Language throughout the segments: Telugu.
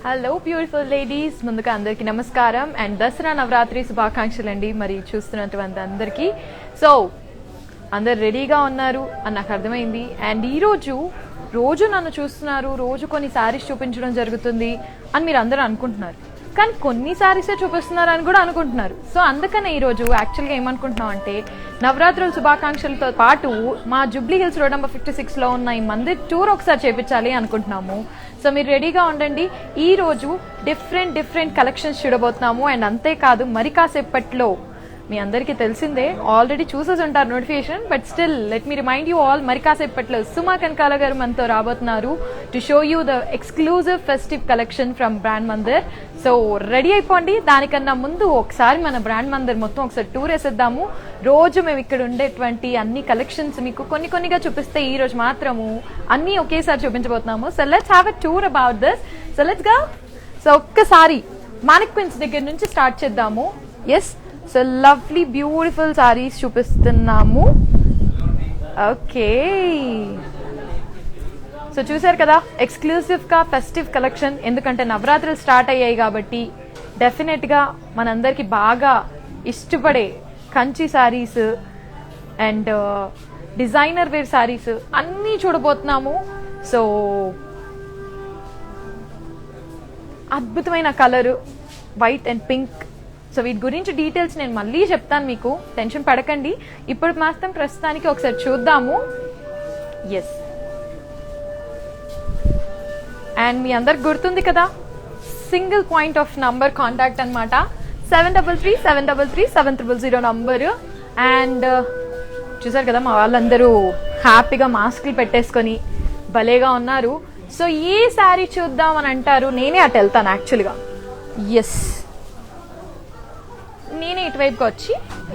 హలో బ్యూటిఫుల్ లేడీస్, ముందుగా అందరికీ నమస్కారం అండ్ దసరా నవరాత్రి శుభాకాంక్షలు అండి. మరి చూస్తున్నటువంటి అందరికీ సో అందరు రెడీగా ఉన్నారు అని నాకు అర్థమైంది. అండ్ రోజు నన్ను చూస్తున్నారు, రోజు కొన్ని శారీస్ చూపించడం జరుగుతుంది అని మీరు అందరూ అనుకుంటున్నారు, కానీ కొన్ని శారీసే చూపిస్తున్నారు అని కూడా అనుకుంటున్నారు. సో అందుకనే ఈరోజు యాక్చువల్గా ఏమనుకుంటున్నాం అంటే, నవరాత్రుల శుభాకాంక్షలతో పాటు మా జూబ్లీ హిల్స్ రోడ్ నెంబర్ 56లో ఉన్న ఈ మందిర్ టూర్ ఒకసారి చేపించాలి అనుకుంటున్నాము. సో మీరు రెడీగా ఉండండి. ఈ రోజు డిఫరెంట్ కలెక్షన్స్ చూడబోతున్నాము. అండ్ అంతేకాదు మరి కాసేపట్లో మీ అందరికీ తెలిసిందే, ఆల్రెడీ చూసేసి ఉంటారు notification, but still let me remind you all, మరి కాసేపట్లో సుమా కనకాల గారు మనతో రాబోతున్నారు to show you the exclusive festive collection from brand Mandir. So ready అయిపోండి. దానికన్నా ముందు ఒకసారి మన బ్రాండ్ మందిర్ మొత్తం ఒకసారి టూర్ వేసేద్దాము. రోజు మేము ఇక్కడ ఉండేటువంటి అన్ని కలెక్షన్స్ మీకు కొన్నిగా చూపిస్తే ఈ రోజు మాత్రము అన్ని ఒకేసారి చూపించబోతున్నాము. So let's have a tour about this. So let's go. So ఒక్కసారి మానిక్విన్స్ దగ్గర నుంచి స్టార్ట్ చేద్దాము. Yes, so lovely beautiful saris చూపిస్తున్నాము. ఓకే, సో చూసారు కదా, ఎక్స్క్లూసివ్ గా ఫెస్టివ్ కలెక్షన్. ఎందుకంటే నవరాత్రులు స్టార్ట్ అయ్యాయి కాబట్టి డెఫినెట్ గా మనందరికి బాగా ఇష్టపడే Kanchi saris and designer wear saris అన్నీ చూడబోతున్నాము. సో అద్భుతమైన colour white and pink. So వీటి గురించి డీటెయిల్స్ నేను మళ్ళీ చెప్తాను, మీకు టెన్షన్ పడకండి. ఇప్పుడు మాత్రం ప్రస్తుతానికి ఒకసారి చూద్దాము. ఎస్, అండ్ మీ అందరికి గుర్తుంది కదా, single point of number contact అనమాట, 7337337000 నంబరు. అండ్ చూసారు కదా, మా వాళ్ళందరూ హ్యాపీగా మాస్కులు పెట్టేసుకొని భలేగా ఉన్నారు. సో ఏ శారీ చూద్దాం అని అంటారు, నేనే అటు వెళ్తాను యాక్చువల్గా. ఎస్, నేనే ఇటువైపుకి వచ్చి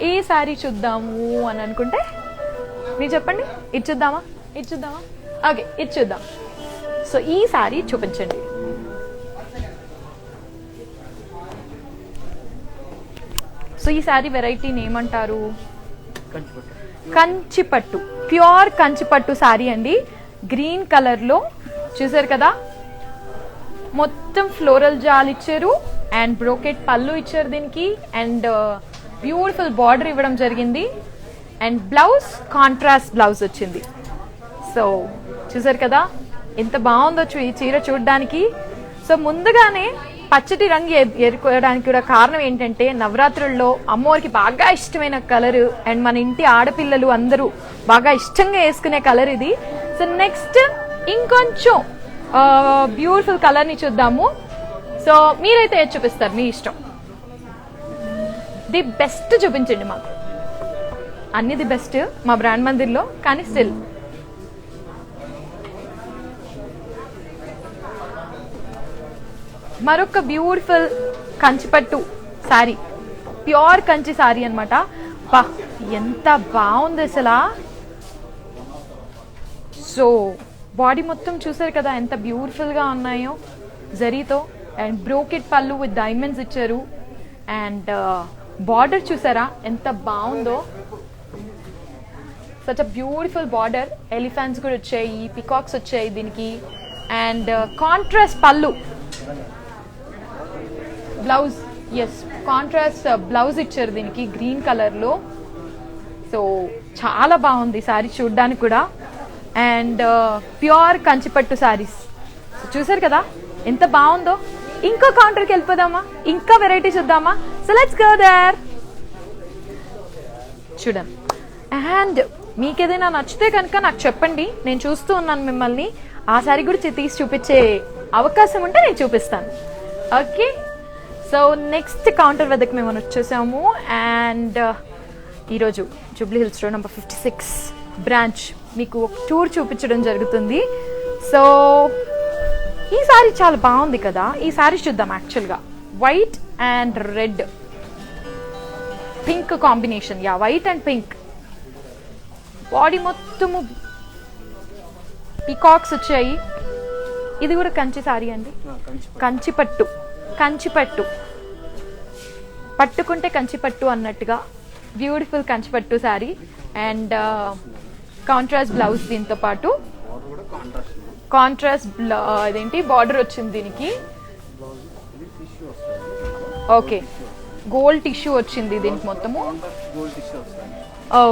ఏ శారీ చూద్దాము అని అనుకుంటే మీరు చెప్పండి. ఇది చూద్దామా, ఇది చూద్దామా? ఓకే, ఇది చూద్దాం. సో ఈ శారీ చూపించండి. సో ఈ శారీ వెరైటీని ఏమంటారు? కంచిపట్టు, ప్యూర్ కంచిపట్టు శారీ అండి. గ్రీన్ కలర్ లో చూసారు కదా, మొత్తం ఫ్లోరల్ జాల్ ఇచ్చారు అండ్ బ్రోకెట్ పళ్ళు ఇచ్చారు దీనికి. అండ్ బ్యూటిఫుల్ బార్డర్ ఇవ్వడం జరిగింది. అండ్ బ్లౌజ్ కాంట్రాస్ట్ బ్లౌజ్ వచ్చింది. సో చూసారు కదా ఎంత బాగుందో ఈ చీర చూడడానికి. సో ముందుగానే పచ్చటి రంగు ఎరుకోవడానికి కూడా కారణం ఏంటంటే, నవరాత్రుల్లో అమ్మవారికి బాగా ఇష్టమైన కలర్ అండ్ మన ఇంటి ఆడపిల్లలు అందరూ బాగా ఇష్టంగా వేసుకునే కలర్ ఇది. సో నెక్స్ట్ ఇంకొంచెం బ్యూటిఫుల్ కలర్ ని చూద్దాము. సో మీరైతే ఏది చూపిస్తారు, మీ ఇష్టం. ది బెస్ట్ చూపించండి మాకు. అన్ని ది బెస్ట్ మా బ్రాండ్ మందిర్లో, కానీ స్టిల్ మరొక బ్యూటిఫుల్ కంచిపట్టు శారీ, ప్యూర్ కంచి శారీ అనమాట. బా ఎంత బాగుంది అసలు. సో బాడీ మొత్తం చూసారు కదా ఎంత బ్యూటిఫుల్ గా ఉన్నాయో జరీతో. అండ్ బ్రోకెట్ పళ్ళు విత్ డైమండ్స్ ఇచ్చారు. అండ్ బార్డర్ చూసారా ఎంత బాగుందో. Such a beautiful border. Elephants కూడా వచ్చాయి, పికాక్స్ వచ్చాయి దీనికి. అండ్ కాంట్రాస్ట్ పళ్ళు, బ్లౌజ్, ఎస్ కాంట్రాస్ట్ బ్లౌజ్ ఇచ్చారు దీనికి గ్రీన్ కలర్ లో. సో చాలా బాగుంది సారీ చూడడానికి కూడా. అండ్ ప్యూర్ కంచిపట్టు సారీస్ చూసారు కదా ఎంత బాగుందో. ఇంకో కౌంటర్కి వెళ్ళిపోదామా, ఇంకా వెరైటీ చూద్దామా? So let's go there. చూడండి, అండ్ మీకు ఏదైనా నచ్చితే కనుక నాకు చెప్పండి, నేను చూస్తూ ఉన్నాను మిమ్మల్ని. ఆ సారీ కూడా తీసి చూపించే అవకాశం ఉంటే నేను చూపిస్తాను. ఓకే, సో నెక్స్ట్ కౌంటర్ వద్దకు మేము వచ్చేసాము. అండ్ ఈరోజు Jubilee Hills road number 56 branch మీకు ఒక టూర్ చూపించడం జరుగుతుంది. సో ఈ సారీ చాలా బాగుంది కదా, ఈ సారీ చూద్దాం. యాక్చువల్గా white and red pink combination. Yeah, white and pink. Body మొత్తము పీకాక్స్ వచ్చాయి. ఇది కూడా కంచి సారీ అండి, కంచిపట్టు. కంచిపట్టు పట్టుకుంటే కంచిపట్టు అన్నట్టుగా beautiful Kanchipattu sorry. And contrast blouse, దీంతో పాటు కాంట్రాస్ట్ అదేంటి బార్డర్ వచ్చింది దీనికి. ఓకే, గోల్డ్ టిష్యూ వచ్చింది దీనికి మొత్తము.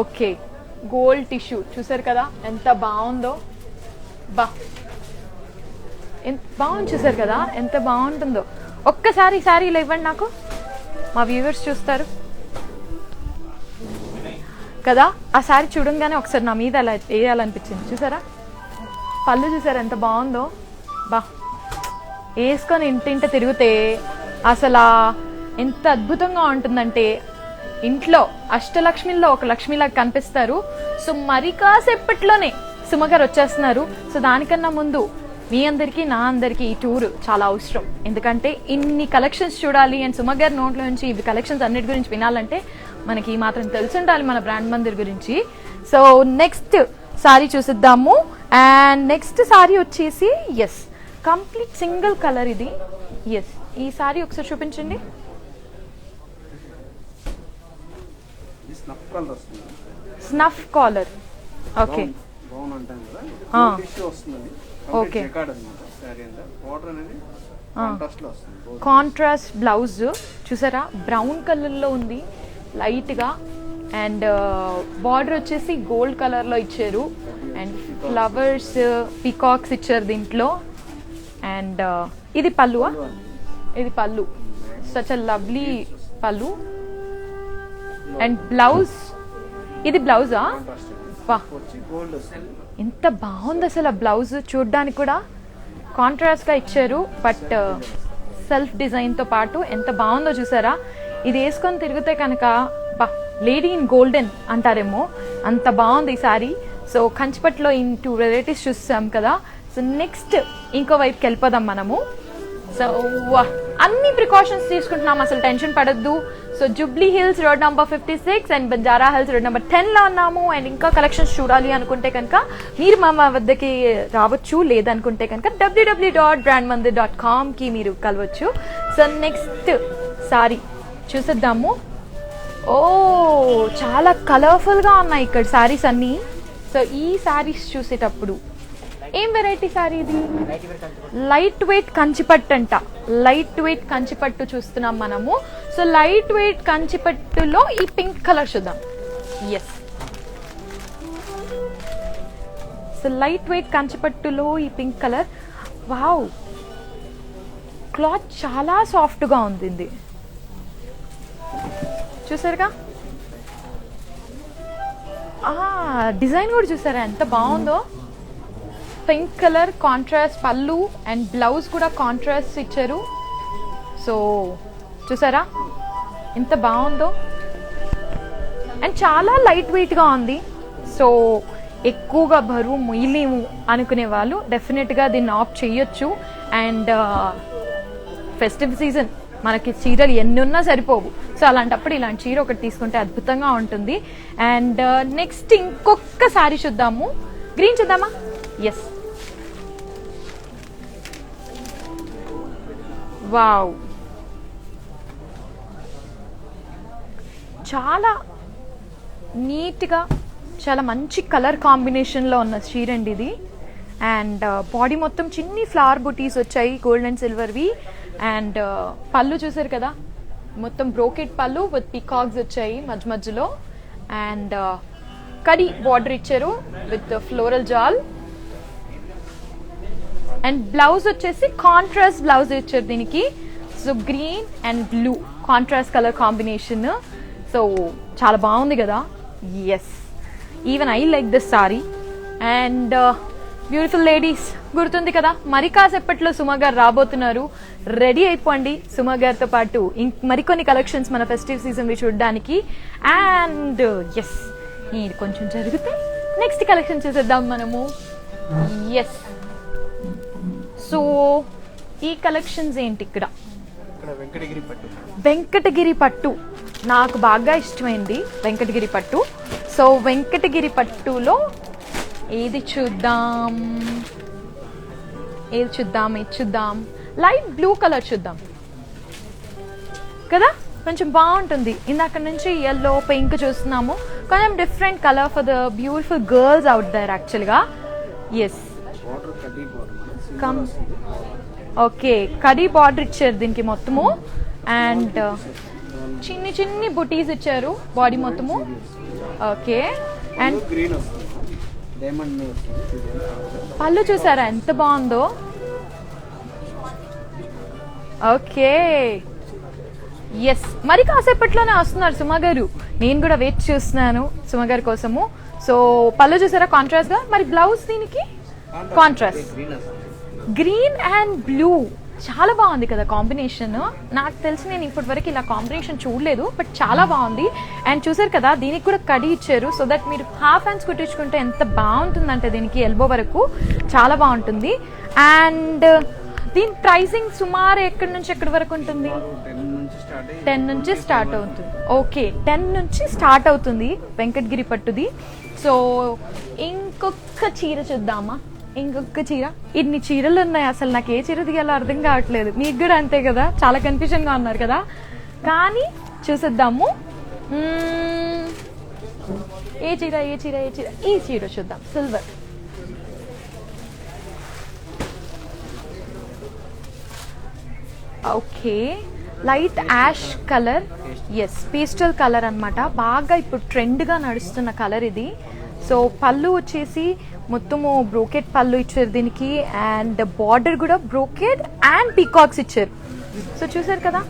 ఓకే, గోల్డ్ టిష్యూ చూసారు కదా ఎంత బాగుందో. బా ఎంత బాగుంది చూసారు కదా ఎంత బాగుంటుందో. ఒక్కసారి సారీ ఇలా ఇవ్వండి నాకు, మా వ్యూవర్స్ చూస్తారు కదా. ఆ సారీ చూడంగానే ఒకసారి నా మీద అలా వేయాలనిపించింది. చూసారా పళ్ళు చూసారా ఎంత బాగుందో. బా వేసుకొని ఇంటింట తిరిగితే అసలు ఎంత అద్భుతంగా ఉంటుందంటే ఇంట్లో అష్టలక్ష్మిలో ఒక లక్ష్మిలాగా కనిపిస్తారు. సో మరి కాసేపట్లోనే సుమ గారు వచ్చేస్తున్నారు. సో దానికన్నా ముందు మీ అందరికీ నా అందరికీ ఈ టూర్ చాలా అవసరం. ఎందుకంటే ఇన్ని కలెక్షన్స్ చూడాలి అండ్ సుమ గారి నోట్లో నుంచి ఇవి కలెక్షన్స్ అన్నిటి గురించి వినాలంటే మనకి ఈ మాత్రం తెలిసి ఉండాలి మన బ్రాండ్ మందిర్ గురించి. సో నెక్స్ట్ సారీ చూసిద్దాము. అండ్ నెక్స్ట్ సారీ వచ్చేసి ఎస్ కంప్లీట్ సింగిల్ కలర్ ఇది. ఎస్ ఈ సారీ ఒకసారి చూపించండి. Snuff colour. Okay okay, contrast blouse చూసారా బ్రౌన్ కలర్ లో ఉంది లైట్ గా. అండ్ బార్డర్ వచ్చేసి గోల్డ్ కలర్ లో ఇచ్చారు. అండ్ ఫ్లవర్స్ పీకాక్స్ ఇచ్చారు దీంట్లో. అండ్ ఇది పళ్ళువా? ఇది పళ్ళు, సచ్ అ లవ్లీ పళ్ళు. అండ్ బ్లౌజ్, ఇది బ్లౌజా? వా ఎంత బాగుంది అసలు ఆ బ్లౌజ్ చూడ్డానికి కూడా కాంట్రాస్ట్ గా ఇచ్చారు. బట్ సెల్ఫ్ డిజైన్ తో పాటు ఎంత బాగుందో చూసారా. ఇది వేసుకొని తిరిగితే కనుక బా లేడీ ఇన్ గోల్డెన్ అంటారేమో అంత బాగుంది ఈ సారీ. సో కంచిపట్లో ఇన్ 2 వెరైటీస్ చూస్తాం కదా. సో నెక్స్ట్ ఇంకో వైపుకి వెళ్ళిపోదాం మనము. సో అన్ని ప్రికాషన్స్ తీసుకుంటున్నాం, అసలు టెన్షన్ పడద్దు. So Jubilee Hills road number 56 and Banjara hills road number 10 లో ఉన్నాము. అండ్ ఇంకా కలెక్షన్స్ చూడాలి అనుకుంటే కనుక మీరు మా వద్దకి రావచ్చు, లేదనుకుంటే కనుక www.brandmandir.com కి మీరు కలవచ్చు. సో నెక్స్ట్ సారీ చూసేద్దాము. ఓ చాలా కలర్ఫుల్ గా ఉన్నాయి ఇక్కడ సారీస్ అన్ని. సో ఈ సారీస్ చూసేటప్పుడు ఏం వెరైటీ సారీ ఇది? లైట్ వెయిట్ కంచిపట్టు అంట. లైట్ వెయిట్ కంచిపట్టు చూస్తున్నాం మనము. సో లైట్ వెయిట్ కంచిపట్టులో ఈ పింక్ కలర్ చూద్దాం. ఎస్, సో లైట్ వెయిట్ కంచిపట్టులో ఈ పింక్ కలర్. వావ్, క్లాత్ చాలా సాఫ్ట్ గా ఉంది. చూసారుగా డిజైన్ కూడా చూసారా ఎంత బాగుందో. పింక్ కలర్ కాంట్రాస్ట్ పళ్ళు అండ్ బ్లౌజ్ కూడా కాంట్రాస్ట్ ఇచ్చారు. సో చూసారా ఎంత బాగుందో. అండ్ చాలా లైట్ వెయిట్ గా ఉంది. సో ఎక్కువగా బరువు మొయ్యలేము అనుకునే వాళ్ళు డెఫినెట్గా దీన్ని ఆప్ట్ చేయొచ్చు. అండ్ ఫెస్టివ్ సీజన్ మనకి చీరలు ఎన్ని ఉన్నా సరిపోవు. సో అలాంటప్పుడు ఇలాంటి చీర ఒకటి తీసుకుంటే అద్భుతంగా ఉంటుంది. అండ్ నెక్స్ట్ ఇంకొక సారీ చూద్దాము. గ్రీన్ చూద్దామా? ఎస్, వావ్, చాలా నీట్గా చాలా మంచి కలర్ కాంబినేషన్లో ఉన్న చీర అండి ఇది. అండ్ బాడీ మొత్తం చిన్ని ఫ్లవర్ బుటీస్ వచ్చాయి గోల్డ్ అండ్ సిల్వర్వి. అండ్ పళ్ళు చూసారు కదా మొత్తం బ్రోకెట్ పళ్ళు విత్ పీకాక్స్ వచ్చాయి మధ్య మధ్యలో. అండ్ కడి బార్డర్ ఇచ్చారు విత్ ఫ్లోరల్ జాల్. అండ్ బ్లౌజ్ వచ్చేసి కాంట్రాస్ట్ బ్లౌజ్ ఇచ్చారు దీనికి. So green and blue contrast colour combination. So చాలా బాగుంది కదా. Yes, even I like this sari. And beautiful ladies, గుర్తుంది కదా మరి కాసేపట్లో సుమ గారు రాబోతున్నారు. రెడీ అయిపోండి సుమ గారితో పాటు మరికొన్ని కలెక్షన్స్ మన ఫెస్టివ్ సీజన్ చూడడానికి. అండ్ ఎస్, ఇది కొంచెం జరిగితే నెక్స్ట్ కలెక్షన్ చూసేద్దాం మనము. ఎస్, సో ఈ కలెక్షన్స్ ఏంటి ఇక్కడ? వెంకటగిరి పట్టు నాకు బాగా ఇష్టమైంది వెంకటగిరి పట్టు. సో వెంకటగిరి పట్టులో ఏది చూద్దాం? ఇది చూద్దాం. లైట్ బ్లూ కలర్ చూద్దాం కదా, కొంచెం బాగుంటుంది. ఇందాక నుంచి ఎల్లో పింక్ చూస్తున్నాము, కొంచెం different colour for the beautiful girls out there యాక్చువల్గా. ఎస్, ఓకే, కడీ బార్డర్ ఇచ్చారు దీనికి మొత్తము. అండ్ చిన్ని చిన్ని బుటీస్ ఇచ్చారు బాడీ మొత్తము. ఓకే, అండ్ పళ్ళు చూసారా ఎంత బాగుందో. ఓకే, ఎస్, మరి కాసేపట్లోనే వస్తున్నారు సుమ గారు. నేను కూడా వెయిట్ చేస్తున్నాను సుమ గారి కోసము. సో పళ్ళు చూసారా కాంట్రాస్ట్ గా. మరి బ్లౌజ్ దీనికి కాంట్రాస్ట్ గ్రీన్ అండ్ బ్లూ, చాలా బాగుంది కదా కాంబినేషన్. నాకు తెలిసి నేను ఇప్పటి వరకు ఇలా కాంబినేషన్ చూడలేదు, బట్ చాలా బాగుంది. అండ్ చూసారు కదా దీనికి కూడా కడి ఇచ్చారు, సో దట్ మీరు హాఫ్ హ్యాండ్స్ కుట్టించుకుంటే ఎంత బాగుంటుందంటే దీనికి ఎల్బో వరకు చాలా బాగుంటుంది. అండ్ దీని ప్రైసింగ్ సుమారు ఎక్కడి నుంచి ఎక్కడి వరకు ఉంటుంది? 10 నుంచి స్టార్ట్ అవుతుంది. ఓకే, 10 నుంచి స్టార్ట్ అవుతుంది వెంకటగిరి పట్టుది. సో ఇంకొక చీర చూద్దామా? ఇంకొక చీర. ఇన్ని చీరలు ఉన్నాయి, అసలు నాకు ఏ చీర దిగాలో అర్థం కావట్లేదు. మీకు కూడా అంతే కదా, చాలా కన్ఫ్యూజన్గా ఉన్నారు కదా. కానీ చూసేద్దాము. ఏ చీర ఏ చీర ఏ చీర? ఈ చీర చూద్దాం, silver. Okay, light ash colour. Yes, pastel colour అన్నమాట. బాగా ఇప్పుడు ట్రెండ్గా నడుస్తున్న కలర్ ఇది. సో పళ్ళు వచ్చేసి మొత్తము బ్రోకెట్ పళ్ళు ఇచ్చారు దీనికి. అండ్ బార్డర్ కూడా బ్రోకెట్ అండ్ పీకాక్స్ ఇచ్చారు. సో చూసారు కదా,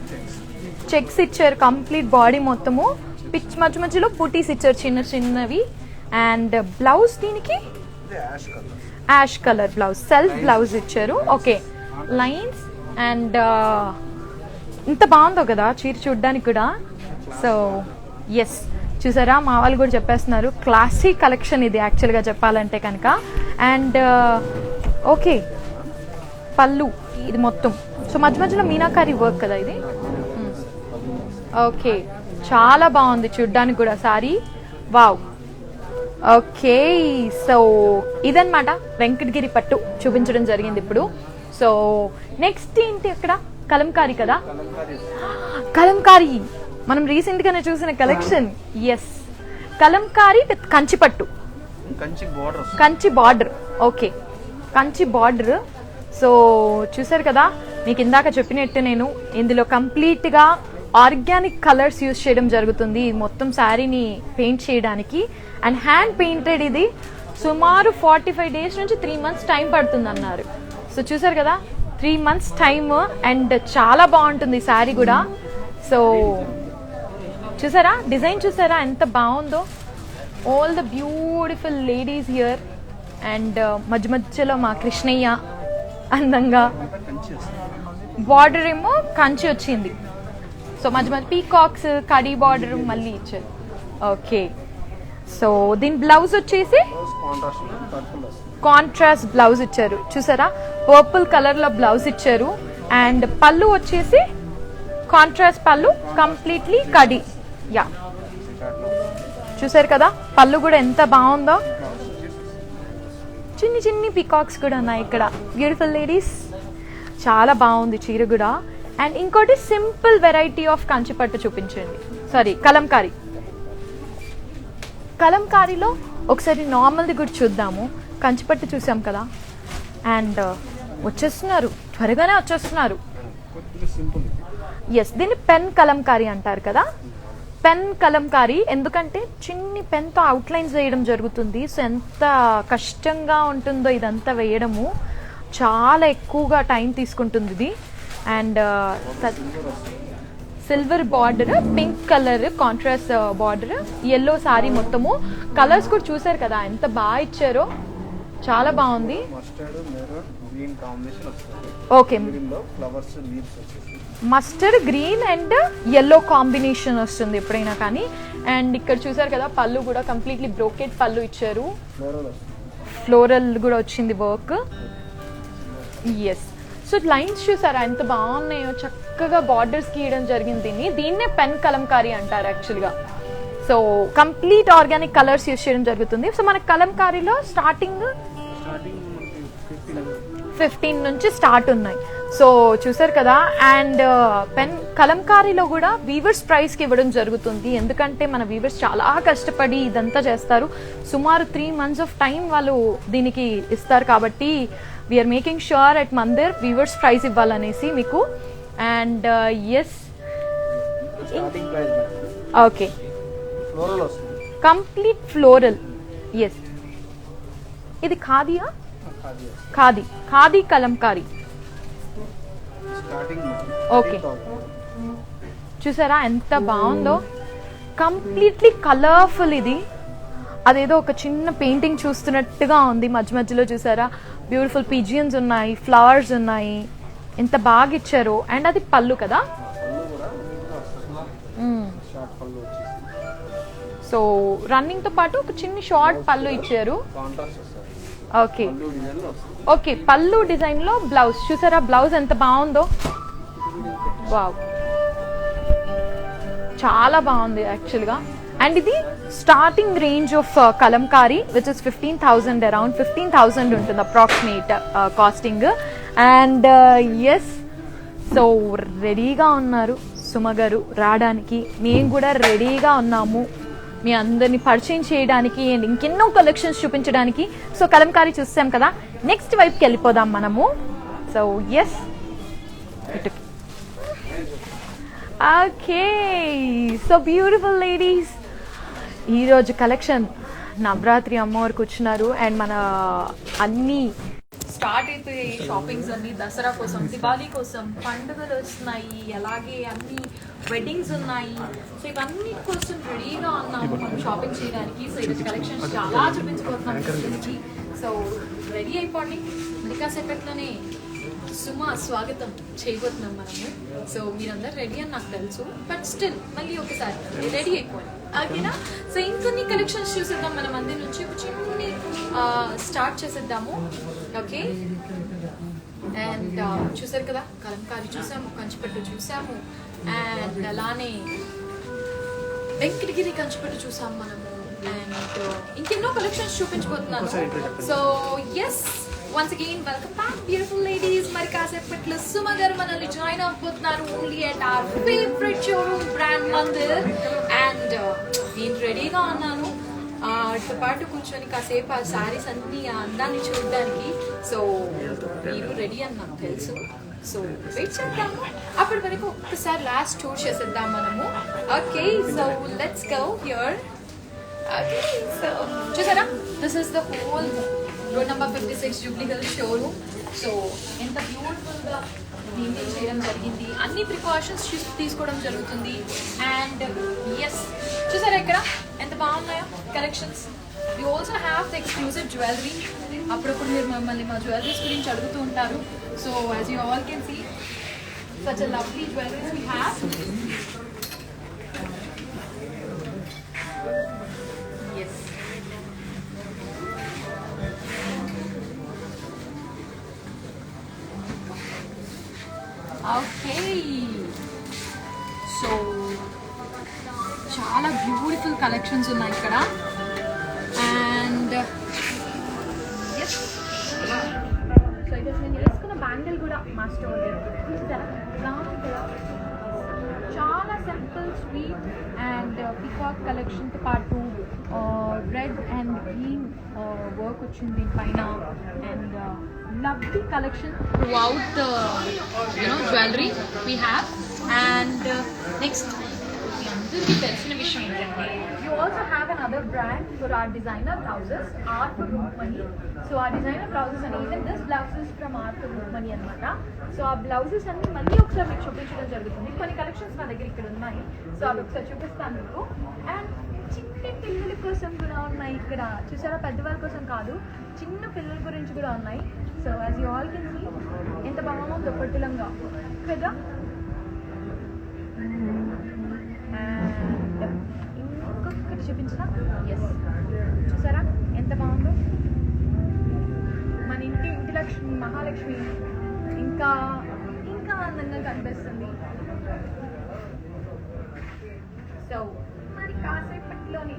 చెక్స్ ఇచ్చారు కంప్లీట్ బాడీ మొత్తము. మధ్య మధ్యలో బూటీస్ ఇచ్చారు చిన్న చిన్నవి. అండ్ బ్లౌజ్ దీనికి ash colour blouse, self blouse ఇచ్చారు. Okay, lines. అండ్ ఇంత బాగుందో కదా చీర చూడ్డానికి కూడా. సో ఎస్, చూసారా మా వాళ్ళు కూడా చెప్పేస్తున్నారు క్లాసీ కలెక్షన్ ఇది యాక్చువల్గా చెప్పాలంటే కనుక. అండ్ ఓకే, పళ్ళు ఇది మొత్తం. సో మధ్య మధ్యలో మీనాకారి వర్క్ కదా ఇది. ఓకే, చాలా బాగుంది చూడ్డానికి కూడా సారీ. వావ్. ఓకే, సో ఇదన్నమాట వెంకటగిరి పట్టు చూపించడం జరిగింది ఇప్పుడు. సో నెక్స్ట్ ఏంటి అక్కడ? కలంకారీ కదా. కలంకారీ మనం రీసెంట్ గానే చూసిన collection. Yes, Kalamkari with Kanchi పట్టు, Kanchi border. Okay, Kanchi border. So చూసారు కదా, మీకు ఇందాక చెప్పినట్టు నేను ఇందులో కంప్లీట్ గా ఆర్గానిక్ కలర్స్ యూజ్ చేయడం జరుగుతుంది మొత్తం శారీని పెయింట్ చేయడానికి. అండ్ హ్యాండ్ పెయింటెడ్ ఇది. సుమారు 45 days నుంచి 3 months టైం పడుతుంది అన్నారు. సో చూసారు కదా, 3 months టైమ్. అండ్ చాలా బాగుంటుంది శారీ కూడా. సో చూసారా డిజైన్, చూసారా ఎంత బాగుందో. All the beautiful ladies here. And మధ్య మధ్యలో మా కృష్ణయ్య అందంగా. బార్డర్ ఏమో కంచి వచ్చింది. సో మధ్య మధ్య పీకాక్స్, కడీ బార్డర్ మళ్ళీ ఇచ్చారు. ఓకే, సో దీని బ్లౌజ్ వచ్చేసి కాంట్రాస్ట్ బ్లౌజ్ ఇచ్చారు. చూసారా, పర్పుల్ కలర్ లో బ్లౌజ్ ఇచ్చారు. అండ్ పళ్ళు వచ్చేసి కాంట్రాస్ట్ పళ్ళు, కంప్లీట్లీ కడి. యా, చూసారు కదా పళ్ళు కూడా ఎంత బాగుందో. చిన్ని చిన్ని పికాక్స్ కూడా ఉన్నాయి ఇక్కడ. బ్యూటిఫుల్ లేడీస్, చాలా బాగుంది చీర కూడా. అండ్ ఇంకోటి సింపుల్ వెరైటీ ఆఫ్ కంచిపట్టు చూపించండి. సారీ, కలంకారీ. కలంకారీలో ఒకసారి నార్మల్ది కూడా చూద్దాము. కంచిపట్టు చూసాం కదా. అండ్ వచ్చేస్తున్నారు, త్వరగానే వచ్చేస్తున్నారు. ఎస్, దీన్ని పెన్ కలంకారీ అంటారు కదా. పెన్ కలంకారీ ఎందుకంటే చిన్ని పెన్తో అవుట్లైన్స్ వేయడం జరుగుతుంది. సో ఎంత కష్టంగా ఉంటుందో ఇదంతా వేయడము, చాలా ఎక్కువగా టైం తీసుకుంటుంది ఇది. And silver border, pink colour contrast border, yellow sorry మొత్తము. కలర్స్ కూడా చూసారు కదా ఎంత బాగా ఇచ్చారో, చాలా బాగుంది. Okay, mustard green and yellow combination వస్తుంది ఎప్పుడైనా కానీ. అండ్ ఇక్కడ చూసారు కదా పళ్ళు కూడా కంప్లీట్లీ బ్రోకెట్ పళ్ళు ఇచ్చారు. ఫ్లోరల్ కూడా వచ్చింది వర్క్. ఎస్, సో లైన్స్ చూసారా ఎంత బాగున్నాయో, చక్కగా బార్డర్స్ గీయడం జరిగింది. దీన్నే పెన్ కలంకారీ అంటారు యాక్చువల్గా. So complete organic colours use చేయడం జరుగుతుంది. సో మన కలంకారీలో స్టార్టింగ్ 15 నుంచి స్టార్ట్ ఉన్నాయి. సో చూసారు కదా. అండ్ పెన్ కలంకారీలో కూడా వీవర్స్ ప్రైస్కి ఇవ్వడం జరుగుతుంది. ఎందుకంటే మన వీవర్స్ చాలా కష్టపడి ఇదంతా చేస్తారు. సుమారు 3 months ఆఫ్ టైం వాళ్ళు దీనికి ఇస్తారు. కాబట్టి we're making sure at Mandir weavers price ఇవ్వాలనేసి మీకు. And yes, starting price okay, floral వస్తుంది. Complete floral. ఎస్, ఇది ఖాదీయా? ఖాదీ ఖాదీ, ఖాదీ కలంకారీ. స్టార్టింగ్ ఓకే, చూసారా ఎంత బాగుందో, కంప్లీట్లీ కలర్ఫుల్. ఇది అదేదో ఒక చిన్న పెయింటింగ్ చూస్తున్నట్టుగా ఉంది. మధ్య మధ్యలో చూసారా బ్యూటిఫుల్ పిజియన్స్ ఉన్నాయి, ఫ్లవర్స్ ఉన్నాయి, ఎంత బాగా ఇచ్చారు. అండ్ అది పళ్ళు కదా, షార్ట్ పళ్ళు వచ్చేసి సో రన్నింగ్ తో పాటు ఒక చిన్న షార్ట్ పళ్ళు ఇచ్చారు. కాంట్రాస్ట్ వస్తుంది. ఓకే పళ్ళు డిజైన్ లో వస్తుంది. ఓకే, పళ్ళు డిజైన్ లో బ్లౌజ్ చూసారా, బ్లౌజ్ ఎంత బాగుందో. వావ్, చాలా బాగుంది యాక్చువల్గా. అండ్ ఇది starting range of Kalamkari which is 15,000, around 15,000 ఉంటుంది approximate costing. And yes, so రెడీగా ఉన్నారు సుమ గారు రావడానికి, మేము కూడా రెడీగా ఉన్నాము మీ అందరిని పరిచయం చేయడానికి అండ్ ఇంకెన్నో కలెక్షన్స్ చూపించడానికి. సో కలంకారీ చూసాం కదా, నెక్స్ట్ వైపుకి వెళ్ళిపోదాం మనము. సో ఎస్, ఇటుకి. ఓకే, సో బ్యూటిఫుల్ లేడీస్, ఈరోజు కలెక్షన్ నవరాత్రి అమ్మవారికి వచ్చినారు. అండ్ మన అన్నీ స్టార్ట్ అయిపోయాయి షాపింగ్స్ అన్ని, దసరా కోసం, దివాళీ కోసం, పండుగలు వస్తున్నాయి, అలాగే అన్ని వెడ్డింగ్స్ ఉన్నాయి. సో ఇవన్నీ కోసం రెడీగా ఉన్నాము మనం షాపింగ్ చేయడానికి. సో ఈరోజు కలెక్షన్స్ చాలా చూపించబోతున్నాం మీకు. సో రెడీ అయిపోండి, మరి కాసేపట్లోనే సుమ స్వాగతం చేయబోతున్నాం మనము. సో మీరందరూ రెడీ అని నాకు తెలుసు, బట్ స్టిల్ మళ్ళీ ఒకసారి రెడీ అయిపోండి, ఓకేనా? సో ఇంకొన్ని కలెక్షన్స్ చూసేద్దాం మనం అందరి నుంచి. ఒక చిన్ని స్టార్ట్ చేసేద్దాము, ఓకే? అండ్ చూసారు కదా, కలంకారీ చూసాము, కంచిపట్టు చూసాము, అండ్ అలానే వెంకటగిరి కంచిపట్టు చూసాము మనము. అండ్ ఇంకెన్నో కలెక్షన్స్ చూపించబోతున్నాను. So yes, once again welcome back beautiful ladies. మరి కాసేపట్లో సుమ గారు మనల్ని జాయిన్ అవబోతున్నారు only at our favorite showroom brand Mandir. And నేను రెడీగా ఉన్నాను తో పాటు కూర్చొని కాసేపు ఆ శారీస్ అన్ని ఆ అందాన్ని చూడడానికి. సో మీరు రెడీ అని నాకు తెలుసు, సో వెయిట్ చేద్దాము. అప్పటి వరకు ఒక్కసారి లాస్ట్ టూర్ చేసేద్దాం మనము, okay? So let's go here. Okay, so చూసారా, this is the whole road number 56 Jubilee Hills showroom. So ఎంత బ్యూటిఫుల్గా మెయింటైన్ చేయడం జరిగింది, అన్ని ప్రికాషన్స్ తీసుకోవడం జరుగుతుంది. అండ్ ఎస్, చూసారా ఇక్కడ ఎంత బాగున్నాయో collections. You also have the exclusive jewellery. అప్పుడప్పుడు మీరు మమ్మల్ని మా జ్యువెలరీస్ గురించి అడుగుతూ ఉంటారు. So as you all can see such a lovely jewelleries we have. Yes, okay, so చాలా బ్యూటిఫుల్ కలెక్షన్స్ ఉన్నాయి ఇక్కడ. అండ్ ఎస్, సో ఇది నేను వేసుకున్న బ్యాంగిల్ కూడా మా స్టోర్ చాలా సింపుల్ స్వీట్ అండ్ పికాక్ కలెక్షన్తో పాటు రెడ్ అండ్ గ్రీన్ వర్క్ వచ్చింది దీనిపైన. And lovely collection throughout the jewelry we have. And next, you also have another brand for our designer blouses, R for Rukmani. So our designer blouses and even this blouse is from R for Rukmani anamata. So our blouses anni malli oksaరి మీకు చూపించడం జరుగుతుంది. కొన్ని కలెక్షన్స్ నా దగ్గర ఇక్కడ ఉన్నాయి, సో అవి ఒకసారి చూపిస్తాను మీకు. అండ్ చిన్న పిల్లల కోసం కూడా ఉన్నాయి ఇక్కడ, చూసారా, పెద్దవాళ్ళ కోసం కాదు, చిన్న పిల్లల గురించి కూడా ఉన్నాయి. So as you all can see ఎంత బాగుందో పట్టులంగా కదా. అండ్ ఇంకొకటి చూపించిన, ఎస్, చూసారా ఎంత బాగుందో. మన ఇంటి లక్ష్మి, మహాలక్ష్మి ఇంకా ఇంకా అందంగా కనిపిస్తుంది. సో మరి కాసేపట్లోని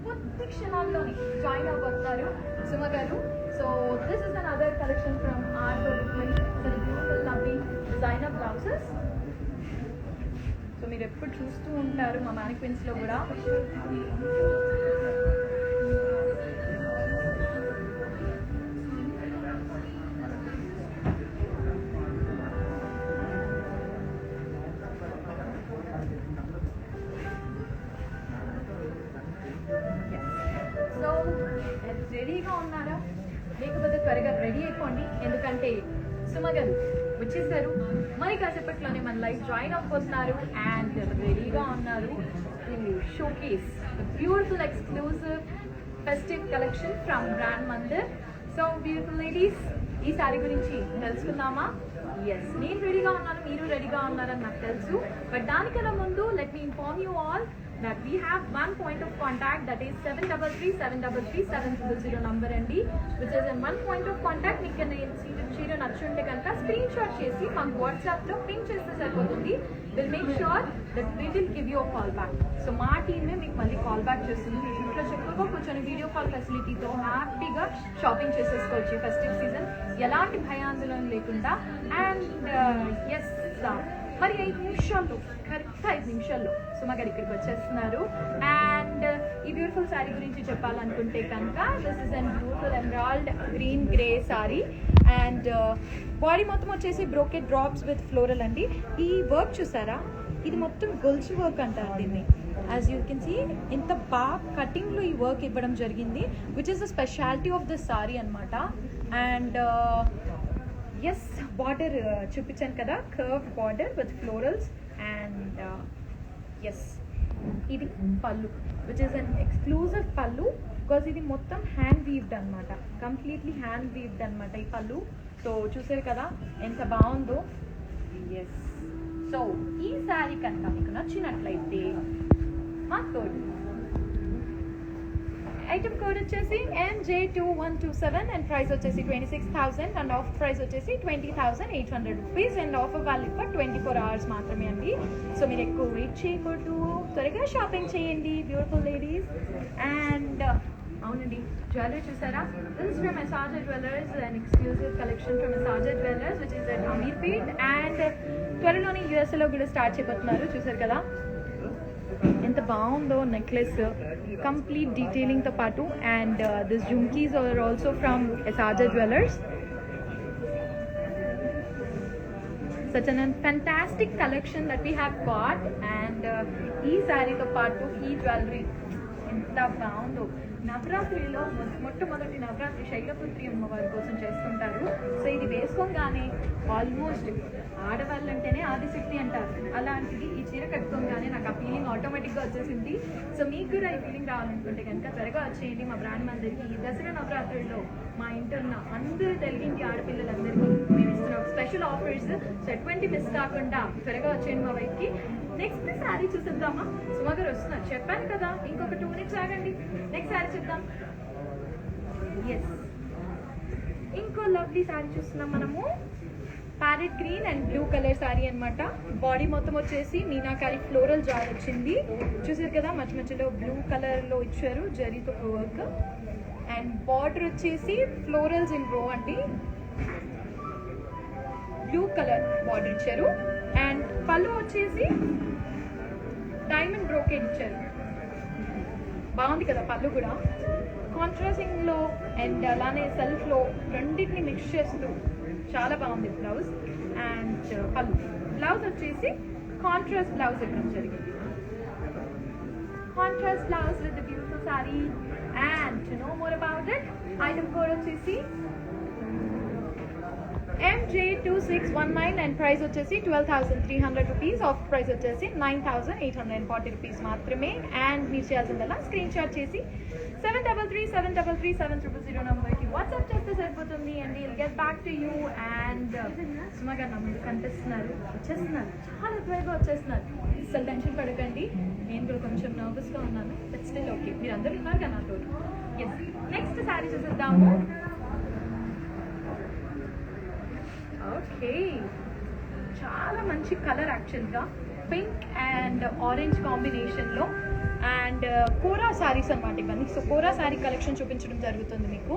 కొద్ది క్షణాల్లోని జాయిన్ అవబోతున్నారు Suma garu. So this is another collection from our beautiful lovely designer blouses. So మీరు ఎప్పుడు చూస్తూ ఉంటారు మా మ్యానిక్విన్స్లో కూడా. రెడీగా ఉన్నారా? లేకపోతే త్వరగా రెడీ అయిపోండి, ఎందుకంటే సుమ గారు వచ్చేసారు. మరి కాసేపట్లోనే మన లైఫ్ జాయిన్ అవ్వబోతున్నారు అండ్ రెడీగా ఉన్నారు showcase beautiful exclusive festive collection from brand Mandir. So beautiful ladies, ఈ సారీ గురించి తెలుసుకుందామా? ఎస్, నేను రెడీగా ఉన్నాను, మీరు రెడీగా ఉన్నారని నాకు తెలుసు. బట్ దానికన్నా ముందు let me inform you all that we have one point of contact, that is 73337300 number అండి, which is in one point of contact. మీకు చీర నచ్చుంటే కనుక స్క్రీన్ షాట్ చేసి మాకు వాట్సాప్లో పింక్ చేస్తే సరిపోతుంది. Will make sure that we will give you call back. So మా టీమే మీకు మళ్ళీ కాల్ బ్యాక్ చేస్తుంది. మీరు ఇంట్లో చక్కగా కూర్చొని వీడియో కాల్ ఫెసిలిటీతో హ్యాపీగా షాపింగ్ చేసేసుకోవచ్చు ఫెస్టివ్ సీజన్, ఎలాంటి భయాందోళన లేకుండా. అండ్ ఎస్, మరి 5 నిమిషాల్లో, కరెక్ట్ 5 నిమిషాల్లో సుమ గారు ఇక్కడికి వచ్చేస్తున్నారు. అండ్ ఈ బ్యూటిఫుల్ శారీ గురించి చెప్పాలనుకుంటే కనుక this is an beautiful emerald green grey sari and body మొత్తం వచ్చేసి బ్రోకెట్ డ్రాప్స్ విత్ ఫ్లోరల్ అండి. ఈ వర్క్ చూసారా, ఇది మొత్తం గొలుసు వర్క్ అంటారు దీన్ని. యాజ్ యూ కెన్ సీ ఇంత బాగా కటింగ్లో ఈ వర్క్ ఇవ్వడం జరిగింది, which is the speciality of this sari అనమాట. అండ్ ఎస్, బార్డర్ చూపించాను కదా, curve border with florals. And yes, ఇది pallu, which is an exclusive pallu, because ఇది మొత్తం హ్యాండ్ వీవ్డ్ అనమాట, కంప్లీట్లీ హ్యాండ్ వీవ్డ్ అనమాట ఈ పళ్ళు. సో చూసారు కదా ఎంత బాగుందో. ఎస్, సో ఈ శారీ కనుక మీకు నచ్చినట్లయితే మా కోడ్ ఐటమ్ కోడ్ వచ్చేసి MJ2127 అండ్ ప్రైస్ వచ్చేసి 26,000 అండ్ ఆఫ్ ప్రైస్ వచ్చేసి 20,800 rupees and offer value for 24 hours మాత్రమే అండి. సో మీరు ఎక్కువ వెయిట్ చేయకూడదు, త్వరగా షాపింగ్ చేయండి బ్యూటిఫుల్ లేడీస్. అండ్ అవునండి, జ్యువెలరీ చూసారా, this from Esaja jewellers, and exclusive collection from Esaja jewellers which is at Ameerpet. And త్వరలోనే యూఎస్ఏలో కూడా స్టార్ట్ చేయబోతున్నారు. చూసారు కదా ఎంత బాగుందో నెక్లెస్, కంప్లీట్ డీటెయిలింగ్తో పాటు. And this jhumkis are also from Esaja jewellers. such an fantastic collection that we have got. And ఈ శారీతో పాటు ఈ జ్యువెలరీ ఎంత బాగుందో. నవరాత్రిలో మొట్టమొదటి నవరాత్రి శైలపుత్రి అమ్మవారి కోసం చేస్తుంటారు. సో ఇది వేసుకోగానే ఆల్మోస్ట్ ఆడవాళ్ళంటేనే ఆదిశక్తి అంటారు, అలాంటిది ఈ చీర కట్టుకోగానే నాకు ఆ ఫీలింగ్ ఆటోమేటిక్గా వచ్చేసింది. సో మీకు కూడా ఈ ఫీలింగ్ రావాలనుకుంటే కనుక త్వరగా వచ్చేయండి మా బ్రాండ్ మందిరికి. ఈ దసరా నవరాత్రుల్లో మా ఇంట్లో ఉన్న అందరూ తెలుగింటి ఆడపిల్లలందరికీ మేము ఇస్తున్నాం స్పెషల్ ఆఫర్స్. సో ఎటువంటి మిస్ కాకుండా త్వరగా వచ్చేయండి మా వైపుకి. నెక్స్ట్ శారీ చూసేద్దామా? సుమ గారు వస్తున్నారు, చెప్పాను కదా, ఇంకొక 2 minutes ఆగండి, నెక్స్ట్ శారీ చూద్దాం. ఎస్, ఇంకో లవ్లీ శారీ చూస్తున్నాం మనము. Parrot green and blue colour sari అనమాట. బాడీ మొత్తం వచ్చేసి మీనాకారి ఫ్లోరల్ జార్ వచ్చింది. చూసారు కదా, మధ్య మధ్యలో బ్లూ కలర్లో ఇచ్చారు జరీతో వర్క్. అండ్ బార్డర్ వచ్చేసి ఫ్లోరల్స్ ఇన్ రో అండి, బ్లూ కలర్ బార్డర్ ఇచ్చారు. అండ్ పళ్ళు వచ్చేసి డైమండ్ బ్రోకెట్ ఇచ్చారు. బాగుంది కదా పళ్ళు కూడా, కాంట్రాస్టింగ్లో అండ్ అలానే సెల్ఫ్లో రెండింటిని మిక్స్ చేస్తూ చాలా బాగుంది బ్లౌజ్. అండ్ పళ్ళు, బ్లౌజ్ వచ్చేసి కాంట్రాస్ట్ బ్లౌజ్ ఇవ్వడం జరిగింది. Contrast blouse with the beautiful sari. And to know more about it, item code వచ్చేసి MJ2619 అండ్ ప్రైస్ వచ్చేసి 12,300 రూపీస్. ఆఫ్ ప్రైస్ వచ్చేసి 9,840 రూపీస్ మాత్రమే. అండ్ మీరు చేయాల్సిందల్లా స్క్రీన్ షాట్ చేసి 73337300 నెంబర్కి వాట్సాప్ చేస్తే సరిపోతుంది. And will get back to you. And Suma గారు నా ముందు కనిపిస్తున్నారు, వచ్చేస్తున్నారు, చాలా త్వరగా వచ్చేస్తున్నారు. అసలు టెన్షన్ పడకండి, నేను కూడా కొంచెం నర్వస్గా ఉన్నాను, బట్ స్టిల్ ఓకే, మీరు అందరూ ఉన్నారు కదా నాతో. ఎస్, నెక్స్ట్ శారీ చూసేద్దాము. ఓకే, చాలా మంచి కలర్ యాక్చువల్గా, పింక్ అండ్ ఆరెంజ్ కాంబినేషన్లో. అండ్ కోరా శారీస్ అనమాట ఇవన్నీ. సో కోరా శారీ కలెక్షన్ చూపించడం జరుగుతుంది మీకు.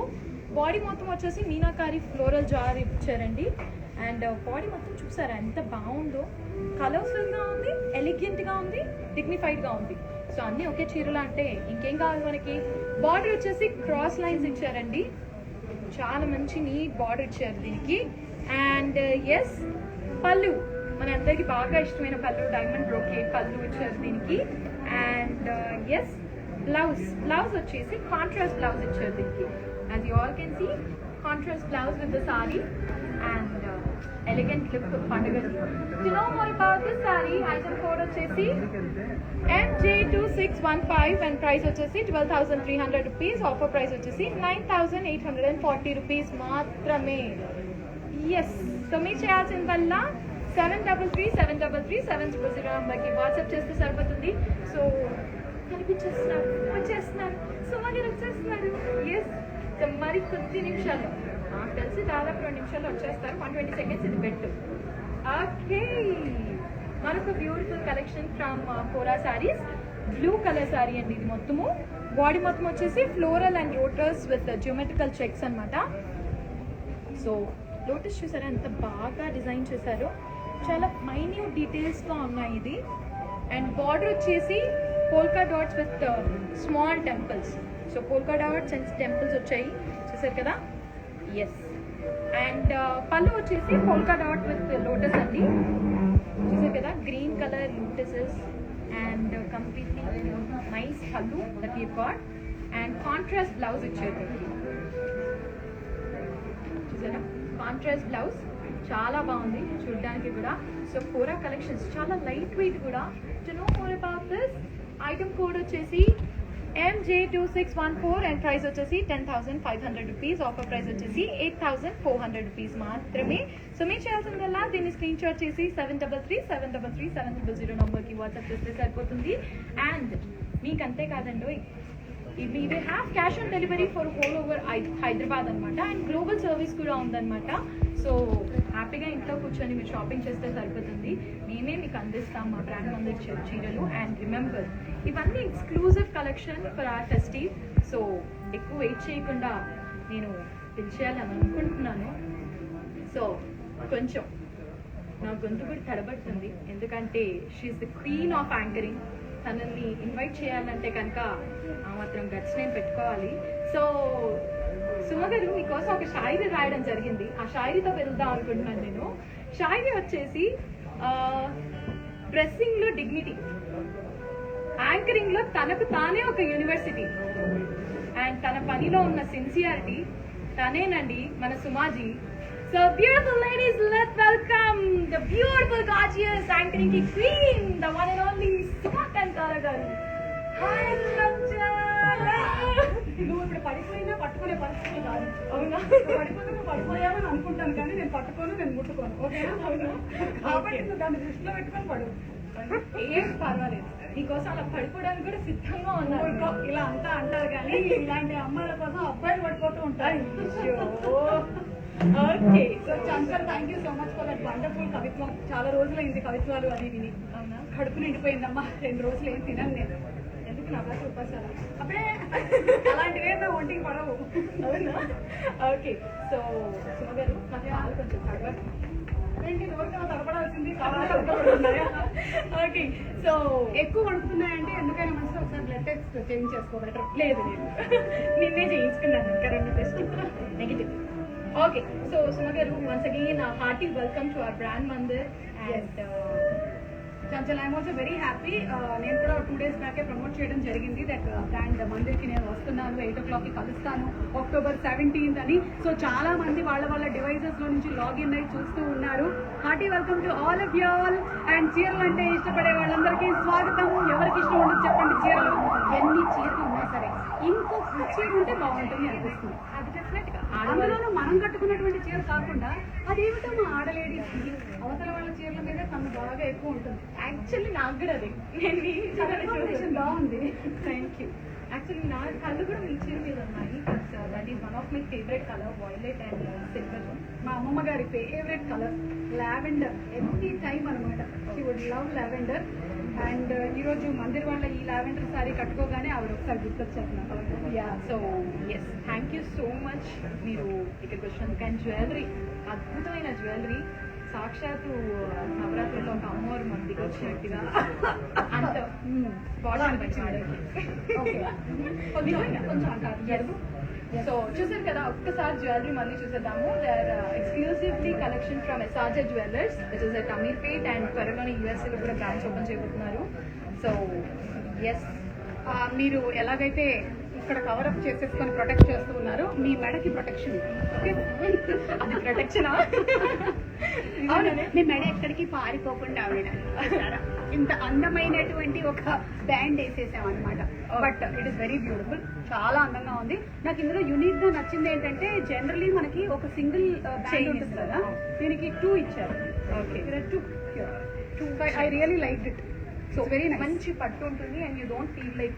బాడీ మొత్తం వచ్చేసి మీనాకారి ఫ్లోరల్ జార్ ఇచ్చారండి. అండ్ బాడీ మొత్తం చూసారా ఎంత బాగుందో, కలర్ఫుల్గా ఉంది, ఎలిగెంట్గా ఉంది, డిగ్నిఫైడ్గా ఉంది. సో అన్నీ ఒకే చీరలా అంటే ఇంకేం కావాలి మనకి. బార్డర్ వచ్చేసి క్రాస్ లైన్స్ ఇచ్చారండి, చాలా మంచి నీట్ బార్డర్ ఇచ్చారు దీనికి. అండ్ ఎస్, పళ్ళు మన అందరికి బాగా ఇష్టమైన పళ్ళు, డైమండ్ బ్రోకెట్ పళ్ళు ఇచ్చారు దీనికి. అండ్ ఎస్, బ్లౌజ్ వచ్చేసి కాంట్రాస్ట్ బ్లౌజ్ ఇచ్చారు దీనికి. as you all can see, contrast blouse with the sari and elegant look of Pandagati. To know more about this sari, item code వచ్చేసి MJ2615 and price వచ్చేసి 12,300 rupees. Offer price వచ్చేసి 9,840 rupees మాత్రమే. Yes, so మీరు చేయాల్సిందల్లా 733 నంబర్కి వాట్సాప్ చేస్తే సరిపోతుంది. సో కనిపించేస్తున్నారు, వచ్చేస్తున్నారు, సుమారు వచ్చేస్తున్నారు. ఎస్, సో మరి కొద్ది నిమిషాలు, నాకు తెలిసి దాదాపు 2 నిమిషాల్లో వచ్చేస్తారు. 120 seconds ఇది బెట్. ఓకే, మరొక beautiful collection from Kora saris. Blue colour sari అండి ఇది. మొత్తము బాడీ మొత్తం వచ్చేసి floral and lotus with geometrical checks అన్నమాట. సో లోటస్ చూసారా ఎంత బాగా డిజైన్ చేశారో, చాలా మైన్యూట్ డీటెయిల్స్గా ఉన్నాయి ఇది. అండ్ బార్డర్ వచ్చేసి polka dots with small temples. So polka dots and temples వచ్చాయి చూసారు కదా. ఎస్, అండ్ పళ్ళు వచ్చేసి పోల్కా డాట్ విత్ లోటస్ అండి చూసారు కదా. Green colour lotuses and completely nice పళ్ళు that you got. And contrast blouse ఇచ్చారు చూసారా. కాంట్రాస్ట్ బ్లౌజ్ చాలా బాగుంది చూడడానికి కూడా. సో కోరా కలెక్షన్స్ చాలా లైట్ వెయిట్ కూడా. To know more about this, item code వచ్చేసి MJ2614 అండ్ ప్రైస్ వచ్చేసి 10,500 rupees. ఆఫర్ ప్రైస్ వచ్చేసి 8,400 rupees మాత్రమే. సో మీరు చేయాల్సిందల్లా దీన్ని స్క్రీన్ షాట్ చేసి 733 నంబర్కి వాట్సాప్ చేస్తే సరిపోతుంది. అండ్ మీకు అంతే కాదండి, we have cash on delivery for whole over Hyderabad అనమాట. అండ్ గ్లోబల్ సర్వీస్ కూడా ఉందన్నమాట. సో హ్యాపీగా ఇంట్లో కూర్చొని మీరు షాపింగ్ చేస్తే సరిపోతుంది. మేమే మీకు అందిస్తాం మా బ్రాండ్ మందిర్ చీరలు. అండ్ రిమెంబర్, ఇవన్నీ exclusive collection for our festive. So ఎక్కువ వెయిట్ చేయకుండా నేను పిలిచేయాలని అనుకుంటున్నాను. సో కొంచెం నా గొంతు కూడా తడబడుతుంది, ఎందుకంటే she's the queen of anchoring. తనని ఇన్వైట్ చేయాలంటే కనుక ఆ మాత్రం గట్స్ నేను పెట్టుకోవాలి. సో సుమ గారు మీకోసం ఒక షాయిరీ రాయడం జరిగింది. ఆ షాయిరీతో వెళ్దాం అనుకుంటున్నాను నేను. షాయిరీ వచ్చేసి డ్రెస్సింగ్లో డిగ్నిటీ, యాంకరింగ్లో తనకు తానే ఒక యూనివర్సిటీ, అండ్ తన పనిలో ఉన్న సిన్సియారిటీ తనేనండి మన సుమాజీ. So beautiful ladies, let's welcome the beautiful, gorgeous anchoring queen, the one and only Suma Kantara garu. Hi Lamcha. నువ్వు ఇప్పుడు పడిపోయినా పట్టుకునే పరిస్థితి కాదు. అవునా? పడిపోయామని అనుకుంటాను కానీ నేను పట్టుకోను, నేను ముట్టుకోను. ఓకేనా? కాబట్టి నువ్వు దాన్ని దృష్టిలో పెట్టుకొని పడు. ఏం పర్వాలేదు, నీకోసం అలా పడిపోవడానికి కూడా సిద్ధంగా ఉన్నారు. ఇలా అంతా అంటారు కానీ ఇలాంటి అమ్మాయిల కోసం అబ్బాయిలు పడిపోతూ ఉంటాయి. ఓకే, సో చంకర్, thank you so much for that wonderful కవిత్వం. చాలా రోజులైంది కవిత్వాలు అది విని. అవునా? కడుపు నిండిపోయిందమ్మా. 2 రోజులు ఏం తినను నేను. ఎందుకు నవ్వాల్సి ఉపాసారా? అప్పుడే అలాంటివే నా ఒంటికి పడవు. అవునా? ఓకే, సో సుమ గారు నాకు కాలు కొంచెం తడవాలి. ఏంటి రోజున తడపడాల్సింది కావాలన్నాయా? ఓకే, సో ఎక్కువ వండుతున్నాయంటే ఎందుకైనా మంచిది ఒకసారి బ్లడ్ టెస్ట్ చేంజ్ చేసుకో. బెటర్. లేదు లేదు, నిన్నే చేయించుకున్నాను corona test negative. Okay, so Suma garu once again hearty welcome to our brand Mandir. And Chanchal, I'm also very happy. నేను కూడా 2 days బ్యాకే ప్రమోట్ చేయడం జరిగింది దట్ బ్రాండ్ మందిర్కి నేను వస్తున్నాను, 8 o'clockకి కలుస్తాను, October 17th అని. సో చాలా మంది వాళ్ళ డివైజెస్ లో నుంచి లాగిన్ అయి చూస్తూ ఉన్నారు. Hearty welcome to all of you all. And చీరలు అంటే ఇష్టపడే వాళ్ళందరికీ స్వాగతం. ఎవరికి ఇష్టం ఉండదు చెప్పండి చీరలు? ఎన్ని చీరలు ఉన్నా సరే ఇంకో చీర ఉంటే బాగుంటుంది అనిపిస్తుంది. అది డెఫినెట్గా అందులోనూ మనం కట్టుకున్నటువంటి చీర కాకుండా అదేమిటో మా ఆడలేడీస్కి అవతల వాళ్ళ చీరల మీద కన్ను బాగా ఎక్కువ ఉంటుంది. యాక్చువల్లీ నాకు కూడా అదే, నేను మీ కాంబినేషన్ బాగుంది. Thank you. యాక్చువల్లీ నా కళ్ళు కూడా మీ చీర మీద ఉన్నాయి. That is one of my favourite colour, violet and silver. మా అమ్మమ్మ గారి favourite colour lavender. Every time అనమాట she would love lavender. And ఈరోజు మందిర్ వాళ్ళ ఈ లావెండర్ సారీ కట్టుకోగానే ఆవిడ ఒకసారి గుర్తొచ్చారు. Yeah, so yes, thank you so much మీరు ఇక్కడికి వచ్చినందుకు. అండ్ జ్యువెలరీ, అద్భుతమైన జ్యువెలరీ. సాక్షాత్తు నవరాత్రుల్లో ఒక అమ్మవారు మన దిగి వచ్చినట్టుగా అంత బాగా అనిపించింది. కొంచెం అంటారు. సో చూసారు కదా, ఒక్కసారి జ్యువెలరీ మళ్ళీ చూసేద్దాము. They are exclusively collection from SRJ jewellers which is at Ameerpet. And త్వరలోనే యూఎస్ఏలో కూడా బ్రాంచ్ ఓపెన్ చేయబోతున్నారు. సో ఎస్, మీరు ఎలాగైతే ఇక్కడ కవర్ అప్ చేసేసుకొని ప్రొటెక్ట్ చేస్తూ ఉన్నారు. మీ మెడకి ప్రొటెక్షన్, ఓకే? అది ప్రొటెక్షన్. అవును, మీ మెడ ఎక్కడికి పారిపోకుండా ఆవిడ ఇంత అందమైనటువంటి ఒక బ్యాండ్ వేసేసాం అనమాట. But it is very beautiful, చాలా అందంగా ఉంది. నాకు ఇందులో యూనిక్ గా నచ్చింది ఏంటంటే, జనరలీ మనకి ఒక సింగిల్ చైన్ ఉంటుంది కదా, దీనికి 2 ఇచ్చారు. Okay, I really like it. So very మంచి పట్టు ఉంటుంది and you don't feel like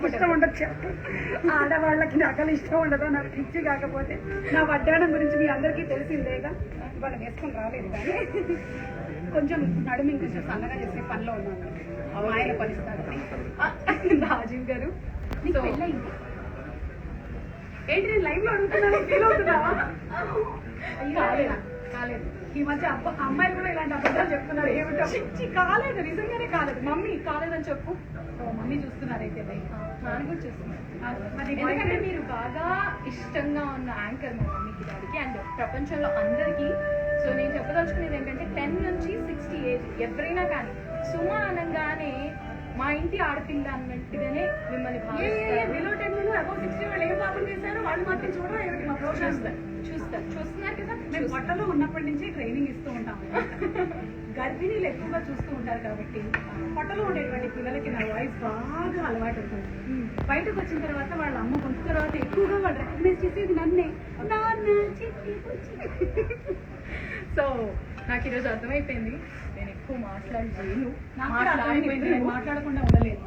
ఇష్టం ఉండదు. చెప్పు, ఆడవాళ్ళకి నగలు ఇష్టం ఉండదు, నాకు పిచ్చి. కాకపోతే నా వడ్డాణం గురించి మీ అందరికీ తెలిసిందేగా, వాళ్ళు వేసుకొని రాలేదు. కానీ కొంచెం నడుము ఇంకొంచెం సన్నగా చేసే పనిలో ఉన్నాను. ఆయన పనిస్తారు రాజీవ్ గారు. నీకు పెళ్ళయింది ఏంటి? నేను లైవ్ లో అడుగుతున్నాను, ఫీల్ అవుతున్నావా? కాలేదు కాలేదు. ఈ మధ్య అమ్మాయిలు కూడా ఇలాంటి అబద్ధాలు చెప్తున్నారు. ఏమిటో కాలేదు, నిజంగానే కాలేదు. మమ్మీ కాలేదని చెప్పు. మమ్మీ చూస్తున్నారు అయితే లైక్ నాన్న కూడా చూస్తున్నారు. ఎందుకంటే మీరు బాగా ఇష్టంగా ఉన్న యాంకర్ మా మమ్మీకి డాడీకి అండ్ ప్రపంచంలో అందరికీ. సో నేను చెప్పదలుచుకునేది ఏంటంటే 10 నుంచి 60 ఏజ్ ఎవరైనా కానీ సుమ అనగానే మా ఇంటి ఆడపిల్ల అన్నట్టుగానే మిమ్మల్ని వాళ్ళు ఏ పాపం చేశారు, వాళ్ళు మాత్రం చూడరా ఏమిటి? మా ప్రోగ్రామ్స్ చూస్తున్నారు కదా. మేము పొట్టలో ఉన్నప్పటి నుంచి ట్రైనింగ్ ఇస్తూ ఉంటాం. గర్భిణీలు ఎక్కువగా చూస్తూ ఉంటారు కాబట్టి పొట్టలో ఉండేటువంటి పిల్లలకి నా వాయిస్ బాగా అలవాటు అవుతుంది. బయటకు వచ్చిన తర్వాత వాళ్ళ అమ్మ కొంత తర్వాత ఎక్కువగా వాళ్ళు రికగ్నైజ్ చేసేది నన్నే. సో నాకు ఈరోజు అర్థమైపోయింది, నేను ఎక్కువ మాట్లాడలేను. మాట్లాడకుండా ఉండలేదు.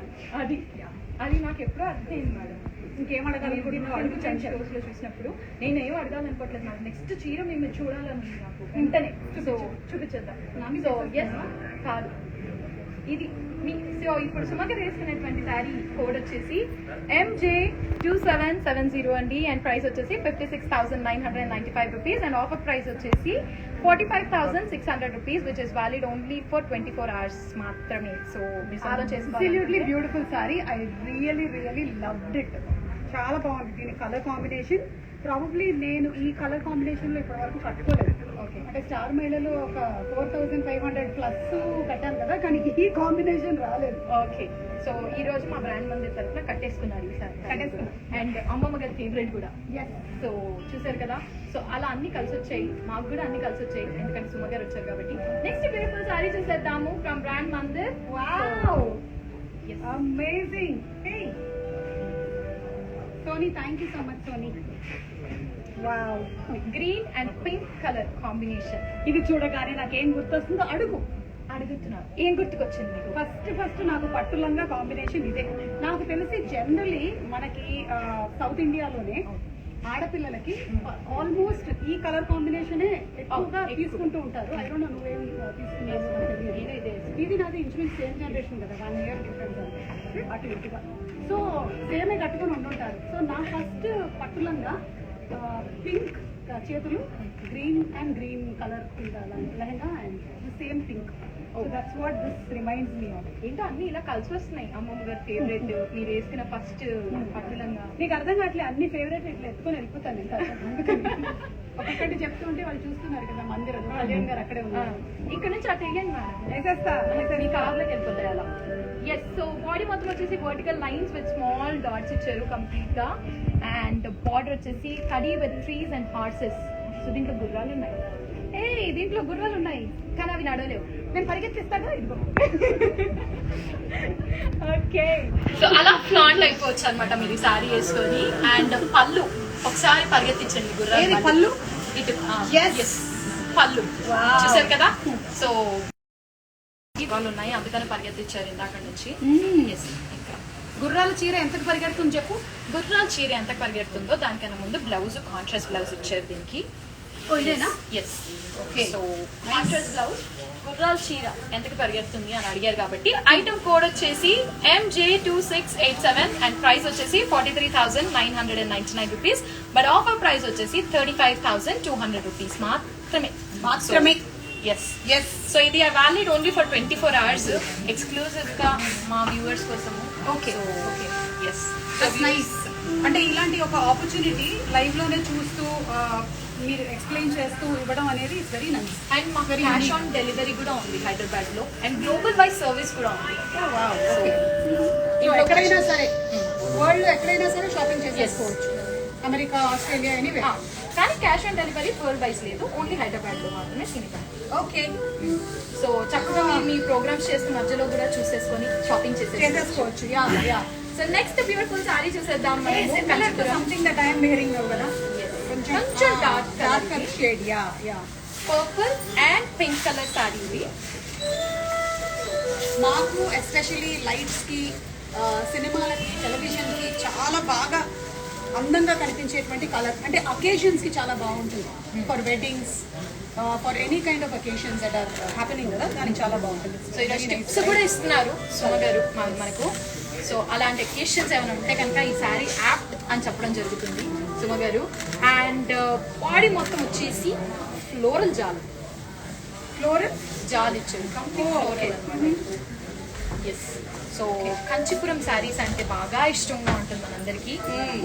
అది నాకు ఎప్పుడో అర్థమైంది మేడం. ఇంకేమడగలుగుతున్నావు షోస్లో చూసినప్పుడు నేను ఏం అడగాలనుకోవట్లేదు మేడం. నెక్స్ట్ చీర మేము చూడాలని నాకు వెంటనే సో చూపించేద్దాం. సో ఎస్ కాదు ఇది మీ. సో ఇప్పుడు సుమగారు వేసుకునేటువంటి శారీ కోడ్ వచ్చేసి MJ2770 అండి. అండ్ ప్రైస్ వచ్చేసి 56,995 రూపీస్ అండ్ ఆఫర్ ప్రైస్ వచ్చేసి 45,600 rupees which is valid only for 24 hours మాత్రమే. సో మీరు Sadhana absolutely beautiful sari. I really loved it. చాలా బాగుంది. దీని కలర్ కాంబినేషన్ ప్రాబబ్లీ నేను ఈ కలర్ కాంబినేషన్ లో ఇప్పటి వరకు కట్టుకోలేదు. ఓకే, అంటే స్టార్ మహిళలో ఒక 4,500 ప్లస్ కట్టాను కదా, కానీ ఈ కాంబినేషన్ రాలేదు. ఓకే, సో ఈ రోజు మా బ్రాండ్ మందిర్ తరఫున కట్టేసుకున్నారు ఈసారి. అండ్ అమ్మమ్మ గారి ఫేవరెట్ కూడా. సో చూసారు కదా. సో అలా అన్ని కలిసి వచ్చాయి, మాకు కూడా అన్ని కలిసి వచ్చాయి ఎందుకంటే సుమ గారు వచ్చారు కాబట్టి. నెక్స్ట్ బ్యూటిఫుల్ సారీ చూసేద్దాము from brand Mandir. Wow, amazing. Hey Soni, thank you so much Soni. Wow, green and pink colour combination. ఇది చూడగానే నాకేం గుర్తొస్తుందో అడుగుతున్నారు. ఏం గుర్తుకొచ్చింది మీకు? ఫస్ట్ నాకు పట్టులంగా కాంబినేషన్ ఇదే. నాకు తెలిసి జనరలీ మనకి సౌత్ ఇండియాలోనే ఆడపిల్లలకి ఆల్మోస్ట్ ఈ కలర్ కాంబినేషనే ఎక్కువగా తీసుకుంటూ ఉంటారు. ఐ డోంట్ నో నువ్వేం తీసుకున్నావు. ఇది నాది ఇంచుమించు సేమ్ జనరేషన్ కదా, 1 year డిఫరెన్స్ అటు ఇటుగా. సో సేమే కట్టుకొని ఉండుంటారు. సో నా ఫస్ట్ పట్టులంగా పింక్ చేతులు, green colour lehenga and same pink. So that's what this reminds me of. ఏంటో అన్ని ఇలా కలిసి వస్తున్నాయి. అమ్మమ్మ గారి ఫేవరెట్, మీరు వేసుకున్న ఫస్ట్ పట్టులంగా. నీకు అర్థం కావట్లే, అన్ని ఫేవరెట్ ఇట్లా ఎత్తుకొని వెళ్ళిపోతాను ఇంకా. అందుకని ఒక్కొక్కటి చెప్తూ ఉంటే వాళ్ళు చూస్తున్నారు కదా, మందిరం కళ్యాణ్ గారు అక్కడే ఉన్నారు. ఇక్కడ నుంచి అటు వేయండి మేడం, వేసేస్తా. మీ కార్లోకి వెళ్ళిపోతాయి అలా. ఎస్, సో బాడీ మొత్తం వచ్చేసి vertical lines with small dots ఇచ్చారు కంప్లీట్ గా. అండ్ బార్డర్ వచ్చేసి కడీ with trees and horses. So దీంట్లో గుర్రాలు ఉన్నాయి. దీంట్లో గుర్రాలు ఉన్నాయి కానీ అవి నడవలేవు. నేను పరిగెత్తిస్తాగా, ఇదిగో. ఓకే, సో అలా ఫ్లాంట్ అయిపోవచ్చు అనమాట మీరు సారీ వేసుకొని. అండ్ పళ్ళు ఒకసారి పరిగెత్తించండి గుర్రాలు. పళ్ళు ఇటు పళ్ళు చూసారు కదా. సో వాళ్ళు ఉన్నాయి అందుకని పరిగెత్తించారు ఇందాక నుంచి. గుర్రాల చీర ఎంతకు పరిగెడుతుంది చెప్పు. గుర్రాల చీర ఎంతకు పరిగెడుతుందో దానికన్నా ముందు బ్లౌజ్, కాంట్రాస్ట్ బ్లౌజ్ ఇచ్చారు దీనికి. ఇదేనా? Yes. Okay, so contrast blouse, గుర్రాల చీర ఎంతకు పరిగెడుతుంది అని అడిగారు కాబట్టి ఐటమ్ కోడ్ వచ్చేసి MJ2687 అండ్ ప్రైస్ వచ్చేసి 43,999 రూపీస్. బట్ ఆఫర్ ప్రైస్ వచ్చేసి 35,200 రూపీస్ మాత్రమే. ఎస్, సో ఇది valid only for 24 hours exclusive గా మా వ్యూవర్స్ కోసము. Okay, yes, that's nice. అంటే ఇలాంటి ఒక ఆపర్చునిటీ లైవ్ లోనే చూస్తూ మీరు ఎక్స్ప్లెయిన్ చేస్తూ ఇవ్వడం అనేది ఇట్స్ వెరీ నైస్. అండ్ మాకు క్యాష్ ఆన్ డెలివరీ కూడా ఉంది హైదరాబాద్ లో అండ్ గ్లోబల్ వైజ్ సర్వీస్ కూడా ఉంది. ఎక్కడైనా సరే వరల్డ్ ఎక్కడైనా సరే షాపింగ్ చేసేసుకోవచ్చు, అమెరికా, ఆస్ట్రేలియా, ఎనీవే. కానీ cash on delivery world wise లేదు, ఓన్లీ హైదరాబాద్లో మాత్రమే సినిమా. ఓకే, సో చక్కగా మీ ప్రోగ్రామ్స్ చేస్తున్న మధ్యలో కూడా చూసేసుకొని షాపింగ్ చేసేసుకోవచ్చు. Yeah yeah. So next beautiful sorry చూసేద్దాం. సంథింగ్ దట్ ఐఎమ్ వేరింగ్ కదా, కొంచెం darker shade. Yeah yeah. Purple and pink colour sorry ఇది. నాకు ఎస్పెషలీ లైట్స్ కి, సినిమాలకి, టెలివిజన్ కి చాలా బాగా అందంగా కనిపించేటువంటి కలర్. అంటే అకేషన్స్ కి చాలా బాగుంటుంది. For weddings, for any kind of occasions that are happening కదా, దానికి చాలా బాగుంటుంది. సో ఈరోజు టిప్స్ కూడా ఇస్తున్నారు సుమ గారు మనకు. సో అలాంటి అకేషన్స్ ఏమైనా ఉంటే కనుక ఈ శారీ యాప్ట్ అని చెప్పడం జరుగుతుంది సుమ గారు. అండ్ బాడీ మొత్తం వచ్చేసి ఫ్లోరల్ జాల్ ఇచ్చారు, complete floral. Yes. So Kanchipuram saris అంటే బాగా ఇష్టంగా ఉంటుంది మనందరికి.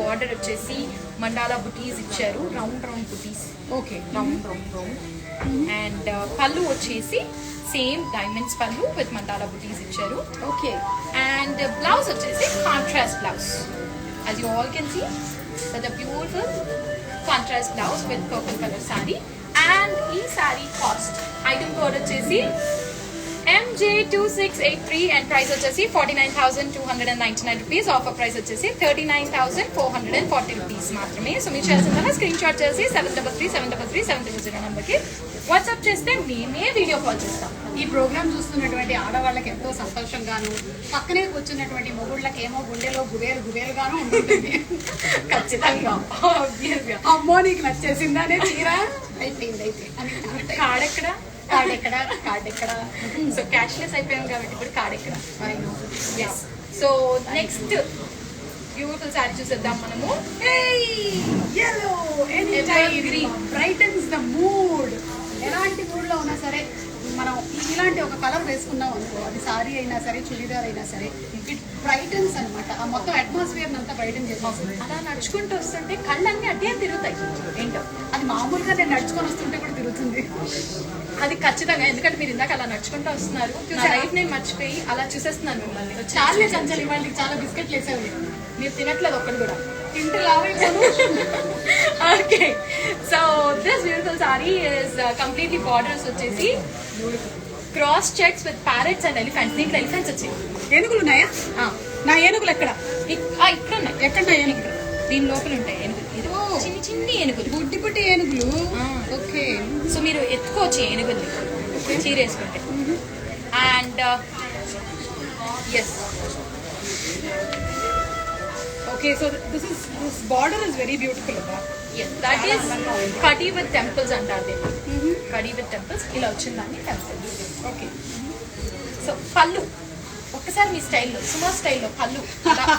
బార్డర్ వచ్చేసి మండాలా బుటీస్ ఇచ్చారు, round buttis. Okay, round. And పళ్ళు వచ్చేసి సేమ్ డైమండ్స్ పళ్ళు విత్ మండాలా బుటీస్ ఇచ్చారు. ఓకే. అండ్ బ్లౌజ్ వచ్చేసి contrast blouse. as you all can see, such a beautiful contrast blouse with purple color saree. And ఈ saree cost item code వచ్చేసి MJ2683 and price వచ్చేసి 49,299 rupees. ఆఫర్ ప్రైస్ వచ్చేసి 39,440 rupees మాత్రమే. సో మీరు చేయాల్సిందల్లా స్క్రీన్ షాట్ చేసి 73373370 నెంబర్కి వాట్సాప్ చేస్తే మేమే వీడియో కాల్ చేస్తాం. ఈ ప్రోగ్రామ్ చూస్తున్నటువంటి ఆడవాళ్ళకి ఎంతో సంతోషంగాను, పక్కనే కూర్చున్నటువంటి మొగుళ్ళకి ఏమో గుండెలో గుబేలుగాను ఉంటుంది. ఖచ్చితంగా. అమ్మో నీకు నచ్చేసిందానే చీర, అయిపోయింది అయితే కాడెక్కడ కార్డ్ ఎక్కడ. సో క్యాష్లెస్ అయిపోయాం కాబట్టి ఇప్పుడు కార్డ్ ఎక్కడ. సో నెక్స్ట్ బ్యూటిఫుల్ శారీ చూసేద్దాం మనము. yellow green brightens the mood. ఎలాంటి మూడ్ లో ఉన్నా సరే మనం ఇలాంటి ఒక కలర్ వేసుకున్నాం అనుకో, అది సారీ అయినా సరే, చుడిదార్ అయినా సరే, ఇట్ బ్రైటన్స్ అనమాట. ఆ మొత్తం అట్మాస్ఫియర్ అంతా బ్రైటన్ చేసేస్తుంది. అలా నడుచుకుంటూ వస్తుంటే కళ్ళన్నీ అడ్డే తిరుగుతాయి. ఏంటో అది మామూలుగా నేను నడుచుకొని వస్తుంటే కూడా తిరుగుతుంది. అది ఖచ్చితంగా, ఎందుకంటే మీరు ఇందాక అలా నడుచుకుంటూ వస్తున్నారు. లైఫ్ నేను మర్చిపోయి అలా చూసేస్తున్నాను మిమ్మల్ని. చాలా చంచలి, వాళ్ళకి చాలా బిస్కెట్లు వేసేవి. మీరు తినట్లేదు ఒక్కడు కూడా. తింటే లావైపోను. Okay, so this beautiful sari is completely borders వచ్చేసి cross checks with parrots and elephants. దీంట్లో ఎలిఫెంట్స్ వచ్చాయి. ఏనుగులు ఉన్నాయా? నా ఏనుగులు ఎక్కడ ఇక్కడ ఉన్నాయి. ఎక్కడ ఏనుగులు? దీని లోపల ఉంటాయి ఏనుగులు. చిన్ని చిన్ని ఏనుగులు, బుట్టి ఏనుగులు. ఓకే, సో మీరు ఎత్తుకోవచ్చు ఏనుగుల్ని చీర వేసుకుంటే. And yes, okay. So this border is very beautiful. That is కడీ విత్ టెంపుల్స్ అంటారు దీన్ని. కడీ విత్ టెంపుల్స్ ఇలా వచ్చిందండి టెంపుల్స్. ఓకే. సో పళ్ళు ఒక్కసారి మీ స్టైల్లో, సుమా స్టైల్లో పళ్ళు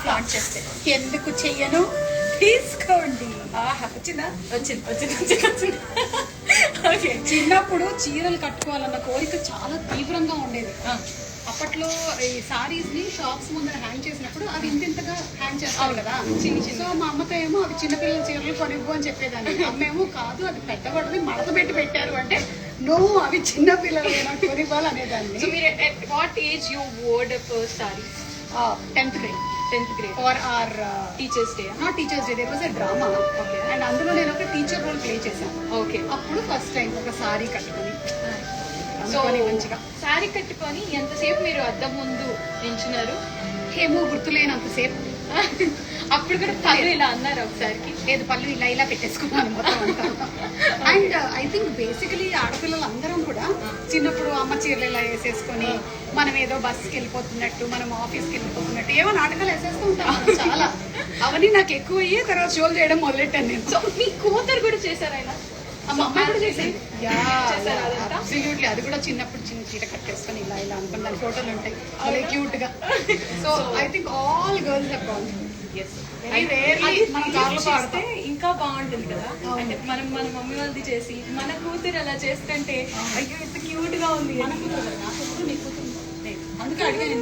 ప్లాంట్ చేస్తే. ఎందుకు చెయ్యను, తీసుకోండి. వచ్చిందా? వచ్చింది. ఓకే. చిన్నప్పుడు చీరలు కట్టుకోవాలన్న కోరిక చాలా తీవ్రంగా ఉండేది. అప్పట్లో ఈ సారీస్ ని షాప్స్ ముందర హ్యాంగ్ చేసినప్పుడు అవి ఇంతగా హ్యాంగ్ చేస్తాం కదా, చిన్న. సో మా అమ్మతో ఏమో అవి చిన్నపిల్లల చీరలు కొనివ్వు అని చెప్పేదాన్ని. అమ్మేమో కాదు, అది పెద్దవాడిని మడత పెట్టి పెట్టారు అంటే, నో అవి చిన్న పిల్లలు కొనివ్వాలి అనేదాన్ని. సో మీరు what age you wore the first sari? 10th grade. For our teachers day. Not teachers day, there was a drama. And అందులో నేను ఒక టీచర్ రోల్ ప్లే చేశాను. ఓకే. అప్పుడు ఫస్ట్ టైం ఒక సారీ కట్టుకుని, సో మంచిగా సారీ కట్టుకొని ఎంతసేపు మీరు అద్దం ముందు నించున్నారు? ఏమో గుర్తులేనంతసేపు. అప్పుడు కూడా పళ్ళు ఇలా అన్నారు ఒకసారికి. లేదు, పళ్ళు ఇలా పెట్టేసుకున్నాను మొత్తం అంతా. అండ్ ఐ థింక్ బేసికలీ ఆడపిల్లలు అందరం కూడా చిన్నప్పుడు అమ్మ చీరలు ఇలా వేసేసుకొని, మనం ఏదో బస్కి వెళ్ళిపోతున్నట్టు, మనం ఆఫీస్కి వెళ్ళిపోతున్నట్టు ఏమో నాటకాలు వేసేస్తూ ఉంటాం చాలా. అవన్నీ నాకు ఎక్కువ అయ్యి తర్వాత షోలు చేయడం మొదలెట్టాను నేను. సో మీ కూతురు కూడా చేశారు ఆయన? అమ్మ కూడా చేసేది. అబ్సల్యూట్లీ. అది కూడా చిన్నప్పుడు చిన్న చీర కట్టేసుకొని ఇలా అనుకున్న దాని ఫోటోలు ఉంటాయి అదే క్యూట్ గా. So I think all girls have gone. ఇంకా బాగుంటుంది కదా. అంటే మనం మన మమ్మీ వాళ్ళది చేసి మన కూతురు అలా చేస్తుంటే అయ్యో ఎంత క్యూట్ గా ఉంది. మన కూతురు, నా కూతురు, నీ కూతురు. అందుకే అడిగాను.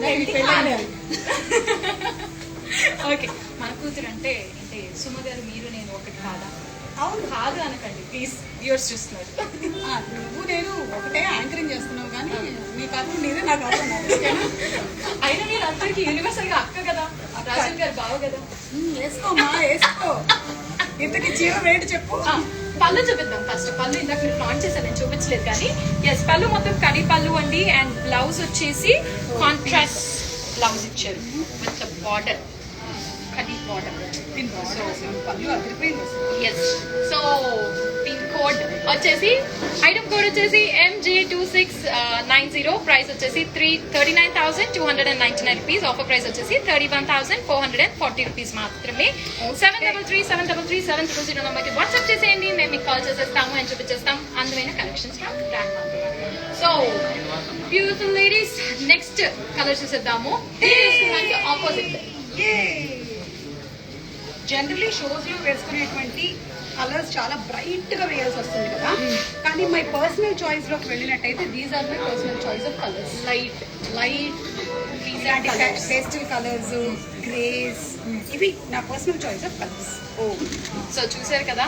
ఓకే, మన కూతురు అంటే సుమ గారు, మీరు నేను ఒకటి కాదా? అవును, కాదు అనకండి ప్లీజ్, వ్యూవర్స్ చూస్తున్నారు. నువ్వు నేను ఒకటే యాంకరింగ్ చేస్తున్నావు, కానీ నీ కథ నీదే, నా కథ. అయినా నేను అందరికి యూనివర్సల్ గా అక్క కదా. రాజన్ గారు బావ కదా. వేసుకోమా వేసుకో. ఇంతకి చీర రేటు చెప్పు. పళ్ళు చూపిద్దాం ఫస్ట్. పళ్ళు ఇందాక మీరు లాంచ్ చేశాను, నేను చూపించలేదు కానీ ఎస్ పళ్ళు మొత్తం కడి పళ్ళు అండి. అండ్ బ్లౌజ్ వచ్చేసి కాంట్రాస్ట్ బ్లౌజ్ ఇచ్చారు విత్ బార్డర్, కడి బార్డర్. పళ్ళు అదిరిపోయింది. ఎస్ సో పిన్ కోడ్ వచ్చేసి, ఐటమ్ కోడ్ వచ్చేసి MJ2690. ప్రైస్ వచ్చేసి 39,299 రూపీస్. ఆఫర్ ప్రైస్ వచ్చేసి 31,440 రూపీస్ మాత్రమే. 73373370 నెంబర్కి వాట్సాప్ చేసేయండి, మేము మీకు కాల్ చేసేస్తాము అండ్ చూపించేస్తాం అందమైన collections from brand Mandir. So beautiful ladies, next colour చూసేద్దాము. ఆపోజిట్ జనరలీ షోస్ లో వేసుకునేటువంటి కలర్స్ చాలా బ్రైట్ గా వేయాల్సి వస్తుంది కదా, కానీ మై పర్సనల్ చాయిస్ లోకి వెళ్ళినట్టయితే these are my personal choice of colours. Light pastel colours, greys, ఇవి నా personal choice of colours. Oh so చూసారు కదా,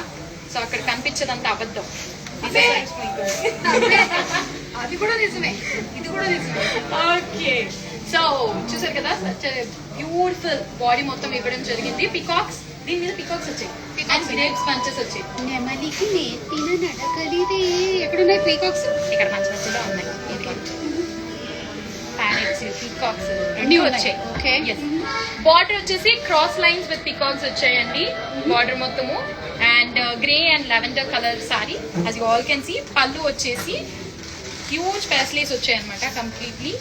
సో అక్కడ కనిపించదంత అబద్ధం. అదే. అది కూడా నిజమే, ఇది కూడా నిజమే. ఓకే సో చూసారు కదా, బ్యూటిఫుల్ బాడీ మొత్తం ఇవ్వడం జరిగింది. పికాక్స్, దీని మీద పికాక్స్ వచ్చాయి, గ్రేప్స్ పంచెస్ వచ్చాయి. నెమలికి నేర్పిన నడకలిదే. ఎక్కడున్నాయి పీకాక్స్? ఇక్కడ మంచి మంచిగా ఉన్నాయి. ప్యారెట్స్, పీకాక్స్ రెండు వచ్చాయి. ఓకే. బార్డర్ వచ్చేసి క్రాస్ లైన్స్ విత్ పీకాక్స్ వచ్చాయండి బార్డర్ మొత్తము. And grey and lavender colour sari as you all can see. పళ్ళు వచ్చేసి హ్యూజ్ పెస్లీస్ వచ్చాయి అనమాట కంప్లీట్లీ.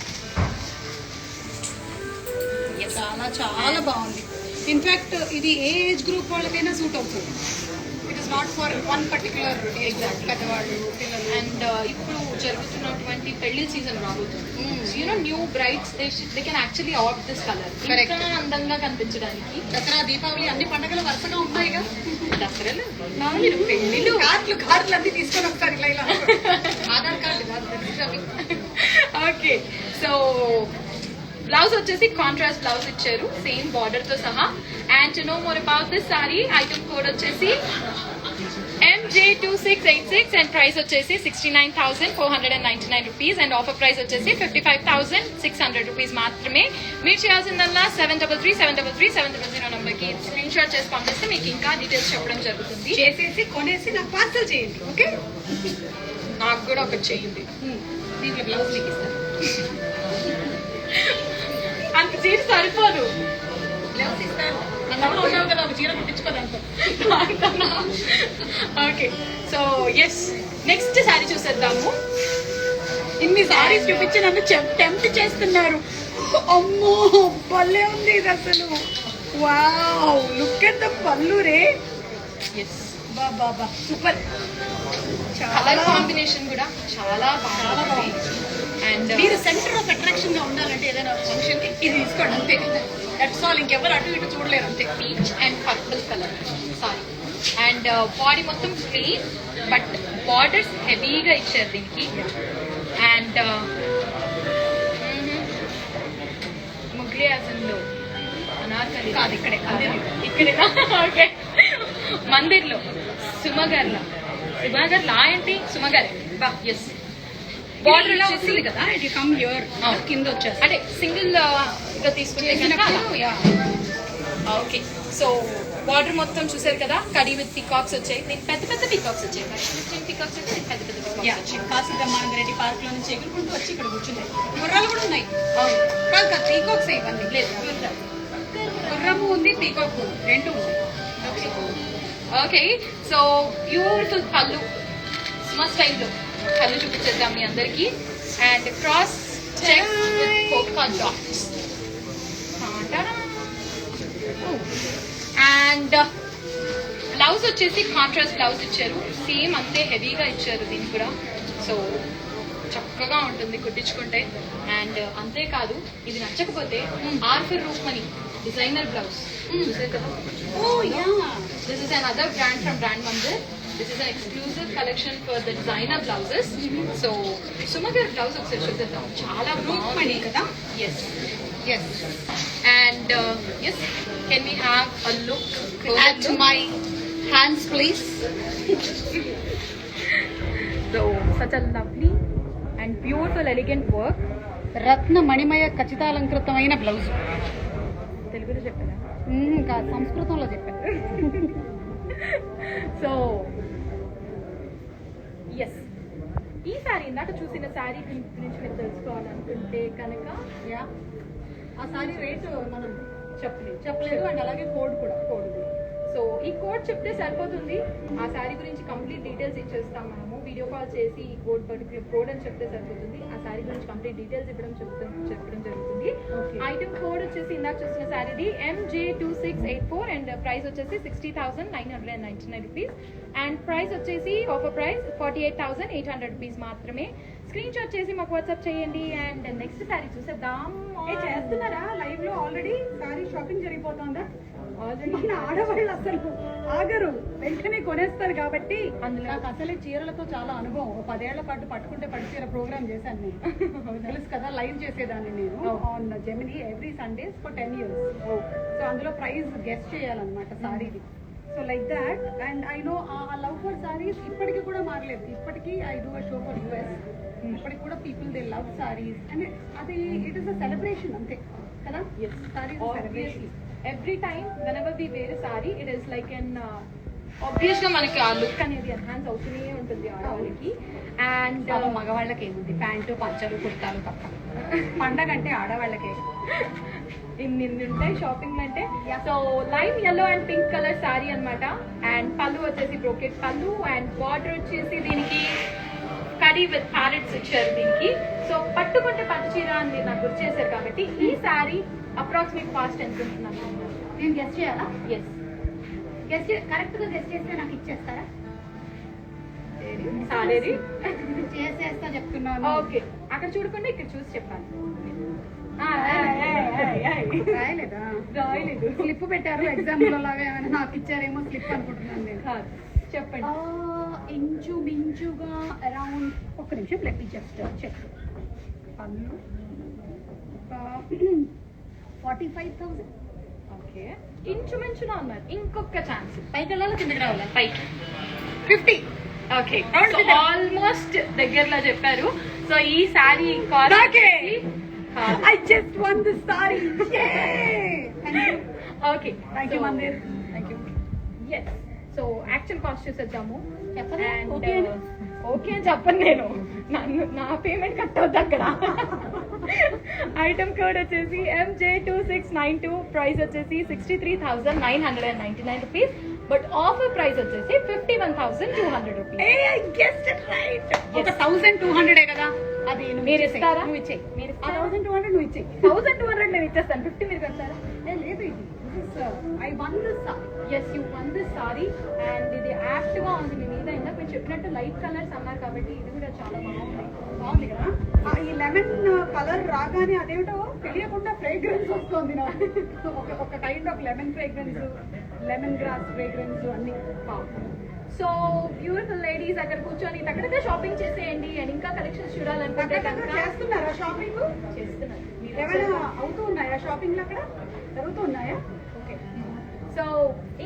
చాలా చాలా బాగుంది. ఇన్ఫాక్ట్ ఇది ఏ ఏజ్ గ్రూప్ వాళ్ళకైనా సూట్ అవుతుంది. It is not for one particular age group, పెద్దవాళ్ళు, పిల్లలు. అండ్ ఇప్పుడు జరుగుతున్నటువంటి పెళ్లి సీజన్ రాబోతుంది. You know new brides they can actually opt this colour ఇంకా అందంగా కనిపించడానికి. దసరా, దీపావళి అన్ని పండుగలు వరుసగా ఉన్నాయిగా. దసరాలు మామూలు, పెళ్లిలు, కార్డులు అన్ని తీసుకొని వస్తారు ఇలా ఇలా. ఆధార్ కార్డు కాదు. ఓకే సో బ్లౌజ్ వచ్చేసి కాంట్రాస్ట్ బ్లౌజ్ ఇచ్చారు సేమ్ బార్డర్ తో సహా. And to know more about this sari, item code వచ్చేసి MJ2686 అండ్ ప్రైస్ వచ్చేసి 69,499 రూపీస్. అండ్ ఆఫర్ ప్రైస్ వచ్చేసి 55,600 రూపీస్ మాత్రమే. మీరు చేయాల్సిందల్లా 73373370 నెంబర్కి స్క్రీన్ షాట్ చేసి పంపిస్తే మీకు ఇంకా డీటెయిల్స్ చెప్పడం జరుగుతుంది. చేసేసి కొనేసి నాకు పార్సల్ చేయండి. ఓకే, నాకు కూడా ఒకటి చేయండి. దీంట్లో బ్లౌజ్ మీకు ఇస్తాను. అంత చీర సరిపోదు. బ్లౌజ్ ఇస్తాను. నన్ను ఉన్నావు కదా, ఒక చీర కుట్టించుకోదాంతో. Okay so yes next sari చూసేద్దాము. ఇన్ని సారీస్ చూపించి నన్ను టెంప్ట్ చేస్తున్నారు. అమ్మో భలే ఉంది ఇది అసలు. వావ్, లుక్ ఎట్ ద పళ్ళు రే. ఎస్ బాబా సూపర్. కలర్ కాంబినేషన్ కూడా చాలా బాగుంది. అండ్ మీరు సెంటర్ ఆఫ్ అట్రాక్షన్ గా ఉండాలంటే ఏదైనా ఫంక్షన్ కి ఇది తీసుకోండి అంతే. That's all. ఇంకెవరు అటు ఇటు చూడలేరు అంతే. Peach and purple colour sorry. And body మొత్తం ప్లెయిన్ బట్ బార్డర్స్ హెవీగా ఇచ్చారు దీనికి. అండ్ ముగ్లే అసలు అనార్కలి కాదు, ఇక్కడే ఇక్కడేనా? ఓకే మందిర్లో సుమగర్లా ఏంటి సుమగర్ బా. ఎస్ బార్డర్ ఇలా వచ్చేసి వస్తుంది కదా, ఇట్ కమ్ హియర్ కింద వచ్చేసి అంటే సింగిల్ గా తీసుకుంటే కనుక ఓకే. సో బార్డర్ మొత్తం చూసారు కదా, కడి విత్ పికాక్స్ వచ్చాయి. దీనికి పెద్ద పెద్ద పికాక్స్ వచ్చాయి. పికాక్స్ అంటే దీనికి పెద్ద పెద్ద పికాక్స్ వచ్చాయి. కాశీదమ్మానంద రెడ్డి పార్క్ లో నుంచి ఎగురుకుంటూ వచ్చి ఇక్కడ కూర్చున్నాయి. గుర్రాలు కూడా ఉన్నాయి. కాదు కాదు, పీకాక్స్ ఇవన్నీ. లేదు గుర్రము ఉంది, పీకాక్ ఉంది, రెండు ఉన్నాయి. ఓకే సో బ్యూటిఫుల్ పళ్ళు సుమా స్టైల్లో పళ్ళు చూపించేద్దాం మీ అందరికి. And cross check with polka dots. And blouse వచ్చేసి కాంట్రాస్ట్ బ్లౌజ్ ఇచ్చారు. సేమ్ అంతే హెవీగా ఇచ్చారు దీనికి కూడా. సో చక్కగా ఉంటుంది కుట్టించుకుంటే. అండ్ అంతేకాదు, ఇది నచ్చకపోతే ఆర్ఫర్ రూప్మణి డిజైనర్ బ్లౌజ్ చూసారు కదా. This is another brand from Brand Mandir. This is an exclusive collection for the designer blouses. So Sumagar blouse ఒకసారి చూద్దాం. చాలా బాగుంది కదా. Yes. And yes, can we have a look At my hands please. So such a lovely and beautiful elegant work. రత్న మణిమయ ఖచ్చితాలంకృతమైన బ్లౌజ్. తెలుగులో చెప్పారా? ఇంకా సంస్కృతంలో చెప్పాను. సో ఎస్, ఈ శారీ ఇందాక చూసిన శారీ గురించి మీరు తెలుసుకోవాలనుకుంటే కనుక యా, ఆ సారీ రేటు మనం చెప్పలేదు అండ్ అలాగే కోడ్ కూడా. సో ఈ కోడ్ చెప్తే సరిపోతుంది. ఆ శారీ గురించి కంప్లీట్ డీటెయిల్స్ ఇచ్చేస్తాం మనము. వీడియో కాల్ చేసి ఈ కోడ్ పర్టికులర్ కోడ్ అని చెప్తే సరిపోతుంది. ఆ శారీ గురించి కంప్లీట్ డీటెయిల్స్ చెప్పడం జరుగుతుంది. ఐటమ్ కోడ్ వచ్చేసి ఇందాక చూసిన శారీది MJ2684 అండ్ ప్రైస్ వచ్చేసి 60,999 రూపీస్ అండ్ ప్రైస్ వచ్చేసి ఆఫర్ ప్రైస్ 48,800 రూపీస్ మాత్రమే. స్క్రీన్ షాట్ చేసి మాకు వాట్సాప్ చేయండి. అండ్ నెక్స్ట్ శారీ చూసేద్దాం. చేస్తున్నారా లైవ్ లో? ఆల్రెడీ సారీ షాపింగ్ జరిగిపోతుందా? మన ఆడవాళ్ళు అసలు ఆగరు, వెంటనే కొనేస్తారు కాబట్టి. అందులో నాకు అసలే చీరలతో చాలా అనుభవం. 10 ఏళ్ల పాటు పట్టుకుంటే పట్టు చీర ప్రోగ్రామ్ చేశాను నేను. తెలుసు కదా, లైవ్ చేసేదాన్ని నేను on Gemini every Sundays for 10 years. So అందులో ప్రైస్ గెస్ట్ చేయాలన్నమాట సారీది. So like that. And I know uh love for saris ఇప్పటికీ కూడా మారలేదు. ఇప్పటికీ I do a show for US. ఇప్పటికి కూడా people they love saris and అది ఇట్ ఇస్ అ సెలబ్రేషన్ అంతే కదా. Saris celebration. Every time whenever we wear sari it is like an obvious గా మనకి ఆ లుక్ అనేది ఎన్హాన్స్ అవుతూనే ఉంటుంది ఆడవాళ్ళకి. అండ్ మగవాళ్ళకి ఏముంది, ప్యాంటు పంచలు కుర్తాలు తప్ప. పండగ అంటే ఆడవాళ్ళకే ఇన్ని ఉంటాయి షాపింగ్ అంటే. So lime yellow and pink colour sorry అన్నమాట. అండ్ పళ్ళు వచ్చేసి బ్రోకెట్ పళ్ళు అండ్ బార్డర్ వచ్చేసి దీనికి కడీ విత్ ప్యారెట్స్ ఇచ్చారు దీనికి. సో పట్టుకుంటే పట్టు చీర అని మీరు నాకు గుర్తు చేశారు కాబట్టి ఈ సారీ అప్రాక్సిమేట్ కాస్ట్ ఎంత ఉంటున్నాను నేను గెస్ట్ చేయాలా? ఎస్, గెస్ట్ కరెక్ట్ గా గెస్ట్ చేస్తే నాకు ఇచ్చేస్తారా? సారీ చేసేస్తా చెప్తున్నాను. ఓకే, అక్కడ చూడకుండా ఇక్కడ చూసి చెప్పాలి. రాయలేదా? రాయలేదు. స్లిప్ పెట్టారు ఎగ్జామ్ లో లాగా, ఏమైనా నాకు ఇచ్చారేమో స్లిప్ అనుకుంటున్నాను నేను. కాదు, చెప్పండి. ఇంచుమించుగా అరౌండ్ ఒక్క నిమిషం లెట్ జస్ట్ చెక్. పన్ను 45,000. ఓకే, ఇంచుమించున అన్నారు. ఇంకొక ఛాన్స్. పైకి వెళ్ళాలి, కిందకి రావాలా? పైకి 50. ఓకే, ఆల్మోస్ట్ దగ్గరలో చెప్పారు. సో ఈ sari I just won this saree. Yay! Thank you. Okay, Thank you, Mandir. Thank you. Yes. So actual cost చూసేద్దాము. చెప్పరా? And, Okay అని? ఓకే అని చెప్పను నేను. నా పేమెంట్ కట్ అవుద్ది అక్కడ. ఐటమ్ కోడ్ వచ్చేసి MJ2692 ప్రైస్ వచ్చేసి 63,999 రూపీస్ బట్ ఆఫర్ ప్రైస్ వచ్చేసి 51,200 rupees. Hey, I guessed it right. ఒక 1,200 కదా అది. మీరు ఇస్తారా? నువ్వు ఇచ్చేయి. మీరు 1,200 నువ్వు ఇచ్చేయి. 1,200 నేను ఇచ్చేస్తాను. 50 మీరు కడతారా? లేదు, ఇది I won this sari. Yes, you won this sari and ఇది యాప్ట్ గా ఉంది మీ మీద. ఇందాక మీరు చెప్పినట్టు లైట్ కలర్స్ అన్నారు కాబట్టి ఇది కూడా చాలా బాగుంది కదా. ఈ లెమన్ కలర్ రాగానే అదేమిటో తెలియకుండా ఫ్రేగ్రెన్స్ వస్తుంది నాకు. ఒక kind of lemon fragrance, lemon grass fragrance అన్ని. సో బ్యూటిఫుల్ లేడీస్ అక్కడ కూర్చొని తగ్గట్టుగా షాపింగ్ చేసేయండి. అండ్ ఇంకా కలెక్షన్స్ చూడాలనుకుంటే కనుక చేస్తున్నారా షాపింగ్? చేస్తున్నారు. ఏమైనా అవుతూ ఉన్నాయా షాపింగ్ అక్కడ? జరుగుతూ ఉన్నాయా? ఓకే, సో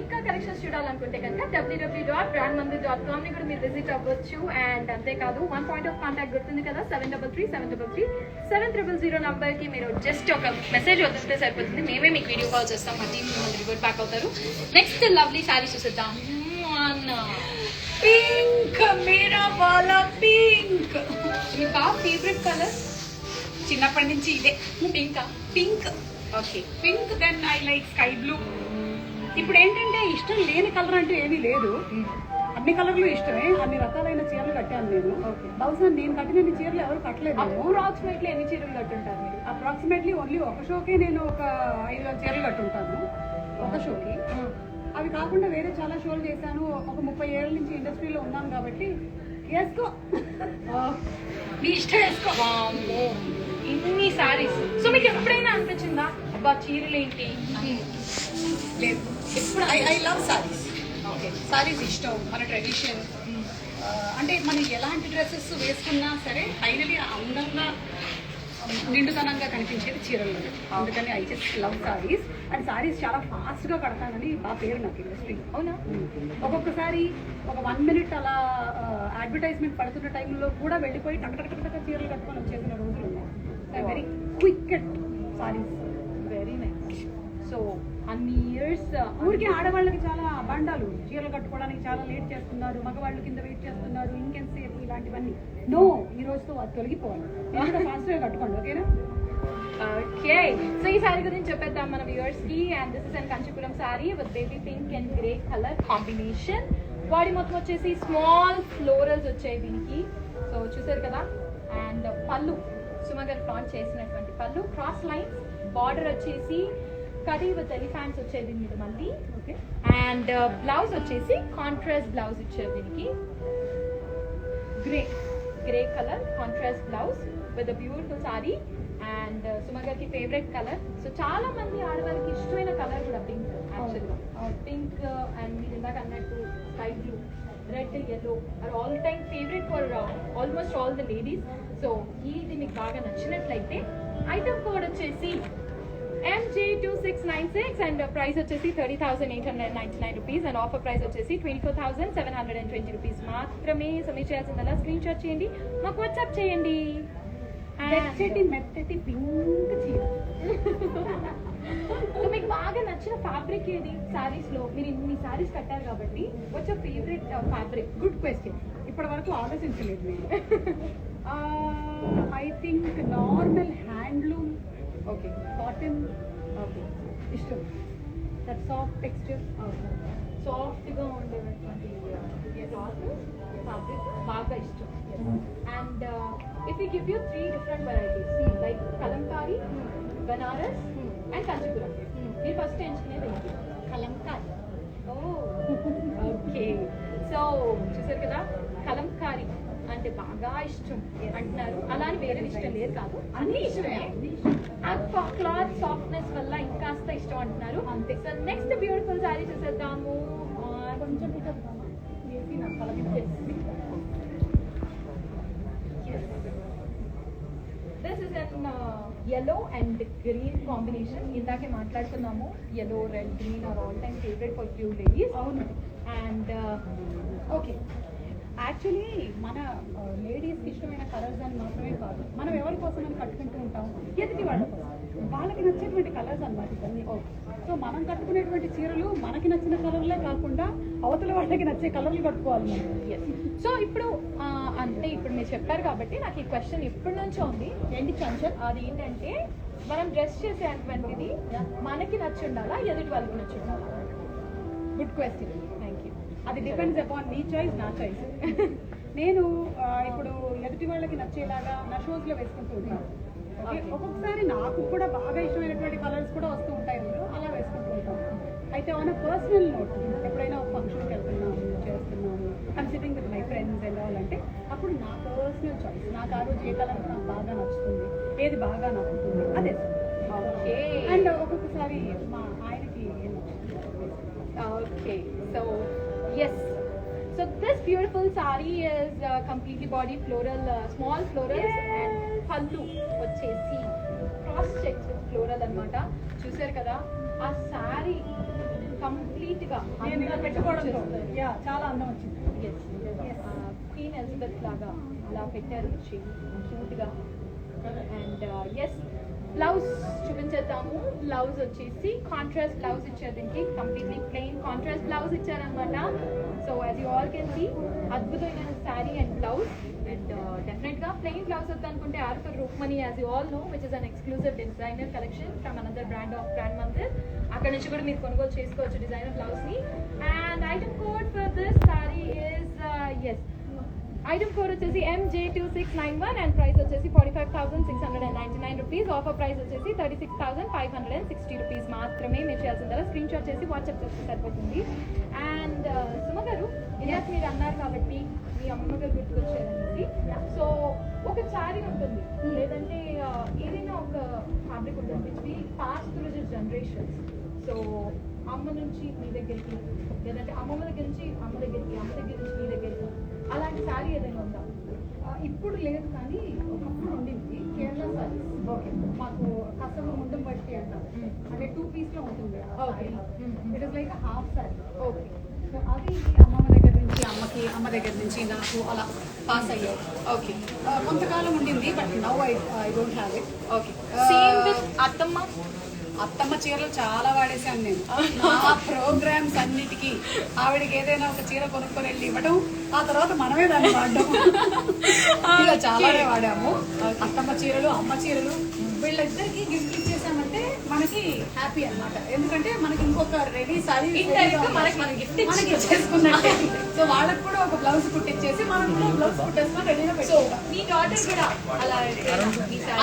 ఇంకా కలెక్షన్స్ చూడాలనుకుంటే కనుక www.brandmandir.com ని కూడా మీరు విజిట్ అవ్వచ్చు. అండ్ అంతేకాదు 1 పాయింట్ ఆఫ్ కాంటాక్ట్ గుర్తుంది కదా, 733-733-7000 నంబర్ కి మీరు జస్ట్ ఒక మెసేజ్ వదిలితే సరిపోతుంది. మేమే మీకు వీడియో కాల్ చేస్తాం. మా టీం మిమ్మల్ని రివర్ట్ బ్యాక్ అవుతారు. నెక్స్ట్ లవ్లీ శారీ చూసేద్దాం. పింక్, మేరా వాలా పింక్. మీకు ఫేవరెట్ కలర్ చిన్నప్పటి నుంచి ఇదే పింకా? Pink. Okay, pink. Then I like sky blue. ఇప్పుడు ఏంటంటే ఇష్టం లేని కలర్ అంటే ఏమీ లేదు. అన్ని కలర్లు ఇష్టమే. అన్ని రకాలైన చీరలు కట్టాను నేను. బహుశా నేను కట్టిన చీరలు ఎవరు కట్టలేదు. అప్రాక్సిమేట్లీ ఎన్ని చీరలు కట్టుంటారు మీరు? అప్రాక్సిమేట్లీ ఓన్లీ ఒక షోకే నేను ఒక 5 చీరలు కట్టుంటాను ఒక షోకి. అవి కాకుండా వేరే చాలా షోలు చేశాను. ఒక 30 ఏళ్ళ నుంచి ఇండస్ట్రీలో ఉన్నాను కాబట్టి వేసుకో, నీ ఇష్టం వేసుకో. ఇన్ని సారీస్. సో మీకు ఎప్పుడైనా అనిపించిందా అబ్బా చీరలు ఏంటి? లేదు, ఎప్పుడు I love saris. Okay, saris ఇష్టం, మన ట్రెడిషన్. అంటే మనం ఎలాంటి డ్రెస్సెస్ వేసుకున్నా సరే ఫైనలీ అందంగా నిండుతనంగా కనిపించేది చీరలు. అందుకని I just love saris. And saris చాలా ఫాస్ట్గా కడతానని బాగా పేరు నాకు ఇండస్ట్రీ. అవునా? ఒక్కొక్కసారి ఒక 1 minute అలా అడ్వర్టైజ్మెంట్ పడుతున్న టైంలో కూడా వెళ్ళిపోయి టక్ చీరలు కట్టుకొని వచ్చేసిన రోజులు ఉన్నాయి. Very quick at saris. Very nice. So అన్ని ఇయర్స్ ఊరికి ఆడవాళ్ళకి చాలా బండాలు, చీరలు కట్టుకోవడానికి చాలా లేట్ చేస్తున్నారు, మగవాళ్ళు కింద వెయిట్ చేస్తున్నారు, ఇంకెంతసేపు ఇలాంటివన్నీ. నో, ఈ రోజుతో అది తొలగిపోవాలి. ఫాస్ట్గా కట్టుకోండి, ఓకేనా? ఓకే, సో ఈ సారీ గురించి చెప్పేద్దాం మన వ్యూవర్స్ కి. And this is an Kanchipuram sorry with baby pink and grey colour combination. Body మొత్తం వచ్చేసి స్మాల్ ఫ్లోరల్స్ వచ్చాయి దీనికి. సో చూసారు కదా. అండ్ పళ్ళు సుమగర్ ఫ్లాంట్ చేసినటువంటి పళ్ళు, క్రాస్ లైన్స్, బార్డర్ వచ్చేసి కడీ విత్ ఎలిఫాంట్స్ వచ్చాయి దీని మీద మళ్ళీ. ఓకే. అండ్ బ్లౌజ్ వచ్చేసి కాంట్రాస్ట్ బ్లౌజ్ ఇచ్చారు దీనికి. Grey colour contrast blouse with beautiful sari. And సుమగర్కి ఫేవరెట్ కలర్. సో చాలా మంది ఆడవాళ్ళకి ఇష్టమైన కలర్ కూడా పింక్. యాక్చువల్గా పింక్ అండ్ మీరు ఇందాక అన్నట్టు sky blue, red, yellow are all time favourite for almost all the ladies. So ఇది మీకు బాగా నచ్చినట్లయితే ఐటమ్ కోడ్ వచ్చేసి MJ2696 అండ్ ప్రైస్ వచ్చేసి 30,899 రూపీస్ అండ్ ఆఫర్ ప్రైస్ వచ్చేసి 24,720 రూపీస్ మాత్రమే. సో మీరు చేయాల్సిందల్లా స్క్రీన్ షాట్ చేయండి, మాకు వాట్సాప్ చేయండి. మెత్తటి పింక్ చీర. సో మీకు బాగా నచ్చిన ఫ్యాబ్రిక్ ఏది సారీస్ లో? మీరు ఇన్ని సారీస్ కట్టారు కాబట్టి వచ్చే ఫేవరెట్ ఫ్యాబ్రిక్? Good question. ఇప్పటి వరకు ఆలోచించలేదు నేను. I think normal handloom, okay, cotton, okay, ఇష్టం. దట్ సాఫ్ట్ టెక్స్చర్, సాఫ్ట్గా ఉండేటువంటి ఫ్యాబ్రిక్ బాగా ఇష్టం. And if you give you 3 different varieties like Kalamkari, Banaras and Kanchipuram, మీరు ఫస్ట్ ఎంచుకునేది ఏంటి? కలంకారీ. ఓకే, సో చూసారు కదా, కలంకారీ అంటే బాగా ఇష్టం అంటున్నారు. అలానే వేరే ఇష్టం లేదు కాదు, అన్ని ఇష్టమే. క్లాత్ సాఫ్ట్నెస్ వల్ల ఇంకాస్త ఇష్టం అంటున్నారు. అంతే. సో నెక్స్ట్ బ్యూటిఫుల్ సారీ చూసేద్దాము. కొంచెం this is an yellow and green combination. ఇందాకే మాట్లాడుతున్నాము, yellow, red, green are all time favorite for few ladies. అవును. And ఓకే, యాక్చువల్లీ మన లేడీస్కి ఇష్టమైన కలర్స్ అని మాత్రమే కాదు, మనం ఎవరి కోసం అని కట్టుకుంటూ ఉంటాం, ఎదుటి వాళ్ళ కోసం. వాళ్ళకి నచ్చేటువంటి కలర్స్ అన్నమాట ఇవన్నీ. సో మనం కట్టుకునేటువంటి చీరలు మనకి నచ్చిన కలర్లే కాకుండా అవతల వాళ్ళకి నచ్చే కలర్లు కట్టుకోవాలి మనం. సో ఇప్పుడు అంటే ఇప్పుడు మీరు చెప్పారు కాబట్టి నాకు ఈ క్వశ్చన్ ఎప్పటి నుంచో ఉంది. ఏంటి చంచల్? అది ఏంటంటే మనం డ్రెస్ చేసేటువంటిది మనకి నచ్చి ఉండాలా, ఎదుటి వాళ్ళకి నచ్చి ఉండాలా? Good question. Thank you. అది డిపెండ్స్ అపాన్ నీ చాయిస్, నా చాయిస్. నేను ఇప్పుడు ఎదుటి వాళ్ళకి నచ్చేలాగా నా షోస్లో వేసుకుంటూ ఉంటాను. ఓకే, ఒక్కొక్కసారి నాకు కూడా బాగా ఇష్టమైనటువంటి కలర్స్ కూడా వస్తూ ఉంటాయి, అలా వేసుకుంటూ ఉంటాను. అయితే ఆన్ అ పర్సనల్ నోట్, ఎప్పుడైనా ఒక ఫంక్షన్కి వెళ్తున్నాము, చేస్తున్నాము, I'm sitting with my friends వెళ్ళాలంటే అప్పుడు నా పర్సనల్ చాయిస్, నాకు ఆ రోజు ఏ కలర్ నాకు బాగా నచ్చుతుంది, ఏది బాగా నచ్చుతుంది అదే. ఓకే. అండ్ ఒక్కొక్కసారి మా ఆయనకి ఏం నచ్చుతుంది. Okay, so yes, so this beautiful sari is completely body floral, small florals, and pallu వచ్చేసి cross checks with floral అన్నమాట. చూసారు కదా, ఆ సారీ కంప్లీట్ గా నేను ఇలా పెట్టుకోవడంతో చాలా అందం వచ్చింది. క్వీన్ ఎలిజబెత్ లాగా అలా పెట్టారు క్యూట్ గా. అండ్ ఎస్, బ్లౌజ్ చూపించేద్దాము. బ్లౌజ్ వచ్చేసి కాంట్రాస్ట్ బ్లౌజ్ ఇచ్చారు దీనికి, కంప్లీట్లీ ప్లెయిన్ కాంట్రాస్ట్ బ్లౌజ్ ఇచ్చారనమాట. So as you all can see, అద్భుతమైన sari and blouse. And definite గా ప్లెయిన్ బ్లౌజ్ వద్దనుకుంటే ఆర్ఫర్ Rukmini, as you all know, which is an exclusive designer collection from another brand of brand Mandir. అక్కడ నుంచి కూడా మీరు కొనుగోలు చేసుకోవచ్చు డిజైనర్ బ్లౌజ్ ని. And item code for this sari is yes, item code వచ్చేసి MJ2691 అండ్ ప్రైస్ వచ్చేసి 45,699 రూపీస్. ఆఫర్ ప్రైస్ వచ్చేసి 36,560 రూపీస్ మాత్రమే. మీరు చేయాల్సిందా స్క్రీన్ షాట్ చేసి వాట్సాప్ చేస్తే సరిపోతుంది. అండ్ సుమ గారు, ఇందాక మీరు అన్నారు కాబట్టి మీ అమ్మమ్మ గారు గుర్తుకొచ్చారనేసి, సో ఒక శారీ ఉంటుంది లేదంటే ఏదైనా ఒక ఫ్యాబ్రిక్ ఉంటుంది which pass through the generations. So అమ్మ నుంచి మీ దగ్గరికి, లేదంటే అమ్మమ్మ దగ్గర నుంచి అమ్మ దగ్గరికి, అమ్మ దగ్గర నుంచి మీ దగ్గరికి, అలాంటి శారీ ఏదైనా ఉందా? ఇప్పుడు లేదు, కానీ ఒకప్పుడు ఉండింది. కేరళ సారీ. ఓకే, మాకు కస్టమర్ ముందు బట్టి అంటారు, అంటే 2 పీస్లో ఉంటుంది. Okay, it is like half sorry. Okay, so అది అమ్మమ్మ దగ్గర నుంచి అమ్మకి, అమ్మ దగ్గర నుంచి నాకు అలా పాస్ అయ్యాయి. ఓకే, కొంతకాలం ఉండింది, but now I don't have it. Okay. Same with అత్తమ్మ. అత్తమ్మ చీరలు చాలా వాడేసాను నేను నా ప్రోగ్రామ్స్ అన్నిటికీ ఆవిడకి ఏదైనా ఒక చీర కొనుక్కొని వెళ్ళి ఇవ్వడం ఆ తర్వాత మనమే దాన్ని వాడడం ఇలా చాలానే వాడాము. అత్తమ్మ చీరలు, అమ్మ చీరలు వీళ్ళిద్దరికి గిఫ్ట్ ఇచ్చేసామంటే మనకి హ్యాపీ అన్నమాట. ఎందుకంటే మనకి ఇంకొక రెడీ సారీ మనకి ఇచ్చేసుకున్నట్టే. సో వాళ్ళకి కూడా ఒక బ్లౌజ్ కుట్టించేసి మనం కూడా బ్లౌజ్ కుట్టేసుకొని రెడీగా పెట్టుకుంటాం. మీ డాటర్ కూడా అలా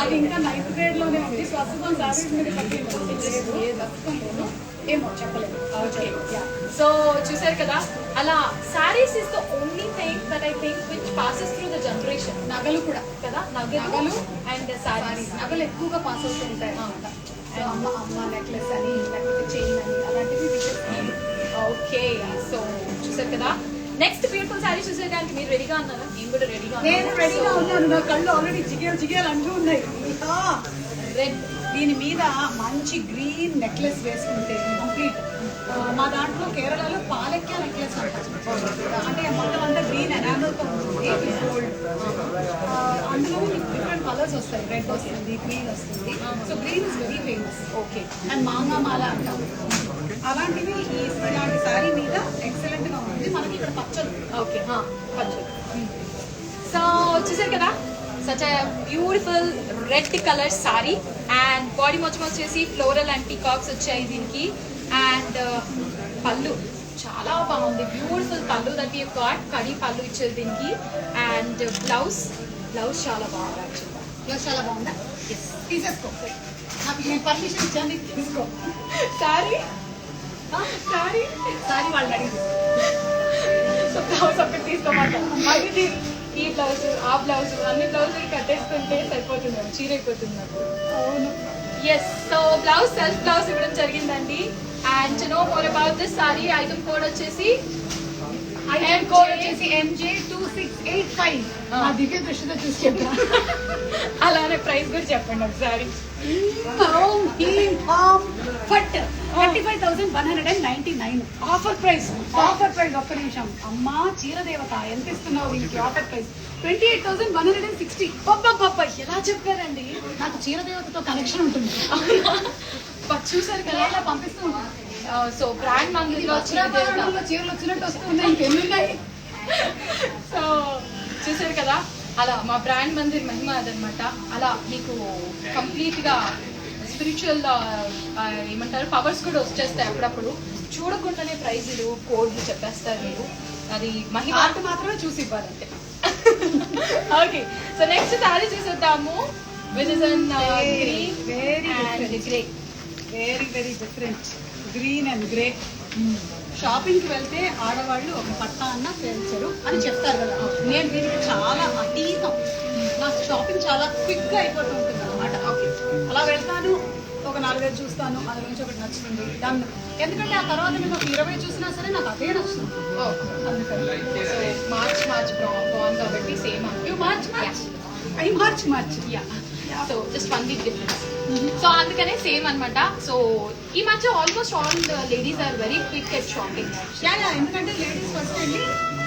అది ఇంకా 9th grade లోనే ఉంది. ప్రస్తుతం సారీస్ మీద పట్టి ప్రస్తుతం లేదు, ఏమో చెప్పలేదు. ఓకే, సో చూసారు కదా, అలా saris is the only thing that I think which passes through the generation. నగలు కూడా కదా, నగలు అండ్ సారీస్. నగలు ఎక్కువగా పాస్ అవుతూ ఉంటాయి అన్నమాట. సో అమ్మ నెక్లెస్ అని లేకపోతే చైన్ అని అలాంటివి. ఓకే, సో చూసారు కదా, నెక్స్ట్ బ్యూటిఫుల్ సారీ చూసేదానికి మీరు రెడీగా ఉన్నారా? నేను కూడా రెడీగా నేను రెడీగా ఉన్నాను. నా కళ్ళు ఆల్రెడీ జిగేలు అంటూ ఉన్నాయి. రెడ్, దీని మీద మంచి గ్రీన్ నెక్లెస్ వేసుకుంటే కంప్లీట్. మా దాంట్లో కేరళలో పాలెక్య నెక్లెస్ అంటే మొత్తం అంతా గ్రీన్ ఎనామల్తో ఉంటుంది. గోల్డ్ అందులో డిఫరెంట్ కలర్స్ వస్తాయి. రెడ్ వస్తుంది, గ్రీన్ వస్తుంది. So green is very famous. Okay, and మాంగా మాల అంటాం. అలాంటివి ఇలాంటి శారీ మీద ఎక్సలెంట్ గా ఉంది. మనకి ఇక్కడ పచ్చలు. ఓకే, పచ్చలు. సో చూసారు కదా, such a beautiful red colour sorry and body మొత్తం వచ్చేసి ఫ్లోరల్ అండ్ పీకాక్స్ వచ్చాయి దీనికి. అండ్ పళ్ళు చాలా బాగుంది, బ్యూటిఫుల్ పళ్ళు దట్ యూ గాట్. కడి పళ్ళు ఇచ్చారు దీనికి. అండ్ బ్లౌజ్ చాలా బాగుంది యాక్చువల్గా. బ్లౌజ్ చాలా బాగుందా? ఎస్, తీసేసుకో. నాకు నేను పర్మిషన్ ఇచ్చాను, తీసుకో. సారీ వాళ్ళు అడిగి సో బ్లౌజ్ ఒకటి తీసుకోమంటారు. మళ్ళీ ఈ బ్లౌజ్, ఆ బ్లౌజ్, అన్ని బ్లౌజులు కట్టేసుకుంటే సరిపోతుంది, చీర అయిపోతుంది నాకు. అవును. Yes, so blouse self blouse ఇవ్వడం జరిగిందండి. And to know more about this sari, item code వచ్చేసి MJ2685. నా దివ్య దృష్టితో చూసుకుంటా. అలానే ప్రైస్ కూడా చెప్పండి ఒకసారి. 35,199 ఆఫర్ ప్రైస్. ఒక్క నిమిషం. అమ్మా చీర దేవత ఎంత ఇస్తున్నావు దీనికి ఆఫర్ ప్రైస్? 28,160. ఎలా చెప్పారండి? నాకు చీర దేవతతో కనెక్షన్ ఉంటుంది. చూసారు కదా, ఇలా పంపిస్తూ ఉంటాను. సో బ్రాండ్ మందిలో చీరలు వచ్చినట్టు వస్తున్నాయి. ఇంకెన్నున్నాయి? సో చూసారు కదా, అలా మా బ్రాండ్ మందిర్ మహిమ అదనమాట. అలా మీకు కంప్లీట్ గా స్పిరిచువల్ ఏమంటారు పవర్స్ కూడా వచ్చేస్తాయి. అప్పుడప్పుడు చూడకుండానే ప్రైజులు కోడ్లు చెప్పేస్తారు మీరు. అది మహిమ మాత్రమే చూసి ఇవ్వాలంటే. ఓకే, సో నెక్స్ట్ సారీ చూసేద్దాము. Which is in green very grey. Very different. Green and grey. Shopping కి వెళ్తే ఆడవాళ్ళు ఒక పట్టా అన్న పేల్చరు అని చెప్తారు కదా. నేను దీనికి చాలా అతీతం. నాకు షాపింగ్ చాలా క్విక్ గా అయిపోతూ ఉంటుంది అనమాట. అలా వెళ్తాను, ఒక 4-5 చూస్తాను, అందులో నుంచి ఒకటి నచ్చుతుంది దాన్ని. ఎందుకంటే ఆ తర్వాత నేను ఒక 20 చూసినా సరే నాకు అదే నచ్చుతుంది. అందుకని మార్చ్ బాగుంది కాబట్టి same March so just 1 week difference. So అందుకనే సేమ్ అనమాట. సో ఈ మధ్య almost all ladies are very quick at shopping. ఎందుకంటే లేడీస్ ఫస్ట్ వెళ్ళి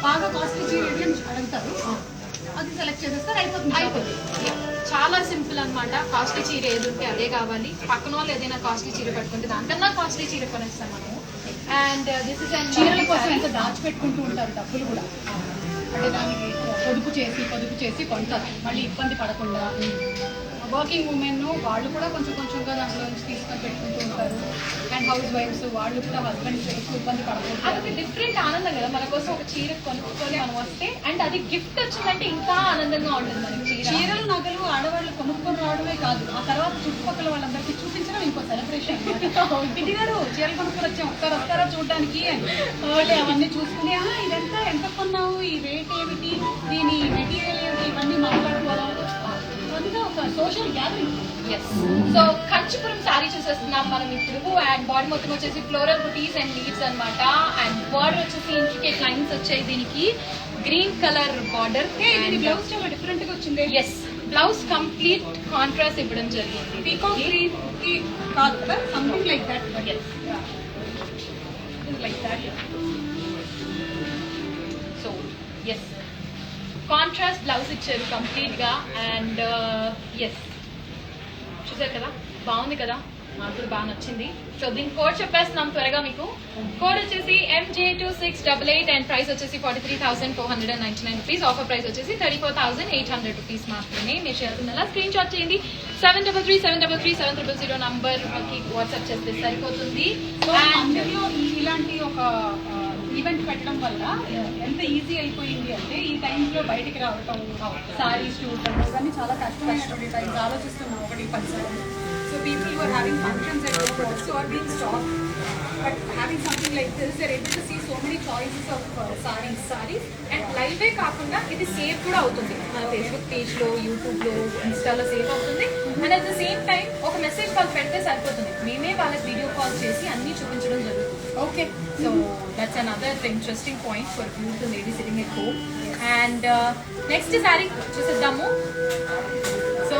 బాగా కాస్ట్లీ చీర అడుగుతారు, అది సెలెక్ట్ చేసేస్తారు, అయిపోతుంది. చాలా సింపుల్ అనమాట. కాస్ట్లీ చీర ఏది ఉంటే అదే కావాలి. పక్కన వాళ్ళు ఏదైనా కాస్ట్లీ చీర పట్టుకుంటే దానికన్నా కాస్ట్లీ చీర కొనేస్తాం మనము. అండ్ దిస్ ఇస్ అండ్ చీరల కోసం ఎంత దాచిపెట్టుకుంటూ ఉంటారు డబ్బులు కూడా. అంటే దానికి పొదుపు చేసి కొంటారు, మళ్ళీ ఇబ్బంది పడకుండా. వర్కింగ్ ఉమెన్ వాళ్ళు కూడా కొంచెంగా దాంట్లో నుంచి తీసుకొని పెట్టుకుంటూ ఉంటారు. అండ్ హౌస్ వైఫ్స్ వాళ్ళు కూడా హస్బెండ్స్ ఎక్కువ ఇబ్బంది పడతారు. అదొక డిఫరెంట్ ఆనందం కదా, మన కోసం ఒక చీర కొనుక్కొని మనం వస్తే. అండ్ అది గిఫ్ట్ వచ్చిందంటే ఇంకా ఆనందంగా ఉంటుంది మనకి. చీరలు నగలు ఆడవాళ్ళు కొనుక్కొని రావడమే కాదు, ఆ తర్వాత చుట్టుపక్కల వాళ్ళందరికీ చూపించడం ఇంకో సెలబ్రేషన్. ఇంటి గారు చీరలు కొనుక్కొని వచ్చాం, వస్తారా చూడడానికి అని అవన్నీ చూసుకుని ఇదంతా ఎంత కొన్నావు, ఈ రేట్ ఏమిటి, దీని మెటీరియల్ ఏమిటి, ఇవన్నీ మాట్లాడుకోవడం. ఒక social gathering. Yes, so Kanchipuram sari చూసేస్తున్నాం మనం ఇప్పుడు. అండ్ బాడీ మొత్తం వచ్చేసి ఫ్లోరల్ బుటీస్ అండ్ లీవ్స్ అనమాట. అండ్ బార్డర్ వచ్చేసి ఇంట్రికేట్ లైన్స్ వచ్చాయి దీనికి. Green colour border. బ్లౌజ్ చాలా డిఫరెంట్ గా వచ్చింది. ఎస్, బ్లౌజ్ కంప్లీట్ కాంట్రాస్ట్ ఇవ్వడం జరిగింది. పీకాక్ గ్రీన్ కి కాదు కదా, something like that. Like that. So yes, contrast blouse ఇచ్చారు కంప్లీట్ గా. అండ్ ఎస్, చూసారు కదా, బాగుంది కదా. మాకు కూడా బాగా నచ్చింది. సో దీని కోడ్ చెప్పేస్తున్నాం త్వరగా మీకు. కోడ్ వచ్చేసి MJ2688 అండ్ ప్రైస్ వచ్చేసి 43,499 రూపీస్. ఆఫర్ ప్రైస్ వచ్చేసి 34,800 రూపీస్ మాత్రమే. మీరు చేయాల్సిందలా స్క్రీన్ షాట్ చేయండి. 733-733-700 నంబర్ కి వాట్సాప్ చేస్తే సరిపోతుంది. అందులో ఇలాంటి ఒక ఈవెంట్ పెట్టడం వల్ల ఎంత ఈజీ అయిపోయింది అంటే ఈ టైమ్స్ లో బయటికి రావటం, సారీస్ చూడటం ఇవన్నీ చాలా కష్టమైనటువంటి టైమ్స్. ఆలోచిస్తున్నాం 1-10 సార్లు. So people who are having functions at home also are being stopped. But having something like this, they're able to see so many choices of sarees. And లైవే కాకుండా ఇది సేవ్ కూడా అవుతుంది. మన ఫేస్బుక్ పేజ్ లో, యూట్యూబ్ లో, ఇన్స్టాలో సేవ్ అవుతుంది. And at the same time ఒక మెసేజ్ కాల్ పెడితే సరిపోతుంది. మేమే వాళ్ళకి వీడియో కాల్ చేసి అన్ని చూపించడం జరుగుతుంది. Okay, so that's another interesting point for beautiful lady sitting at home. And next sari చూసేద్దాము. సో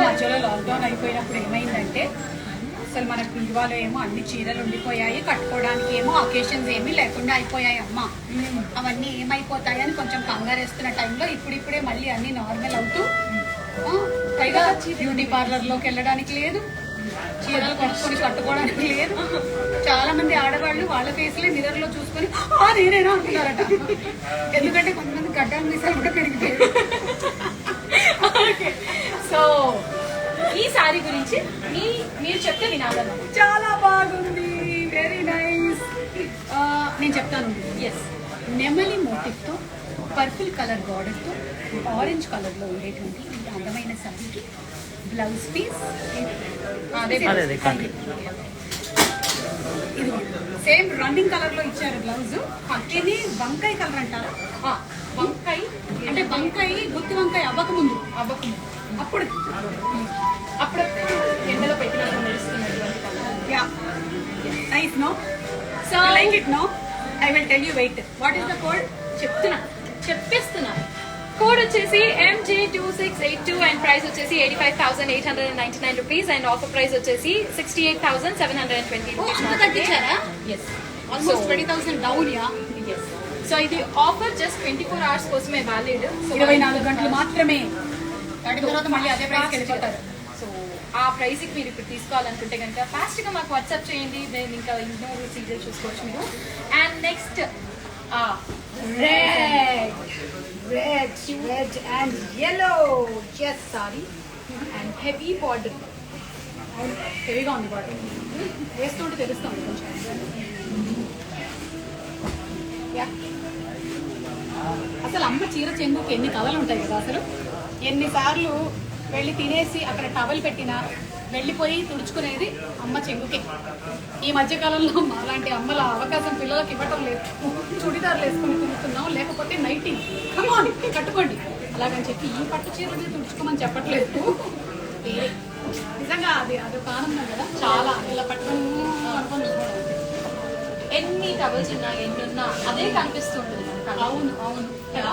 మధ్యలో లాక్డౌన్ అయిపోయినప్పుడు ఏమైందంటే అసలు మనకు ఇండియాలో ఏమో అన్ని చీరలు ఉండిపోయాయి, కట్టుకోవడానికి ఏమో అకేషన్స్ ఏమీ లేకుండా అయిపోయాయి అమ్మ. అవన్నీ ఏమైపోతాయని కొంచెం కంగారేస్తున్న టైంలో ఇప్పుడిప్పుడే మళ్ళీ అన్ని నార్మల్ అవుతూ, పైగా బ్యూటీ పార్లర్లోకి వెళ్ళడానికి లేదు, చీరలు కొనుక్కొని కట్టుకోవడానికి లేదు. చాలా మంది ఆడవాళ్ళు వాళ్ళ ఫేస్లే మిర్రర్ లో చూసుకొని నేనేనా అనుకున్నారట. ఎందుకంటే కొంతమంది గడ్డలు మీసాలు కూడా పెరిగిపోయాయి. సో ఈ సారీ గురించి మీరు చెప్తే వినాలన్నా. చాలా బాగుంది, వెరీ నైస్. నేను చెప్తాను. ఎస్, నెమలి మోటివ్తో పర్పుల్ కలర్ బార్డర్తో ఆరెంజ్ కలర్లో ఉండేటువంటి ఈ అందమైన సారీకి బ్లౌజ్ పీస్ ఇది సేమ్ రన్నింగ్ కలర్ లో ఇచ్చారు బ్లౌజ్. ఇది వంకాయ కలర్ అంటారా? వంకాయ అంటే వంకాయ గుత్తి వంకాయ అవ్వకముందు అప్పుడు ఎండలో పెట్టినప్పుడు నడుస్తున్నటువంటి nice. No so like it. No I will tell you. Wait, what is the code? చెప్పేస్తున్నా. కోడ్ వచ్చేసి MJ2682 అండ్ ప్రైస్ వచ్చేసి 85,899 రూపీస్ అండ్ ఆఫర్ ప్రైస్ వచ్చేసి 68,720 రూపీస్. తగ్గించారా? Yes, almost 20,000 down. Yeah, yes. So ఇది ఆఫర్ జస్ట్ 24 hours కోసమే వ్యాలిడ్. 24 గంటలు మాత్రమే. వాటి తర్వాత మళ్ళీ అదే ప్రైస్ వెళ్ళిపోతారు. సో ఆ ప్రైస్ కి మీరు ఇప్పుడు తీసుకోవాలనుకుంటే కనుక ఫాస్ట్ గా మాకు వాట్సాప్ చేయండి. నేను ఇంకా ఎన్నో సీరియల్ చూసుకోవచ్చు మీరు. And next red and yellow. yes sorry. And heavy border. హెవీగా ఉంది బార్డర్, వేస్తుంటే తెలుస్తుంది కొంచెం. అసలు అమ్మ చీర చెంగుకి ఎన్ని కథలు ఉంటాయి కదా. అసలు ఎన్నిసార్లు వెళ్ళి తినేసి అక్కడ టవల్ పెట్టినా వెళ్ళిపోయి తుడుచుకునేది అమ్మ చెంగుకే. ఈ మధ్యకాలంలో అలాంటి అమ్మల అవకాశం పిల్లలకు ఇవ్వటం లేదు. చుడిదారులు వేసుకొని తిరుగుతున్నాం, లేకపోతే నైటింగ్ కమాన్ కట్టుకోండి అలాగని చెప్పి ఈ పట్టు చీరని తుడుచుకోమని చెప్పట్లేదు. నిజంగా అదొక ఆనందం కదా. చాలా ఇలా పట్టుకొని అనుకోని ఎన్ని టవల్స్ ఉన్నా ఎన్ని ఉన్నా అదే కనిపిస్తుంటుంది. అవును అవును కదా.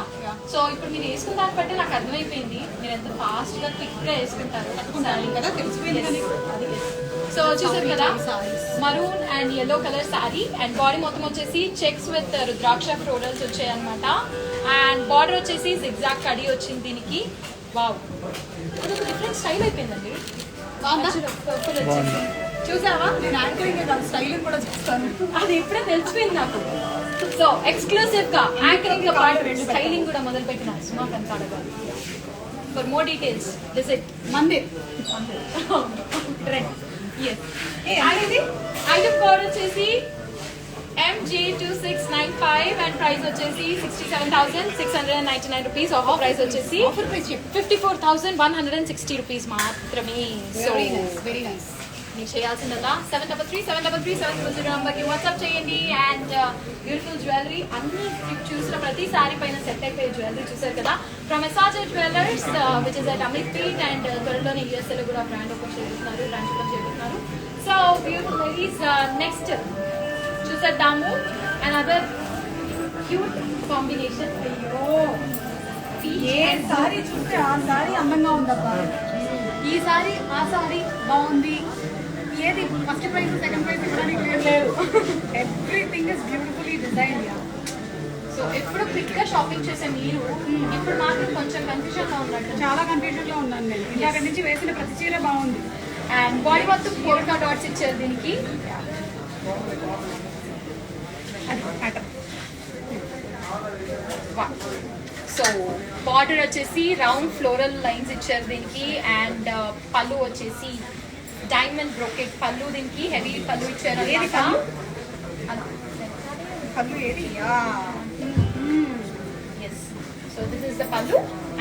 సో ఇప్పుడు మీరు వేసుకున్న దాన్ని బట్టి నాకు అర్థమైపోయింది మీరు ఎంత ఫాస్ట్ గా క్విక్ గా వేసుకుంటారు కదా, తెలిసిపోయింది. సో చూసారు కదా, maroon and yellow colour sari and body మొత్తం వచ్చేసి చెక్స్ విత్ రుద్రాక్ష ఫ్లోరల్స్ వచ్చాయి అనమాట. అండ్ బార్డర్ వచ్చేసి జిగ్జాగ్ కడి వచ్చింది దీనికి. వావ్, అదొక డిఫరెంట్ స్టైల్ అయిపోయిందండి. చూసావా, నేను యాంకరింగ్ కాదు స్టైలింగ్ కూడా చూస్తాను. అది ఇప్పుడే తెలిసిపోయింది నాకు. సో ఎక్స్క్లూసివ్ గా యాంకరింగ్ గా పాటు స్టైలింగ్ కూడా మొదలు పెట్టిన సుమా కనకాడ గారు. For more details visit Mandir trend. Item code వచ్చేసి MJ2695 అండ్ ప్రైస్ వచ్చేసి 67,699 రూపీస్. ఆఫర్ ప్రైస్ వచ్చేసి 54,160 రూపీస్ మాత్రమే. So very nice. మీరు చేయాల్సిందల్లా 733-733-700 నంబర్కి వాట్సాప్ చేయండి. అండ్ బ్యూటిఫుల్ జ్యువెలరీ అన్ని చూసిన ప్రతి సారీ పైన సెట్ అయిపోయే జ్యువెలరీ చూసారు కదా. From SRJ jewellers which is at Ameerpet and త్వరలోనే యూఎస్ఏలో కూడా బ్రాంచ్ ఓపెన్ చేస్తున్నారు. సో బ్యూటిఫుల్ లేడీస్, నెక్స్ట్ చూసేద్దాము అనదర్ క్యూట్ కాంబినేషన్. అయ్యో, ఏ సారీ చూస్తే ఆ సారీ అందంగా ఉందబ్బా. ఈ సారీ ఆ సారీ బాగుంది. ఏది ఫస్ట్ ప్రైజ్ సెకండ్ ప్రైజ్ ఇవ్వడానికి లేదు. Everything is beautifully design. So ఎప్పుడు క్విక్ గా షాపింగ్ చేసే మీరు ఇప్పుడు మాత్రం కొంచెం కన్ఫ్యూజన్ లో ఉన్నట్టు. చాలా కన్ఫ్యూజన్ లో ఉన్నాను నేను. ఇందాక నుంచి వేసిన ప్రతి చీర బాగుంది. అండ్ బాడీ మొత్తం పోల్కా డాట్స్ ఇచ్చారు దీనికి. అది ప్యాటర్న్. సో బార్డర్ వచ్చేసి రౌండ్ ఫ్లోరల్ లైన్స్ ఇచ్చారు దీనికి. అండ్ పళ్ళు వచ్చేసి డైమండ్ బ్రోకెట్ పళ్ళు, దీనికి హెవీ పళ్ళు ఇచ్చారు. ఏది పళ్ళు? పళ్ళు ఏది? Yes. So this is the పళ్ళు.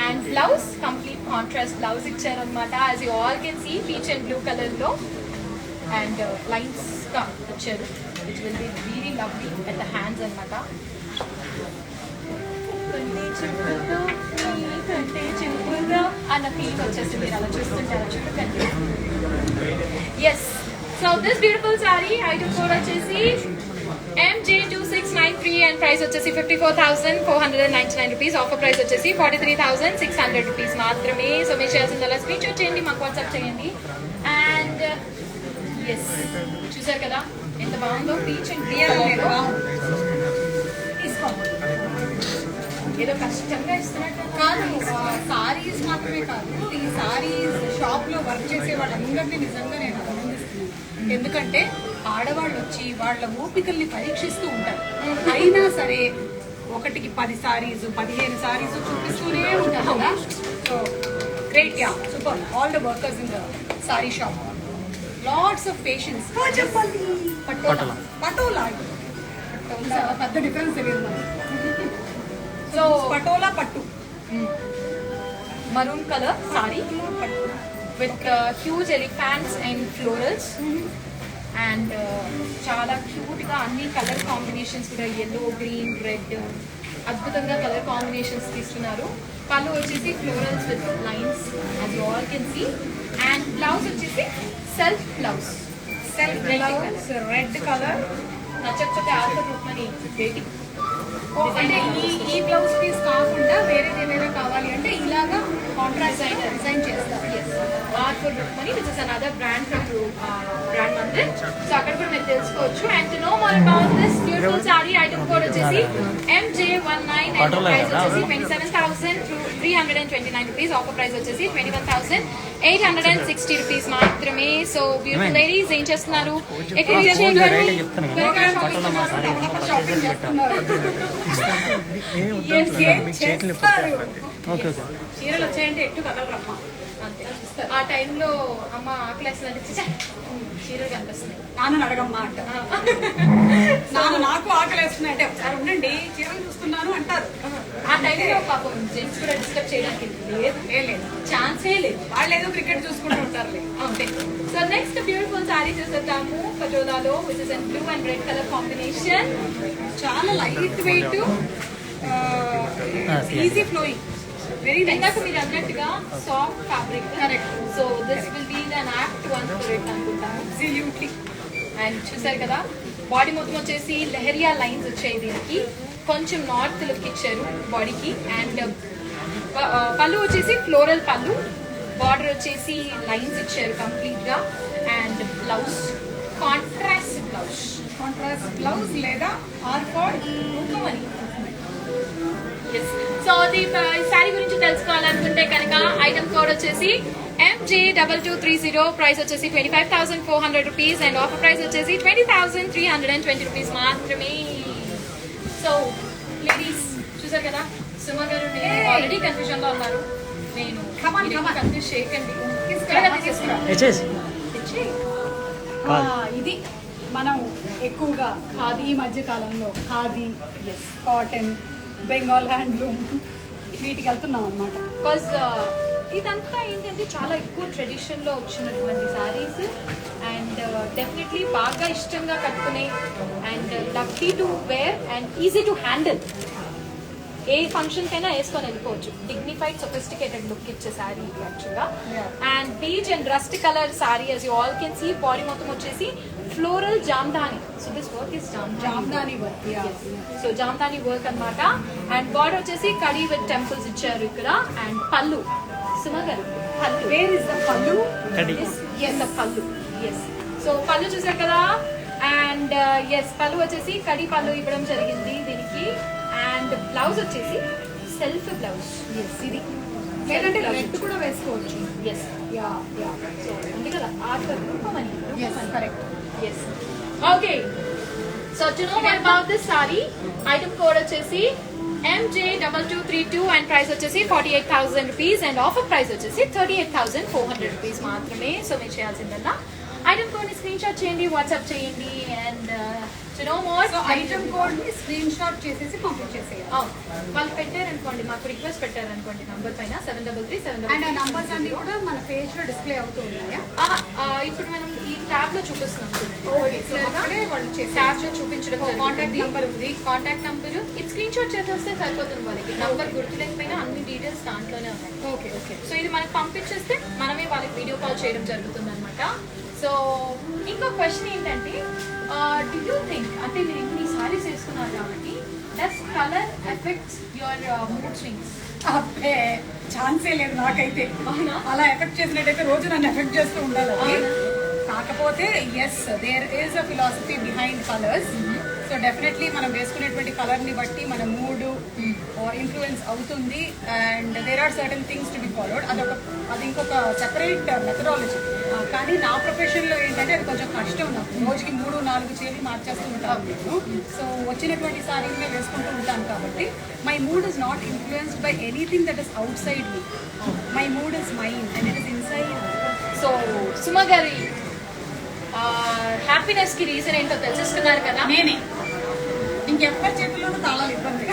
And blouse complete contrast blouse ఇచ్చారు అనమాట. As you all can see peach and blue colour లో. అండ్ లైన్స్ గా వచ్చారు which will be very lovely at the hands అనమాట. అన్న ఫీల్ వచ్చేసి మీరు అలా చూస్తుంటారు చూడండి. Yes. So this beautiful sari item code వచ్చేసి MJ2693 అండ్ ప్రైస్ వచ్చేసి 54,499 రూపీస్. ఆఫర్ ప్రైస్ వచ్చేసి 43,600 రూపీస్ మాత్రమే. సో మీరు చేయాల్సిందల్లా స్క్రీన్ షాట్ చేయండి, మాకు వాట్సాప్ చేయండి. అండ్ ఎస్, చూసారు కదా ఎంత బాగుందో పీచ్ అండ్ ఏదో కష్టంగా ఇస్తున్నట్టు కాదు. సారీస్ మాత్రమే కాదు, ఈ సారీస్ షాప్ లో వర్క్ చేసే వాళ్ళందరినీ నిజంగా నేను అభినందిస్తున్నాను. ఎందుకంటే ఆడవాళ్ళు వచ్చి వాళ్ళ ఓపికల్ని పరీక్షిస్తూ ఉంటారు. అయినా సరే ఒకటికి 10 సారీస్ 15 సారీస్ చూపిస్తూనే ఉంటారు కదా. So great, yeah, super. All the workers in the sari shop, lots of patience. Patola Patola పెద్ద డిఫరెన్స్ తెలియదు మనకి. సో పటోలా పట్టు, maroon colour sari with huge elephants and florals. And చాలా క్యూట్ గా అన్ని కలర్ కాంబినేషన్స్ కూడా ఎల్లో, గ్రీన్, రెడ్ అద్భుతంగా కలర్ కాంబినేషన్స్ తీసుకున్నారు. పళ్ళు వచ్చేసి florals with lines as you all can see. And blouse వచ్చేసి self blouse, self blouse red colour. నచ్చక ఆల్టర్ రూపమని బేటి. అంటే ఈ బ్లౌజ్ పీస్ కాకుండా వేరే ఏదైనా కావాలి అంటే ఇలాగా కాంట్రాస్ట్ డిజైన్ చేస్తారు. Artful Rupamani which is another brand from brand Mandir. So అక్కడ కూడా మీరు తెలుసుకోవచ్చు. And to know more about this beautiful sari item code వచ్చేసి MJ19 అండ్ ప్రైస్ వచ్చేసి 27,329 రూపీస్. ఆఫర్ ప్రైస్ వచ్చేసి 21,860 రూపీస్ మాత్రమే. సో బ్యూటిఫుల్ లేడీస్ ఏం చేస్తున్నారు? షాపింగ్ చేస్తున్నారు. చీరలు వచ్చాయంటే ఎట్టు కదలరమ్మా. అంతే. ఆ టైంలో అమ్మ ఆకలేస్తుందంటే చీరలు కనిపిస్తున్నాయి. నాన్న అడగమ్మా అంట. నాన్న నాకు ఆకలేస్తున్నాయి అంటే ఒకసారి ఉండండి చీరలు చూస్తున్నాను అంటారు. ఆ టైంలో పాపం జెంట్స్ కూడా డిస్టర్బ్ చేయడానికి లేదు, ఛాన్సే లేదు. వాళ్ళు ఏదో క్రికెట్ చూసుకుంటూ ఉంటారులే. అంతే. సో నెక్స్ట్ బ్యూటిఫుల్ సారీ చూసేద్దాము. పటోలాలో which is blue and red colour combination. చాలా light weight, easy flowing, very ఇందాక మీరు అన్నట్టుగా soft fabric. Correct. So this will be the act one for it అనుకుంటాను. అబ్సల్యూట్లీ. అండ్ చూసారు కదా బాడీ మొత్తం వచ్చేసి లెహరియా లైన్స్ వచ్చాయి దీనికి. కొంచెం నార్త్ లుక్ ఇచ్చారు బాడీకి. అండ్ పళ్ళు వచ్చేసి ఫ్లోరల్ పళ్ళు, బార్డర్ వచ్చేసి లైన్స్ ఇచ్చారు కంప్లీట్ గా. And blouse contrast blouse, blouse లేదా ఆర్ఫాడ్ అని. సో ఈ శారీ గురించి తెలుసుకోవాలనుకుంటే కనుక ఐటమ్ కోడ్ వచ్చేసి MJ2230, ప్రైస్ వచ్చేసి 25,400 రూపీస్. అండ్ ఆఫర్ ప్రైస్ వచ్చేసి 20,320 రూపీస్ మాత్రమే. సో లేడీస్ చూసారు కదా, సుమ గారు ఆల్రెడీ కన్ఫ్యూజన్ లో ఉన్నారు. నేను కన్ఫ్యూజ్ చేయకండి. ఇది మనం ఎక్కువగా ఖాదీ ఈ మధ్య కాలంలో ఖాదీ, కాటన్, బెంగాల్ హ్యాండ్లూమ్ వీటికి వెళ్తున్నాం అనమాట. బికాజ్ ఇదంతా ఏంటంటే చాలా ఎక్కువ ట్రెడిషన్లో వచ్చినటువంటి శారీస్. అండ్ డెఫినెట్లీ బాగా ఇష్టంగా కట్టుకునే and lucky to wear and easy to handle. ఏ ఫంక్షన్ కైనా వేసుకొని వెళ్ళిపోవచ్చు. డిగ్నిఫైడ్ సొఫిస్టికేటెడ్ లుక్ ఇచ్చే శారీ ఇది యాక్చువల్గా. And beach and rust colour sari as you all can see. Body మొత్తం వచ్చేసి floral Jamdani. So this work is Jamdani work. So Jamdani work అన్నమాట. అండ్ బార్డర్ వచ్చేసి కడీ విత్ టెంపుల్స్ ఇచ్చారు ఇక్కడ. అండ్ పళ్ళు సుమ గారు పళ్ళు, వేర్ ఇస్ ద పళ్ళు? ఎస్ పళ్ళు. ఎస్. సో పళ్ళు చూసారు కదా. అండ్ ఎస్ పళ్ళు వచ్చేసి కడీ పళ్ళు ఇవ్వడం జరిగింది దీనికి. అండ్ బ్లౌజ్ వచ్చేసి సెల్ఫ్ బ్లౌజ్. ఎస్, ఇది లేదంటే రెడ్ కూడా వేసుకోవచ్చు. ఎస్ యా యా సో ఉంది కదా art Rupamani correct. Yes okay so to know more about this sari item code వచ్చేసి MJ2232 అండ్ ప్రైస్ వచ్చేసి 48,000 రూపీస్ అండ్ ఆఫర్ ప్రైస్ వచ్చేసి 38,400 రూపీస్ మాత్రమే. సో మీరు చేయాల్సిందల్లా ఐటమ్ కోడ్ ని స్క్రీన్ షాట్ చేయండి, వాట్సాప్ చేయండి and to know more so item code ని స్క్రీన్ షాట్ చేసేసి కంప్లీట్ చేసేయాలి. వాళ్ళు పెట్టారనుకోండి, మాకు రిక్వెస్ట్ పెట్టారనుకోండి నంబర్ పైన 733 అండ్ ఆ నంబర్స్ అన్ని కూడా మన పేజ్ లో డిస్ప్లే అవుతూ ఉన్నాయా? ఇప్పుడు మనం ఈ ట్యాబ్ లో చూపిస్తున్నాం ఓకే సో అక్కడే వాళ్ళు చేసే ట్యాబ్ లో చూపించడం కాంటాక్ట్ నంబర్ ఉంది. కాంటాక్ట్ నంబర్ ఇది స్క్రీన్ షాట్ చేసేస్తే సరిపోతుంది వాళ్ళకి. నంబర్ గుర్తులేకపోయినా అన్ని డీటెయిల్స్ దాంట్లోనే ఉన్నాయి. ఓకే ఓకే సో ఇది మనకి పంపించేస్తే మనమే వాళ్ళకి వీడియో కాల్ చేయడం జరుగుతుంది అనమాట. సో ఇంకో క్వశ్చన్ ఏంటంటే డి యూ థింక్ అంటే మీరు ఇన్ని సారీస్ వేసుకున్నారు కాబట్టి does colour effects your mood swings? అబ్బే ఛాన్సే లేదు నాకైతే. అవునా? అలా ఎఫెక్ట్ చేసినట్టయితే రోజు నన్ను ఎఫెక్ట్ చేస్తూ ఉండాలి అది. కాకపోతే yes there is a philosophy behind colours. So definitely మనం వేసుకునేటువంటి కలర్ ని బట్టి మన మూడ్ ఇన్ఫ్లుయెన్స్ అవుతుంది and there are certain things to be followed. అది ఇంకొక సెపరేట్ మెథడాలజీ. కానీ నా ప్రొఫెషన్ లో ఏంటంటే అది కొంచెం కష్టం నాకు. రోజుకి 3-4 చీరలు మార్చేస్తూ ఉంటాను నేను. సో వచ్చినటువంటి సారీని వేసుకుంటూ ఉంటాను కాబట్టి my mood is not influenced by anything that is out side me. My mood is mind and it is inside. So Suma గారి హ్యాపీనెస్ కి రీజన్ ఏంటో తెలుసుకున్నారు కదా. నేనే ఇంకెవ్వరి చేతుల్లోనూ తాళాలు ఇబ్బంది.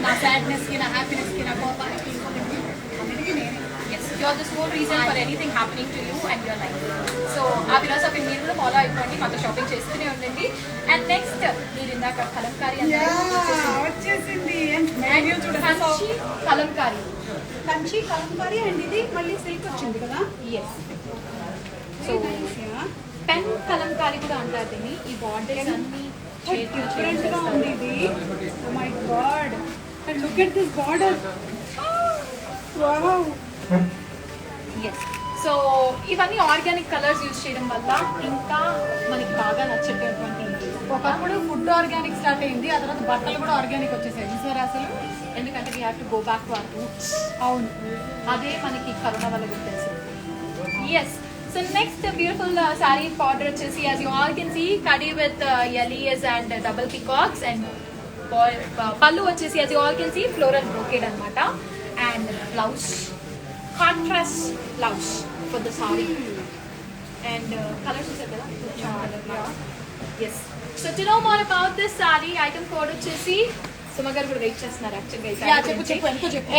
నా సాడ్నెస్ కి, నా హ్యాపీనెస్ కి, నా కోపానికి, ఇంకొకటి అన్నిటికీ నేనే. Yes you are the sole reason for anything happening to you and your life. So ఆ ఫిలాసఫీ మీరు కూడా ఫాలో అయిపోండి, మాతో షాపింగ్ చేస్తూనే ఉండండి. అండ్ నెక్స్ట్ మీరు ఇందాక కలంకారీ వచ్చేసింది కలంకారీ కంచి కలంకారీ అండ్ ఇది మళ్ళీ సిల్క్ వచ్చింది కదా. ఎస్ సో పెన్ కలంకారీ కూడా అంటారు దీన్ని. ఈ బార్డర్స్ అన్ని డిఫరెంట్ గా ఉంది ఇది. Oh my god and look at this border. Wow. Yes so ఇవన్నీ ఆర్గానిక్ కలర్స్ యూజ్ చేయడం వల్ల ఇంకా మనకి బాగా నచ్చేటటువంటి. ఒకప్పుడు ఫుడ్ ఆర్గానిక్ స్టార్ట్ అయింది, ఆ తర్వాత బట్టలు కూడా ఆర్గానిక్ వచ్చేసాయి చూసారా అసలు. ఎందుకంటే we have to go back to our roots. అవును, అదే మనకి కరోనా వల్ల గుర్తొచ్చింది. Yes so next beautiful sari border వచ్చేసి as you all can see కడీ విత్ ఎలియస్ అండ్ డబుల్ పికాక్స్ అండ్ పళ్ళు వచ్చేసి as you all can see floral brocade అనమాట. And blouse contrast blouse for the sari and colours వచ్చాయి కదా. Yes so to know more about this sari item code వచ్చేసి సుమ గారు కూడా వెయిట్ చేస్తున్నారు యాక్చువల్గా.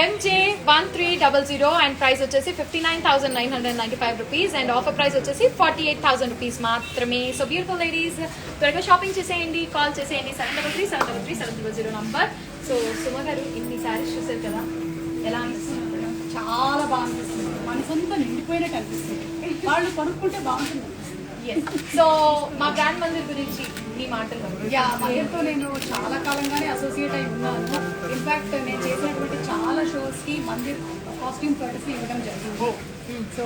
MJ1300 అండ్ ప్రైస్ వచ్చేసి 59,995 రూపీస్ అండ్ ఆఫర్ ప్రైస్ వచ్చేసి 48,000 రూపీస్ మాత్రమే. సో బ్యూటిఫుల్ లేడీస్ త్వరగా షాపింగ్ చేసేయండి, కాల్ చేసేయండి 733-733-700 నంబర్. సో సుమ గారు ఇన్ని శారీస్ చూసారు కదా, ఎలా అనిపిస్తుంది? చాలా బాగా అనిపిస్తుంది. మనసంతా నిండిపోయినట్టు అనిపిస్తుంది. వాళ్ళు కొనుక్కుంటే బాగుంటుంది. సో మా బ్రాండ్ మందిర్ గురించి మీ మాటలు. యా మందిర్తో నేను చాలా కాలంగానే అసోసియేట్ అయి ఉన్నాను. ఇన్ఫాక్ట్ నేను చేసినటువంటి చాలా షోస్కి మందిర్ కాస్ట్యూమ్ కర్టసీ ఇవ్వడం జరిగింది. సో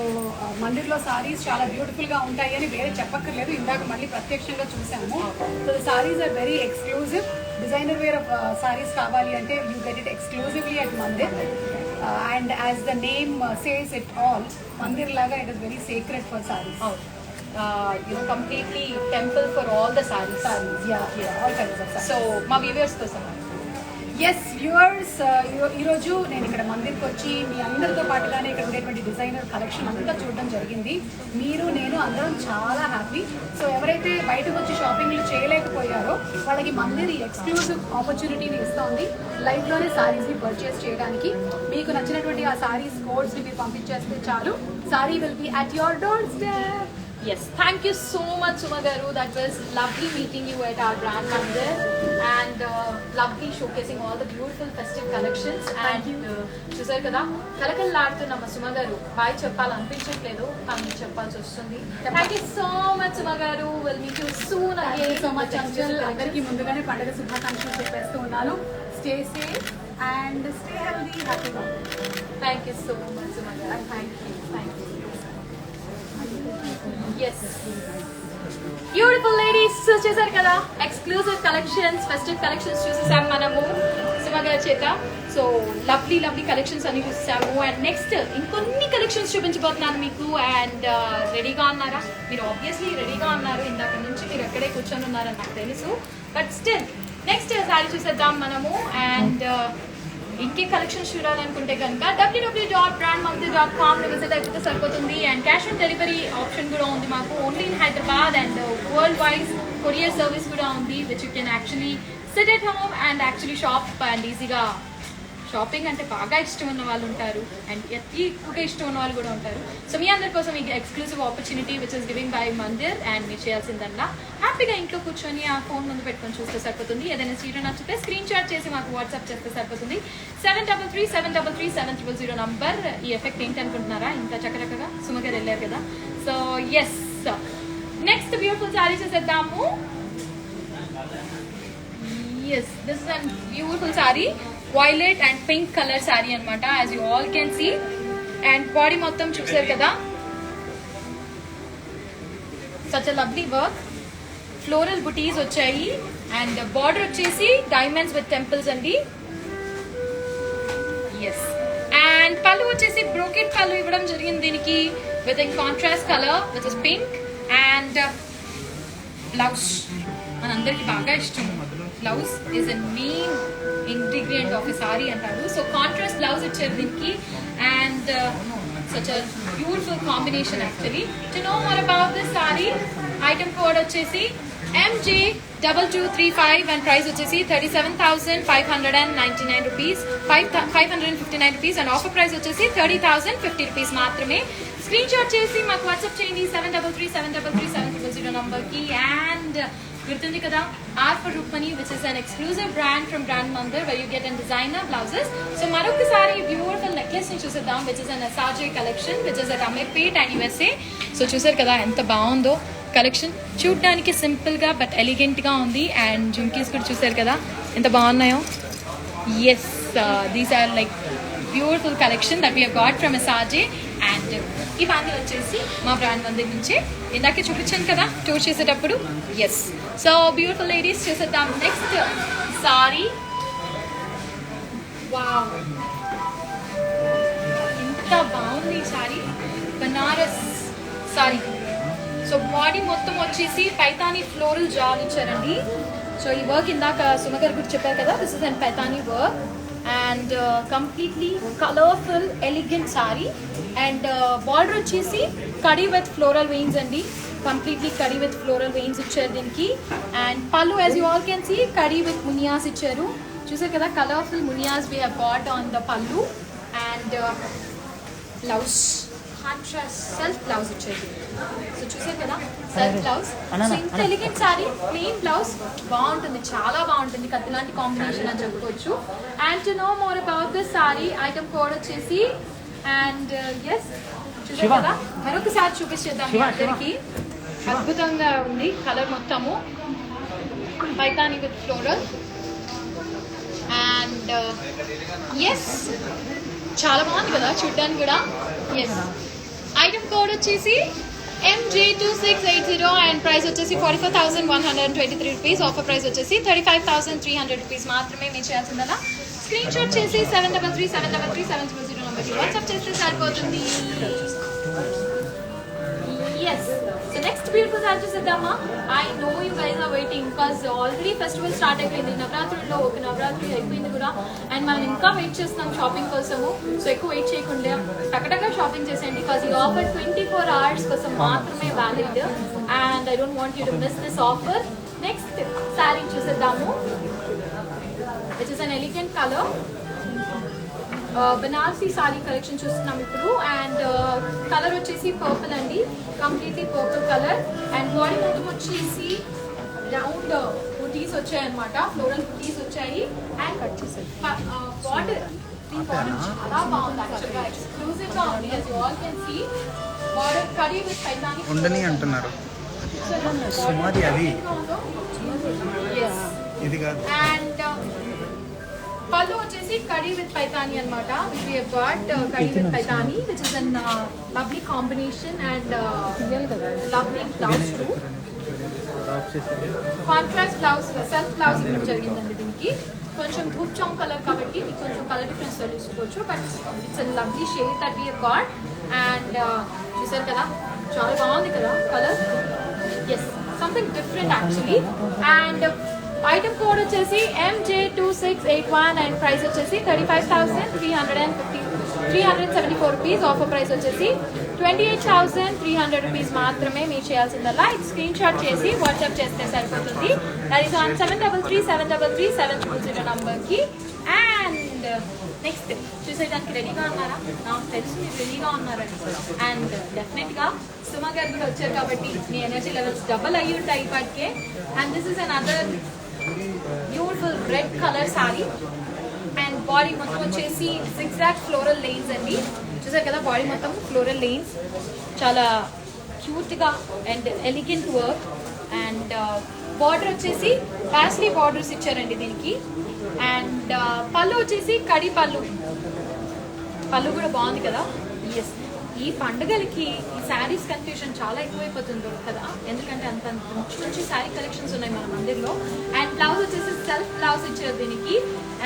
మందిర్లో సారీస్ చాలా బ్యూటిఫుల్గా ఉంటాయి అని వేరే చెప్పక్కర్లేదు, ఇందాక మళ్ళీ ప్రత్యక్షంగా చూసాము. So the saris are very exclusive. Designer wear of saris కావాలి అంటే you get it exclusively at Mandir. And as the name says it all, Mandir లాగా it is very secret for saris. Completely temple for all the saris. All kinds of saris. So మా వ్యూవర్స్ కోసం ఎస్ వ్యూవర్స్, ఈరోజు నేను ఇక్కడ మందిర్కి వచ్చి మీ అందరితో పాటుగానే ఇక్కడ ఉండేటువంటి డిజైనర్ కలెక్షన్ అంతా చూడడం జరిగింది. మీరు నేను అందరం చాలా హ్యాపీ. సో ఎవరైతే బయటకు వచ్చి షాపింగ్లు చేయలేకపోయారో వాళ్ళకి మందిర్ ఈ ఎక్స్క్లూజివ్ ఆపర్చునిటీని ఇస్తోంది. లైవ్లోనే సారీస్ని పర్చేస్ చేయడానికి. మీకు నచ్చినటువంటి ఆ సారీస్ కోడ్స్ని మీరు పంపించేస్తే చాలు, sari will be at your doorstep. Yes, thank you so much, Suma Garu. That was lovely meeting you at our brand Mandir and lovely showcasing all the beautiful festive collections. And చూసారు కదా కలకల్లాడుతున్న మా సుమ గారు బాయ్ చెప్పాలనిపించట్లేదు కానీ చెప్పాల్సి వస్తుంది. Thank you so much Suma garu. Will meet you soon again. So much Anjal. అందరికీ ముందుగానే పండుగ శుభాకాంక్షలు చెప్పేస్తూ ఉన్నాను. Stay safe and stay healthy, హ్యాపీగా. Thank you so much Suma garu. Thank you. Yes beautiful ladies చూసేసారు కదా ఎక్స్క్లూజివ్ కలెక్షన్స్, ఫెస్టివ్ కలెక్షన్స్ చూసేసాం మనము సుమ గారి చేత. సో లవ్లీ కలెక్షన్స్ అన్ని చూసాము. అండ్ నెక్స్ట్ ఇంకొన్ని కలెక్షన్స్ చూపించబోతున్నాను మీకు. అండ్ రెడీగా ఉన్నారా? మీరు ఆబ్వియస్లీ రెడీగా ఉన్నారు, ఇందాక నుంచి మీరు ఎక్కడే కూర్చొని ఉన్నారని నాకు తెలుసు. బట్ స్టిల్ నెక్స్ట్ సారీ చూసేద్దాం మనము. అండ్ ఇంకే కలెక్షన్స్ చూడాలనుకుంటే కనుక www.brandmandir.com విజిట్ అయిపోతే సరిపోతుంది. And cash on delivery option కూడా ఉంది మాకు, only in Hyderabad. And world wise courier service కూడా ఉంది, which you can actually SIT at home and actually shop and ఈజీగా. షాపింగ్ అంటే బాగా ఇష్టం ఉన్న వాళ్ళు ఉంటారు, అండ్ ఎక్కువగా ఇష్టం ఉన్న వాళ్ళు కూడా ఉంటారు. సో మీ అందరి కోసం ఈ exclusive opportunity which is giving by Mandir. And మీరు చేయాల్సిందల్లా హ్యాపీగా ఇంట్లో కూర్చొని ఆ ఫోన్ ముందు పెట్టుకొని చూస్తే సరిపోతుంది. ఏదైనా సీరియల్ నచ్చితే స్క్రీన్ షాట్ చేసి మాకు వాట్సాప్ చేస్తే సరిపోతుంది. 7337337000 నంబర్. ఈ ఎఫెక్ట్ ఏంటి అనుకుంటున్నారా? ఇంకా చక్కగా సుమగారు వెళ్ళారు కదా. So yes, next beautiful sari చేసేద్దాము. Yes, this is an beautiful sari, violet and pink colour sari అనమాట, as you all can see. And body మొత్తం చూసారు కదా, such a lovely work, floral బుటీస్ వచ్చాయి. అండ్ బార్డర్ వచ్చేసి డైమండ్స్ విత్ టెంపుల్స్ అండి. ఎస్, అండ్ పళ్ళు వచ్చేసి బ్రోకెట్ పళ్ళు ఇవ్వడం జరిగింది దీనికి, with in contrast colour which is pink. And blouse మనందరికి బాగా ఇష్టం. Blouse is a main ingredient of a sorry అంటారు. సో కాంట్రాస్ట్ బ్లౌజ్ ఇచ్చారు దీనికి. And such a beautiful combination actually. To know more about this sari, item code వచ్చేసి MJ2235 అండ్ ప్రైస్ వచ్చేసి 37,599 rupees, 559 rupees. And offer price వచ్చేసి 30,050 రూపీస్ మాత్రమే. స్క్రీన్ షాట్ చేసి మాకు వాట్సాప్ చేయండి 7337337000 నంబర్కి. అండ్ గుర్తుంది కదా, R for Rupamani, which is an exclusive brand from brand Mandir, where you get in designer blouses. So మరొకసారి బ్యూటిఫుల్ నెక్లెస్ ని చూసేద్దాం, which is an SRJ collection, which is at Ameerpet and USA. సో చూసారు కదా ఎంత బాగుందో కలెక్షన్, చూడడానికి సింపుల్ గా బట్ ఎలిగెంట్ గా ఉంది. అండ్ జుంకీస్ కూడా చూసారు కదా ఎంత బాగున్నాయో. Yes, these are like beautiful collection that we have got from SRJ. And ఇవన్నీ వచ్చేసి మా బ్రాండ్ మందిర్ నుంచి ఇందాకే చూపించాను కదా టూర్ చేసేటప్పుడు. ఎస్, సో బ్యూటిఫుల్ లేడీస్ చేసేద్దాం నెక్స్ట్ సారీ. వావ్, ఎంత బాగుంది ఈ sorry, Banaras sorry. So body మొత్తం వచ్చేసి పైతానీ ఫ్లోరల్ జాల్ ఇచ్చారండి. సో ఈ వర్క్ ఇందాక సుమగారు కూడా చెప్పారు కదా, this is an Paithani work. And completely colourful elegant sari. And border వచ్చేసి కడీ విత్ ఫ్లోరల్ వెయిన్స్ అండి, కంప్లీట్లీ కడీ విత్ ఫ్లోరల్ వెయిన్స్ ఇచ్చారు దీనికి. అండ్ పళ్ళు as you all can see కడీ విత్ మునియాస్ ఇచ్చారు. చూసారు కదా, కలర్ఫుల్ మునియాస్ we have got on the పళ్ళు. And blouse contrast self blouse ఇచ్చారు. సో చూసారు కదా సెల్ఫ్ బ్లౌజ్. సో ఇంత ఎలిగెంట్ సారీ, ప్లెయిన్ బ్లౌజ్ బాగుంటుంది, చాలా బాగుంటుంది, కత్తిలాంటి కాంబినేషన్ అని చెప్పుకోవచ్చు. And to know more about this sari, item code వచ్చేసి. అండ్ ఎస్, చూసారు కదా, మరొకసారి చూపించేద్దాం మీ అందరికి. అద్భుతంగా ఉంది కలర్ మొత్తము, Paithani with floral. And yes, చాలా బాగుంది కదా చూడడానికి కూడా. ఎస్, ఐటమ్ కోడ్ వచ్చేసి MJ2680 అండ్ ప్రైస్ వచ్చేసి 44,123 రూపీస్. ఆఫర్ ప్రైస్ వచ్చేసి 35,300 రూపీస్ మాత్రమే. మీరు చేయాల్సిందలా స్క్రీన్ షాట్ చేసి 7337337000 నంబర్కి వాట్సాప్ చేస్తే సరిపోతుంది. Yes, so next beautiful sari చూసేద్దామా. I know you guys are waiting, because already festival start అయిపోయింది, నవరాత్రుల్లో ఒక నవరాత్రి అయిపోయింది కూడా. అండ్ మనం ఇంకా వెయిట్ చేస్తున్నాం షాపింగ్ కోసము. సో ఎక్కువ వెయిట్ చేయకుండా టకటగా షాపింగ్ చేసేయండి, బికాస్ ఈ ఆఫర్ 24 hours కోసం మాత్రమే valid. And I don't want you to miss this offer. Next sari చూసేద్దాము, which is an elegant colour, Banarasi sari collection చూస్తున్నాం ఇప్పుడు. అండ్ కలర్ వచ్చేసి పర్పుల్ అండి, completely purple colour. And body మొత్తం వచ్చేసి రౌండ్ బుటీస్ వచ్చాయి అనమాట, ఫ్లోరల్ బుటీస్ వచ్చాయి. అండ్ బార్డర్, దీని బార్డర్ చాలా బాగుంది యాక్చువల్గా, ఎక్స్క్లూజివ్ గా ఉంది. as you all can see, border khadi with Paithani ఉండని అంటున్నారు సుమాది అది ఇది కాదు. అండ్ పళ్ళు వచ్చేసి కడీ విత్ పైతాని అనమాట, విచ్ వి హావ్ గాట్ కడీ with Paithani, which is an lovely combination. And lovely blouse to contrast blouse, self blouse ఇవ్వడం జరిగిందండి దీనికి. కొంచెం ధూప్ చాంగ్ కలర్ కాబట్టి మీకు కొంచెం కలర్ డిఫరెన్స్ తెలుసుకోవచ్చు. But it's lovely shade that we got. And చూసారు కదా, చాలా బాగుంది కదా colour. Yes, something different actually. And item code వచ్చేసి MJ2681 అండ్ ప్రైస్ వచ్చేసి 35,374 రూపీస్. ఆఫర్ ప్రైస్ వచ్చేసి 28,300 రూపీస్ మాత్రమే. మీరు చేయాల్సిందల్లా ఇది స్క్రీన్ షాట్ చేసి వాట్సాప్ చేస్తే సరిపోతుంది. దట్ ఈస్ ఆన్ 7337337000 నంబర్కి. అండ్ నెక్స్ట్ చూసేదానికి రెడీగా ఉన్నారా? నాకు తెలుసు మీరు రెడీగా ఉన్నారని. అండ్ డెఫినెట్గా సుమ గారు కూడా వచ్చారు కాబట్టి మీ ఎనర్జీ లెవెల్స్ డబల్ అయ్యి ఉంటాయి ఇప్పటికే. And this is an other beautiful red colour sorry. And body మొత్తం వచ్చేసి సిగ్జాగ్ ఫ్లోరల్ లైన్స్ అండి. చూసారు కదా, బాడీ మొత్తం ఫ్లోరల్ లైన్స్, చాలా క్యూట్గా and elegant work. And border వచ్చేసి ప్యాస్లీ బార్డర్స్ ఇచ్చారండి దీనికి. అండ్ పళ్ళు వచ్చేసి కడి పళ్ళు కూడా బాగుంది కదా. ఎస్, ఈ పండుగలకి ఈ శారీస్ కన్ఫ్యూషన్ చాలా ఎక్కువైపోతుంది కదా, ఎందుకంటే అంత మంచి మంచి శారీ కలెక్షన్స్ ఉన్నాయి మన మందిర్లో. అండ్ బ్లౌజ్ వచ్చేసి సెల్ఫ్ బ్లౌజ్ ఇచ్చారు దీనికి.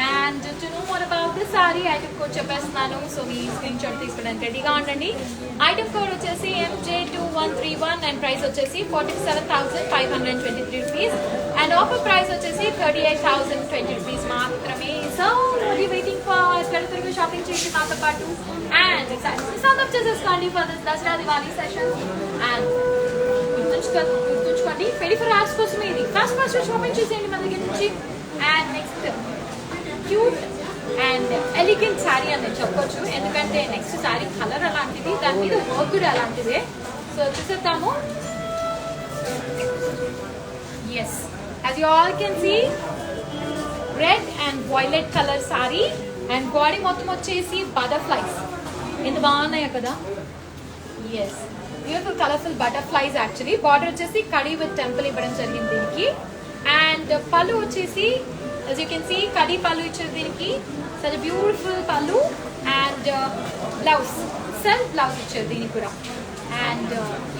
And to know more about this sari item code చెప్పేస్తున్నాను. సో మీ స్క్రీన్ షాట్ తీసుకోవడానికి రెడీగా ఉండండి. ఐటమ్ కోడ్ వచ్చేసి MJ2131 అండ్ ప్రైస్ వచ్చేసి 47,523 రూపీస్. అండ్ ఆఫర్ ప్రైస్ వచ్చేసి 38,020 రూపీస్ మాత్రమే. సో వెయిటింగ్ ఫర్ త్వరగా షాపింగ్ చేసి మాతో పాటు అండ్ సౌండ్ చేసేసుకోండి for this Dasara Diwali session. And గుర్తుంచుకోండి 24 hours కోసమే ఇది. ఫాస్ట్ షాపింగ్ చేసేయండి మన దగ్గర నుంచి. And next cute and elegant sari అని నేను చెప్పొచ్చు, ఎందుకంటే నెక్స్ట్ శారీ కలర్ అలాంటిది, దాని మీద వర్క్ కూడా అలాంటిదే. సో చూసేద్దాము. Yes, as you all can see red and violet colour sari. And body మొత్తం వచ్చేసి బటర్ఫ్లైస్ ఎంత బాగున్నాయో కదా. Yes, beautiful colourful butterflies actually. Border వచ్చేసి కడి విత్ టెంపుల్ ఇవ్వడం జరిగింది దీనికి. అండ్ పళ్ళు వచ్చేసి as you can see కడి పళ్ళు ఇచ్చారు దీనికి. such a beautiful పళ్ళు. అండ్ బ్లౌజ్ సెల్ఫ్ బ్లౌజ్ ఇచ్చారు దీనికి కూడా. అండ్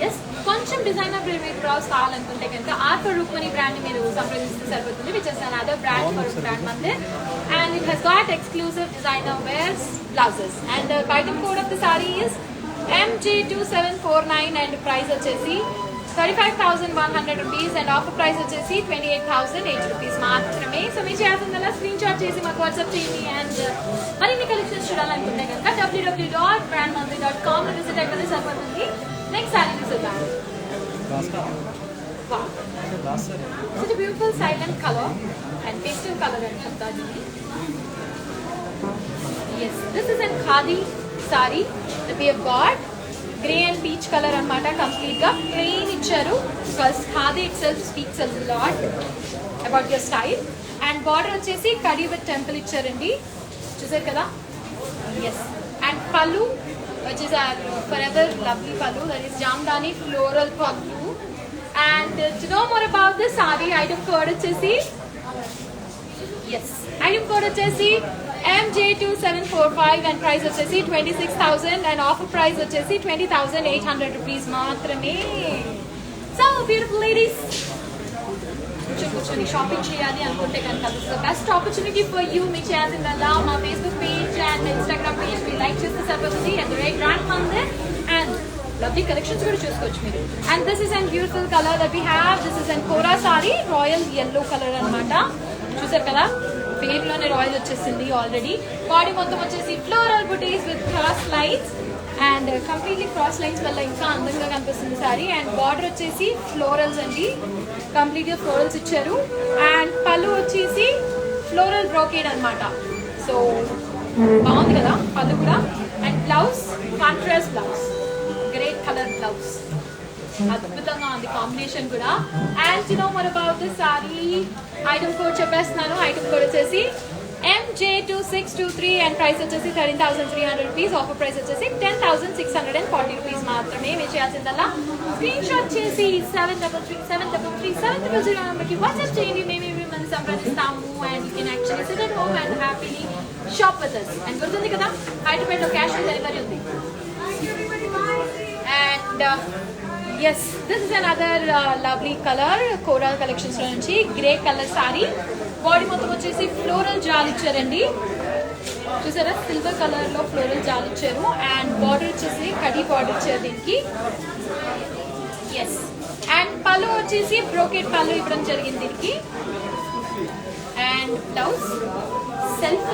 ఎస్, కొంచెం డిజైనర్ బ్లౌజ్ కావాలనుకుంటే కనుక ఆర్ రూక్మణి బ్రాండ్ మీరు సంప్రదిస్తే సరిపోతుంది, which is another brand for brand Mandir. And it has got exclusive designer wears blouses. And item code of the sari is MJ2749 and price వచ్చేసి 35,100 రూపీస్. అండ్ ఆఫర్ ప్రైస్ వచ్చేసి 28,008 రూపీస్ మాత్రమే. సో మీరు చేయాల్సిందల్లా స్క్రీన్ షాట్ చేసి మాకు వాట్సాప్ చేయండి. అండ్ మరిన్ని కలెక్షన్స్ చూడాలనుకుంటే కనుక www.brandmandir.com విజిట్ అయిపోతే సరిపోతుంది. నెక్స్ట్ సారీ చూద్దాం. Such a beautiful silent color and pastel color అని చెప్తాను. Yes, this is in khadi saree that we have got. Grey and peach color అన్నమాట. కంప్లీట్ గా ప్లెయిన్ ఇచ్చారు. Because khadi it self speaks a lot about your style. And border వచ్చేసి కడి విత్ టెంపుల్ ఇచ్చారండి, చూసారు కదా. ఎస్, అండ్ పళ్ళు which is our forever lovely pallu, that is jamdani floral pallu. And to know more about this saree, item code వచ్చేసి item code వచ్చేసి MJ2745 and price వచ్చేసి 26,000 and offer price వచ్చేసి 20,800 rupees మాత్రమే. So beautiful ladies, కూర్చొని షాపింగ్ చేయాలి అనుకుంటే కనుక this the best opportunity for you. మీకు చేయాల్సిందల్లా మా Facebook page and Instagram page మీరు లైక్ చేస్తే సరిపోతుంది. And rate brand Mandir and lovely collections కూడా చూసుకోవచ్చు మీరు. And this is and beautiful colour that we have. This is and kora sari royal yellow colour అనమాట. చూసారు కదా, పేరులోనే రాయల్ వచ్చేసింది ఆల్రెడీ. బాడీ మొత్తం వచ్చేసి floral buttis with cross lines and completely cross lines వల్ల ఇంకా అందంగా కనిపిస్తుంది సారీ. అండ్ బార్డర్ వచ్చేసి ఫ్లోరల్స్ అండి, కంప్లీట్గా ఫ్లోరల్స్ ఇచ్చారు. అండ్ పళ్ళు వచ్చేసి ఫ్లోరల్ బ్రోకేడ్ అనమాట. సో బాగుంది కదా పళ్ళు కూడా. And blouse contrast blouse, great colour blouse, అద్భుతంగా ఉంది కాంబినేషన్ కూడా. And you know more about this sari, item code చెప్పేస్తున్నాను. ఐటమ్ కోడ్ వచ్చేసి MJ2623 అండ్ ప్రైస్ వచ్చేసి 13,300 రూపీస్. ఆఫర్ ప్రైస్ వచ్చేసి 10,640 రూపీస్ మాత్రమే. మీరు చేయాల్సిందల్లా స్క్రీన్ షాట్ చేసి 7337337000 నెంబర్కి వాట్సాప్ చేయండి. మేము మిమ్మల్ని సంప్రదిస్తాము. And you can actually sit at home and happily shop with us. And గుర్తుంది కదా, హైదరాబాద్లో క్యాష్ ఆన్ డెలివరీ ఉంది. And yes, this is another lovely color Kora collections లో నుంచి గ్రే కలర్ సారీ. బాడీ మొత్తం వచ్చేసి ఫ్లోరల్ జాల్ ఇచ్చారండి. చూసారా సిల్వర్ కలర్ లో ఫ్లోరల్ జాల్ ఇచ్చారు. అండ్ బార్డర్ వచ్చేసి కడీ బార్డర్ ఇచ్చారు దీనికి. ఎస్, అండ్ పళ్ళు వచ్చేసి బ్రోకెట్ పళ్ళు ఇవ్వడం జరిగింది దీనికి. అండ్ బ్లౌజ్ సెల్ఫ్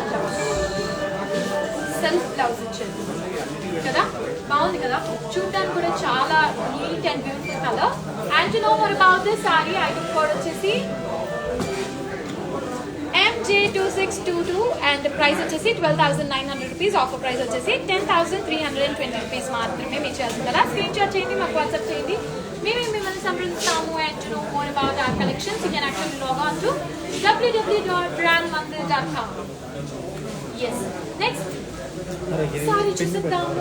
బ్లౌజ్ ఇచ్చారు కదా, బాగుంది కదా, చూడడానికి కూడా చాలా neat and beautiful colour. And to know more about this sari, item code వచ్చేసి MJ2622 అండ్ ప్రైస్ వచ్చేసి 12,900 రూపీస్. ఆఫర్ ప్రైస్ వచ్చేసి 10,320 రూపీస్ మాత్రమే. మీరు చేయాల్సింది కదా స్క్రీన్ షాట్ చేయండి, మాకు వాట్సాప్ చేయండి, మేము మిమ్మల్ని సంప్రదిస్తాము. And to know more about our collections you can actually log on to www.brandmandir.com. yes, next sari చూపిద్దాము.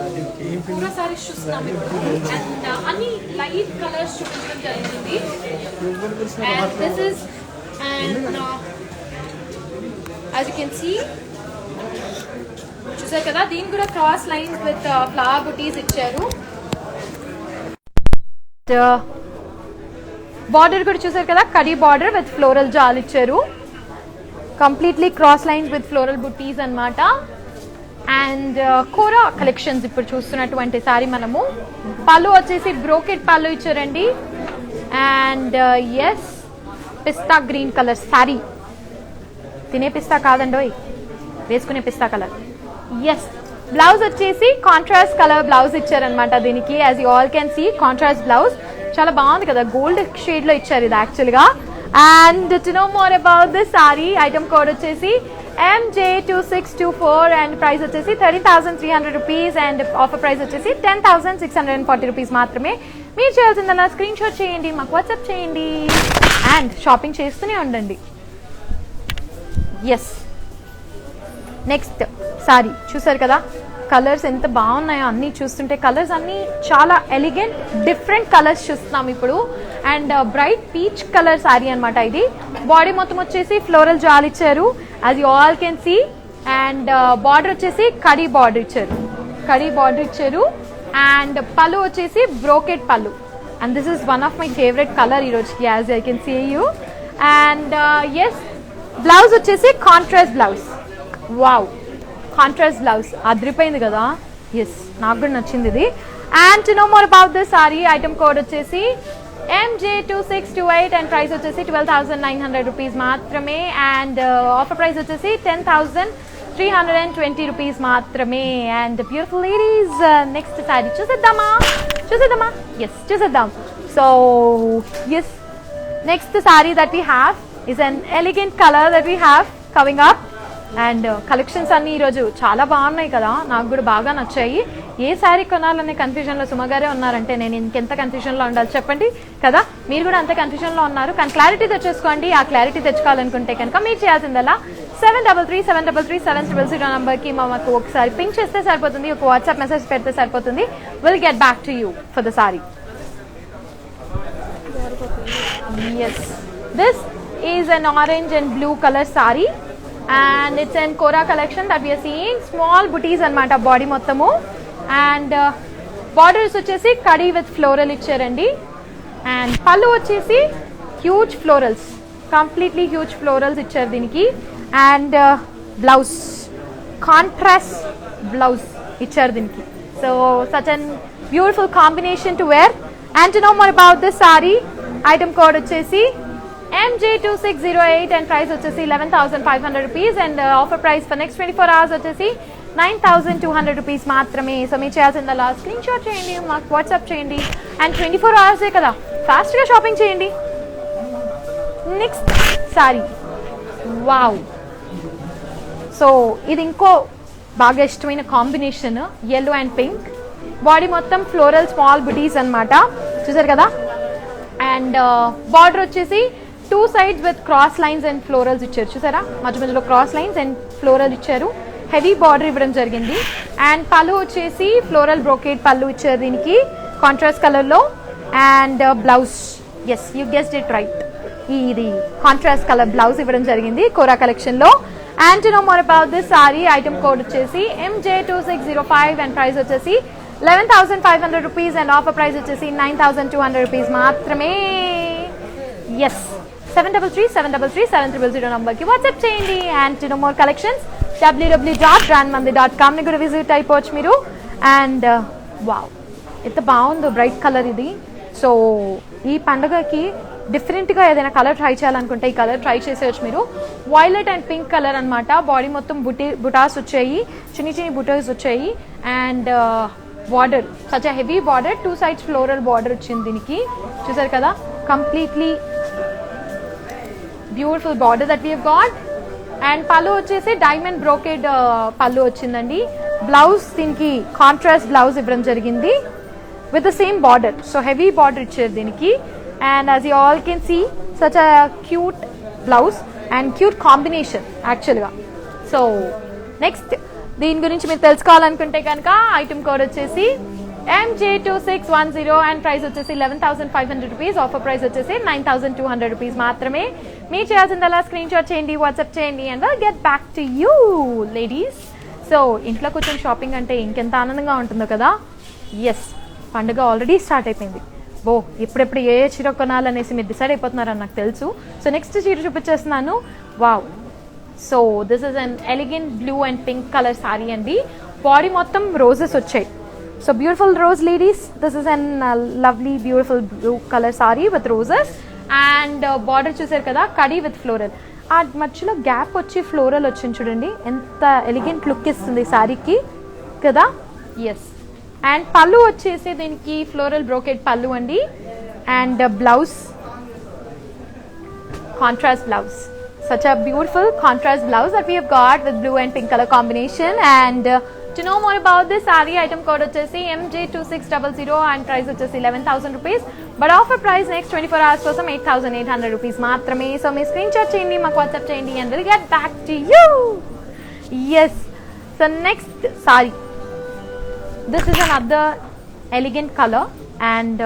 పూరా సారీస్ చూస్తున్నాం ఇప్పుడు. అండ్ అన్ని లైట్ కలర్స్ చూపించడం జరిగింది. And this is and as you can see, చూసారు కదా, దీని కూడా క్రాస్ లైన్స్ విత్ ఫ్లవర్ బుటీస్ ఇచ్చారు. బార్డర్ కూడా చూసారు కదా, కడీ బార్డర్ విత్ ఫ్లోరల్ జాల్ ఇచ్చారు. Completely cross lines with floral బుటీస్ అన్నమాట. అండ్ కోరా కలెక్షన్స్ ఇప్పుడు చూస్తున్నటువంటి సారీ మనము. పళ్ళు వచ్చేసి బ్రోకెట్ పళ్ళు ఇచ్చారండి. అండ్ ఎస్, పిస్తా గ్రీన్ కలర్ సారీ, తినే పిస్తా కాదండోయ్, వేసుకునే పిస్తా కలర్. ఎస్, బ్లౌజ్ వచ్చేసి కాంట్రాస్ట్ కలర్ బ్లౌజ్ ఇచ్చారనమాట దీనికి. As you all can see contrast blouse చాలా బాగుంది కదా, గోల్డ్ షేడ్ లో ఇచ్చారు ఇది యాక్చువల్గా. And to know more about this sari, item code వచ్చేసి MJ2624 అండ్ ప్రైస్ వచ్చేసి 13,300 రూపీస్. అండ్ ఆఫర్ ప్రైస్ వచ్చేసి 10,640 రూపీస్ మాత్రమే. మీరు చేయాల్సిందల్లా స్క్రీన్ షాట్ చేయండి, మాకు వాట్సాప్ చేయండి, అండ్ షాపింగ్ చేస్తూనే ఉండండి. ఎస్, నెక్స్ట్ సారీ చూసారు కదా, కలర్స్ ఎంత బాగున్నాయో అన్నీ చూస్తుంటే. కలర్స్ అన్నీ చాలా ఎలిగెంట్ డిఫరెంట్ కలర్స్ చూస్తున్నాం ఇప్పుడు. And bright peach colour sari అనమాట ఇది. బాడీ మొత్తం వచ్చేసి ఫ్లోరల్ జాల్ ఇచ్చారు, as you all can see. And border వచ్చేసి కడీ బార్డర్ ఇచ్చారు. అండ్ పళ్ళు వచ్చేసి బ్రోకెట్ పళ్ళు. And this is one of my favourite colour ఈ రోజుకి, as I can see you. And yes, blouse వచ్చేసి contrast blouse. Wow, contrast blouse అదిరిపోయింది కదా. ఎస్, నాకు కూడా నచ్చింది ఇది. And to know more about this sari, item code వచ్చేసి MJ2628 అండ్ ప్రైస్ వచ్చేసి 12,900 రూపీస్ మాత్రమే. అండ్ ఆఫర్ ప్రైస్ వచ్చేసి 10,320 రూపీస్ మాత్రమే. And beautiful ladies, next sari చూసేద్దామా? ఎస్, చూసేద్దాం. So yes, next sari that we have is an elegant color that we have coming up. And collections అన్నీ ఈరోజు చాలా బాగున్నాయి కదా, నాకు కూడా బాగా నచ్చాయి. ఏ శారీ కొనాలనే కన్ఫ్యూజన్లో సుమగారే ఉన్నారంటే నేను ఇంకెంత కన్ఫ్యూజన్లో ఉండాలి చెప్పండి కదా. మీరు కూడా అంత కన్ఫ్యూజన్లో ఉన్నారు, కానీ క్లారిటీ తెచ్చేసుకోండి. ఆ క్లారిటీ తెచ్చుకోవాలనుకుంటే కనుక మీరు చేయాల్సిందల్లా 733700 నంబర్కి మాకు ఒకసారి పింక్ చేస్తే సరిపోతుంది, ఒక వాట్సాప్ మెసేజ్ పెడితే సరిపోతుంది. Will get back to you for the sari. Yes, this is an orange and blue color saree and it's an Kora collection that we are seeing. Small booties anamata body mottamu. And borders vachesi kadi with floral ichcharandi. And pallu vachesi huge florals, completely huge florals ichcharu diniki. And blouse contrast blouse ichcharu diniki. So such an beautiful combination to wear. And to know more about this saree, item code vachesi MJ2608 and price వచ్చేసి 11,500 rupees. And offer price for next 24 hours వచ్చేసి 9,200 రూపీస్ మాత్రమే. సో మీరు చేయాల్సిందల్లా స్క్రీన్ షాట్ చేయండి, మాకు వాట్సాప్ చేయండి. అండ్ 24 hours కదా, ఫాస్ట్గా షాపింగ్ చేయండి. Next sorry, wow. సో ఇది ఇంకో బాగా ఇష్టమైన combination, yellow and pink. Body మొత్తం ఫ్లోరల్ స్మాల్ బుటీస్ అనమాట, చూసారు కదా. అండ్ బార్డర్ వచ్చేసి 2 sides with cross lines and florals ఇచ్చారు, చూసారా, మధ్య మధ్యలో క్రాస్ లైన్స్ అండ్ ఫ్లోరల్ ఇచ్చారు. హెవీ బార్డర్ ఇవ్వడం జరిగింది. అండ్ పళ్ళు వచ్చేసి ఫ్లోరల్ బ్రోకేడ్ పళ్ళు ఇచ్చారు దీనికి కాంట్రాస్ట్ కలర్లో. And blouse, yes you guessed it right, ఇది కాంట్రాస్ట్ కలర్ బ్లౌజ్ ఇవ్వడం జరిగింది కోరా కలెక్షన్లో. And to know more about this sari, item code వచ్చేసి MJ2605 అండ్ ప్రైస్ వచ్చేసి 11,500 రూపీస్. అండ్ ఆఫర్ ప్రైస్ వచ్చేసి 9,200 రూపీస్ మాత్రమే. ఎస్, 7337337000 నంబర్కి వాట్సాప్ చేయండి. And to know more collections www.brandmandi.com ని కూడా విజిట్ అయిపోవచ్చు మీరు. అండ్ వావ్, ఎంత బాగుందో బ్రైట్ కలర్ ఇది. సో ఈ పండుగకి డిఫరెంట్గా ఏదైనా కలర్ ట్రై చేయాలనుకుంటే ఈ కలర్ ట్రై చేసేయచ్చు మీరు. వైలెట్ అండ్ పింక్ కలర్ అనమాట. బాడీ మొత్తం బుటాస్ వచ్చాయి, చిన్ని బుటాస్ వచ్చాయి. And border such a heavy border, 2 sides floral border వచ్చింది దీనికి. చూసారు కదా, completely beautiful border that we have got. And పళ్ళు వచ్చేసి డైమండ్ బ్రోకెడ్ పళ్ళు వచ్చిందండి. బ్లౌజ్ దీనికి కాంట్రాస్ట్ బ్లౌజ్ ఇవ్వడం జరిగింది with the same border. So heavy border ఇచ్చారు దీనికి. And as you all can see such a cute blouse and cute combination యాక్చువల్గా. సో నెక్స్ట్ దీని గురించి మీరు తెలుసుకోవాలనుకుంటే కనుక ఐటమ్ కోడ్ వచ్చేసి MJ2610 అండ్ ప్రైస్ వచ్చేసి 11,500 రూపీస్. ఆఫర్ ప్రైస్ వచ్చేసి 9,200 రూపీస్ మాత్రమే. మీరు చేయాల్సిందల్లా స్క్రీన్ షాట్ చేయండి, వాట్సాప్ చేయండి and get back to you ladies. So ఇంట్లో కూర్చొని షాపింగ్ అంటే ఇంకెంత ఆనందంగా ఉంటుందో కదా. ఎస్, పండుగ ఆల్రెడీ స్టార్ట్ అయిపోయింది. ఎప్పుడెప్పుడు ఏ చీర కొనాలనేసి మీరు డిసైడ్ అయిపోతున్నారని నాకు తెలుసు. సో నెక్స్ట్ చీర చూపించేస్తున్నాను. Wow, so this is an elegant blue and pink colour sari అండి. బాడీ మొత్తం రోజెస్ వచ్చాయి. So beautiful rose ladies, this is an lovely beautiful blue colour sari with roses. And border చూసారు కదా, కడీ విత్ ఫ్లోరల్. ఆ మధ్యలో గ్యాప్ వచ్చి ఫ్లోరల్ వచ్చింది చూడండి, ఎంత ఎలిగెంట్ లుక్ ఇస్తుంది సారీకి కదా. ఎస్, అండ్ పళ్ళు వచ్చేసి దీనికి ఫ్లోరల్ బ్రోకెడ్ పళ్ళు అండి. And blouse contrast blouse, such a beautiful contrast blouse that we have got with blue and pink color combination. And to know more about this saree, item code వచ్చేసి MJ2600 and price వచ్చేసి 11,000 rupees. But offer price next 24 hours కోసం 8,800 rupees మాత్రమే. So మీ స్క్రీన్ షాట్ చేయండి, మాకు వాట్సాప్ చేయండి and we'll get back to you. Yes, so next saree, this is another elegant color and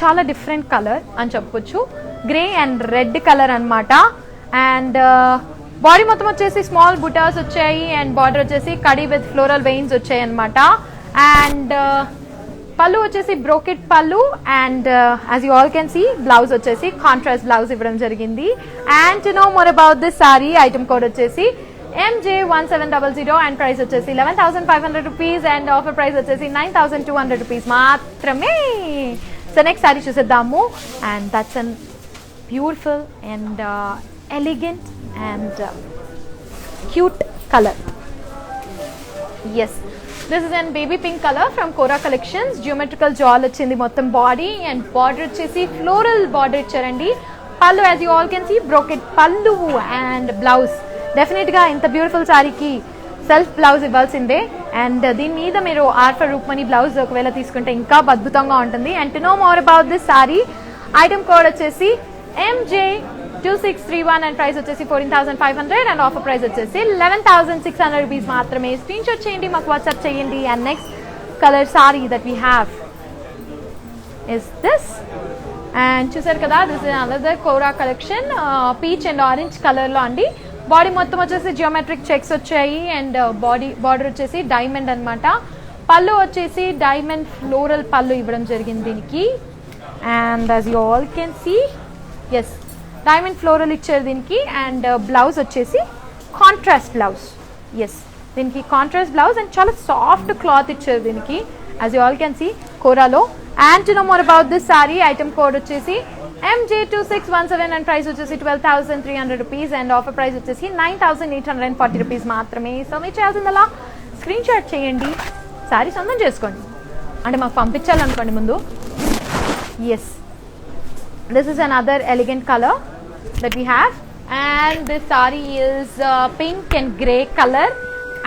చాలా డిఫరెంట్ కలర్ అని చెప్పొచ్చు. గ్రే అండ్ రెడ్ కలర్ అన్నమాట. అండ్ బాడీ మొత్తం వచ్చేసి స్మాల్ బుటాస్ వచ్చాయి అండ్ బార్డర్ వచ్చేసి కడీ విత్ ఫ్లోరల్ వెయిన్స్ వచ్చాయి అనమాట. అండ్ పళ్ళు వచ్చేసి బ్రోకెట్ పళ్ళు. And as you all can see blouse వచ్చేసి కాంట్రాస్ట్ బ్లౌజ్ ఇవ్వడం జరిగింది. And to know more about this sari, item code వచ్చేసి MJ1700 అండ్ ప్రైస్ వచ్చేసి 11,500 రూపీస్ అండ్ ఆఫర్ ప్రైస్ వచ్చేసి 9,200 రూపీస్ మాత్రమే. సో నెక్స్ట్ సారీ చూసేద్దాము. And that's an beautiful and elegant and cute color. Yes, this is an baby pink color from Kora collections. Geometrical jewel వచ్చింది మొత్తం బాడీ అండ్ బార్డర్ వచ్చేసి ఫ్లోరల్ బార్డర్ ఇచ్చారండి. పళ్ళు as you all can see brocade పళ్ళు అండ్ బ్లౌజ్. డెఫినెట్ గా ఇంత బ్యూటిఫుల్ సారీకి సెల్ఫ్ బ్లౌజ్ ఇవ్వాల్సిందే. అండ్ దీని మీద మీరు ఆర్ఫర్ రూప్మణి బ్లౌజ్ ఒకవేళ తీసుకుంటే ఇంకా అద్భుతంగా ఉంటుంది. And to know more about this sari, item code వచ్చేసి MJ2631 అండ్ ప్రైస్ వచ్చేసి 14,500 అండ్ ఆఫర్ ప్రైస్ వచ్చేసి 11,600 రూపీస్ మాత్రమే. స్క్రీన్ షాట్ చేయండి, మాకు వాట్సాప్ చేయండి. And next colour sari that we have is this. And చూసారు కదా, this is another kora collection. Peach and orange colour లో అండి. బాడీ మొత్తం వచ్చేసి జియోమెట్రిక్ చెక్స్ వచ్చాయి అండ్ బార్డర్ వచ్చేసి డైమండ్ అన్నమాట. పళ్ళు వచ్చేసి డైమండ్ ఫ్లోరల్ పళ్ళు ఇవ్వడం జరిగింది దీనికి. And as you all can see, yes, diamond floral ఇచ్చారు దీనికి. అండ్ బ్లౌజ్ వచ్చేసి కాంట్రాస్ట్ బ్లౌజ్. ఎస్, దీనికి కాంట్రాస్ట్ బ్లౌజ్ అండ్ చాలా సాఫ్ట్ క్లాత్ ఇచ్చారు దీనికి, as you all can see కోరాలో. And to know more about this sari, item code వచ్చేసి MJ2617 అండ్ ప్రైస్ వచ్చేసి 12,300 రూపీస్ అండ్ ఆఫర్ ప్రైస్ వచ్చేసి 9,840 రూపీస్ మాత్రమే. సో మీరు చేయాల్సిందలా స్క్రీన్ షాట్ చేయండి, సారీ సొంతం చేసుకోండి, అంటే మాకు పంపించాలనుకోండి ముందు. Yes, this is another elegant color that we have and this saree is pink and grey color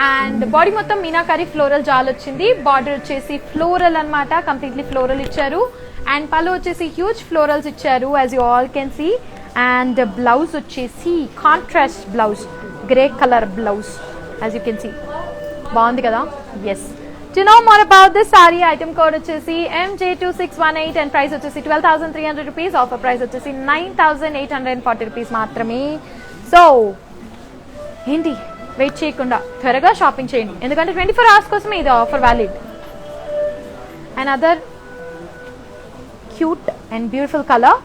and body మొత్తం మీనాకారి ఫ్లోరల్ జాల్ వచ్చింది. బార్డర్ వచ్చేసి ఫ్లోరల్ అన్నమాట, కంప్లీట్లీ ఫ్లోరల్ ఇచ్చారు. అండ్ పళ్ళు వచ్చేసి హ్యూజ్ ఫ్లోరల్స్ ఇచ్చారు as you all can see. And blouse వచ్చేసి contrast blouse, grey colour blouse as you can see. బాగుంది కదా. Yes, to know more about this saree, item code వచ్చేసి MJ2618 and price వచ్చేసి 12,300 rupees. offer price వచ్చేసి 9,840 rupees మాత్రమే. సో ఏంటి వెయిట్ చేయకుండా త్వరగా షాపింగ్ చేయండి, ఎందుకంటే 24 hours కోసమే ఇది offer valid. And other cute and beautiful colour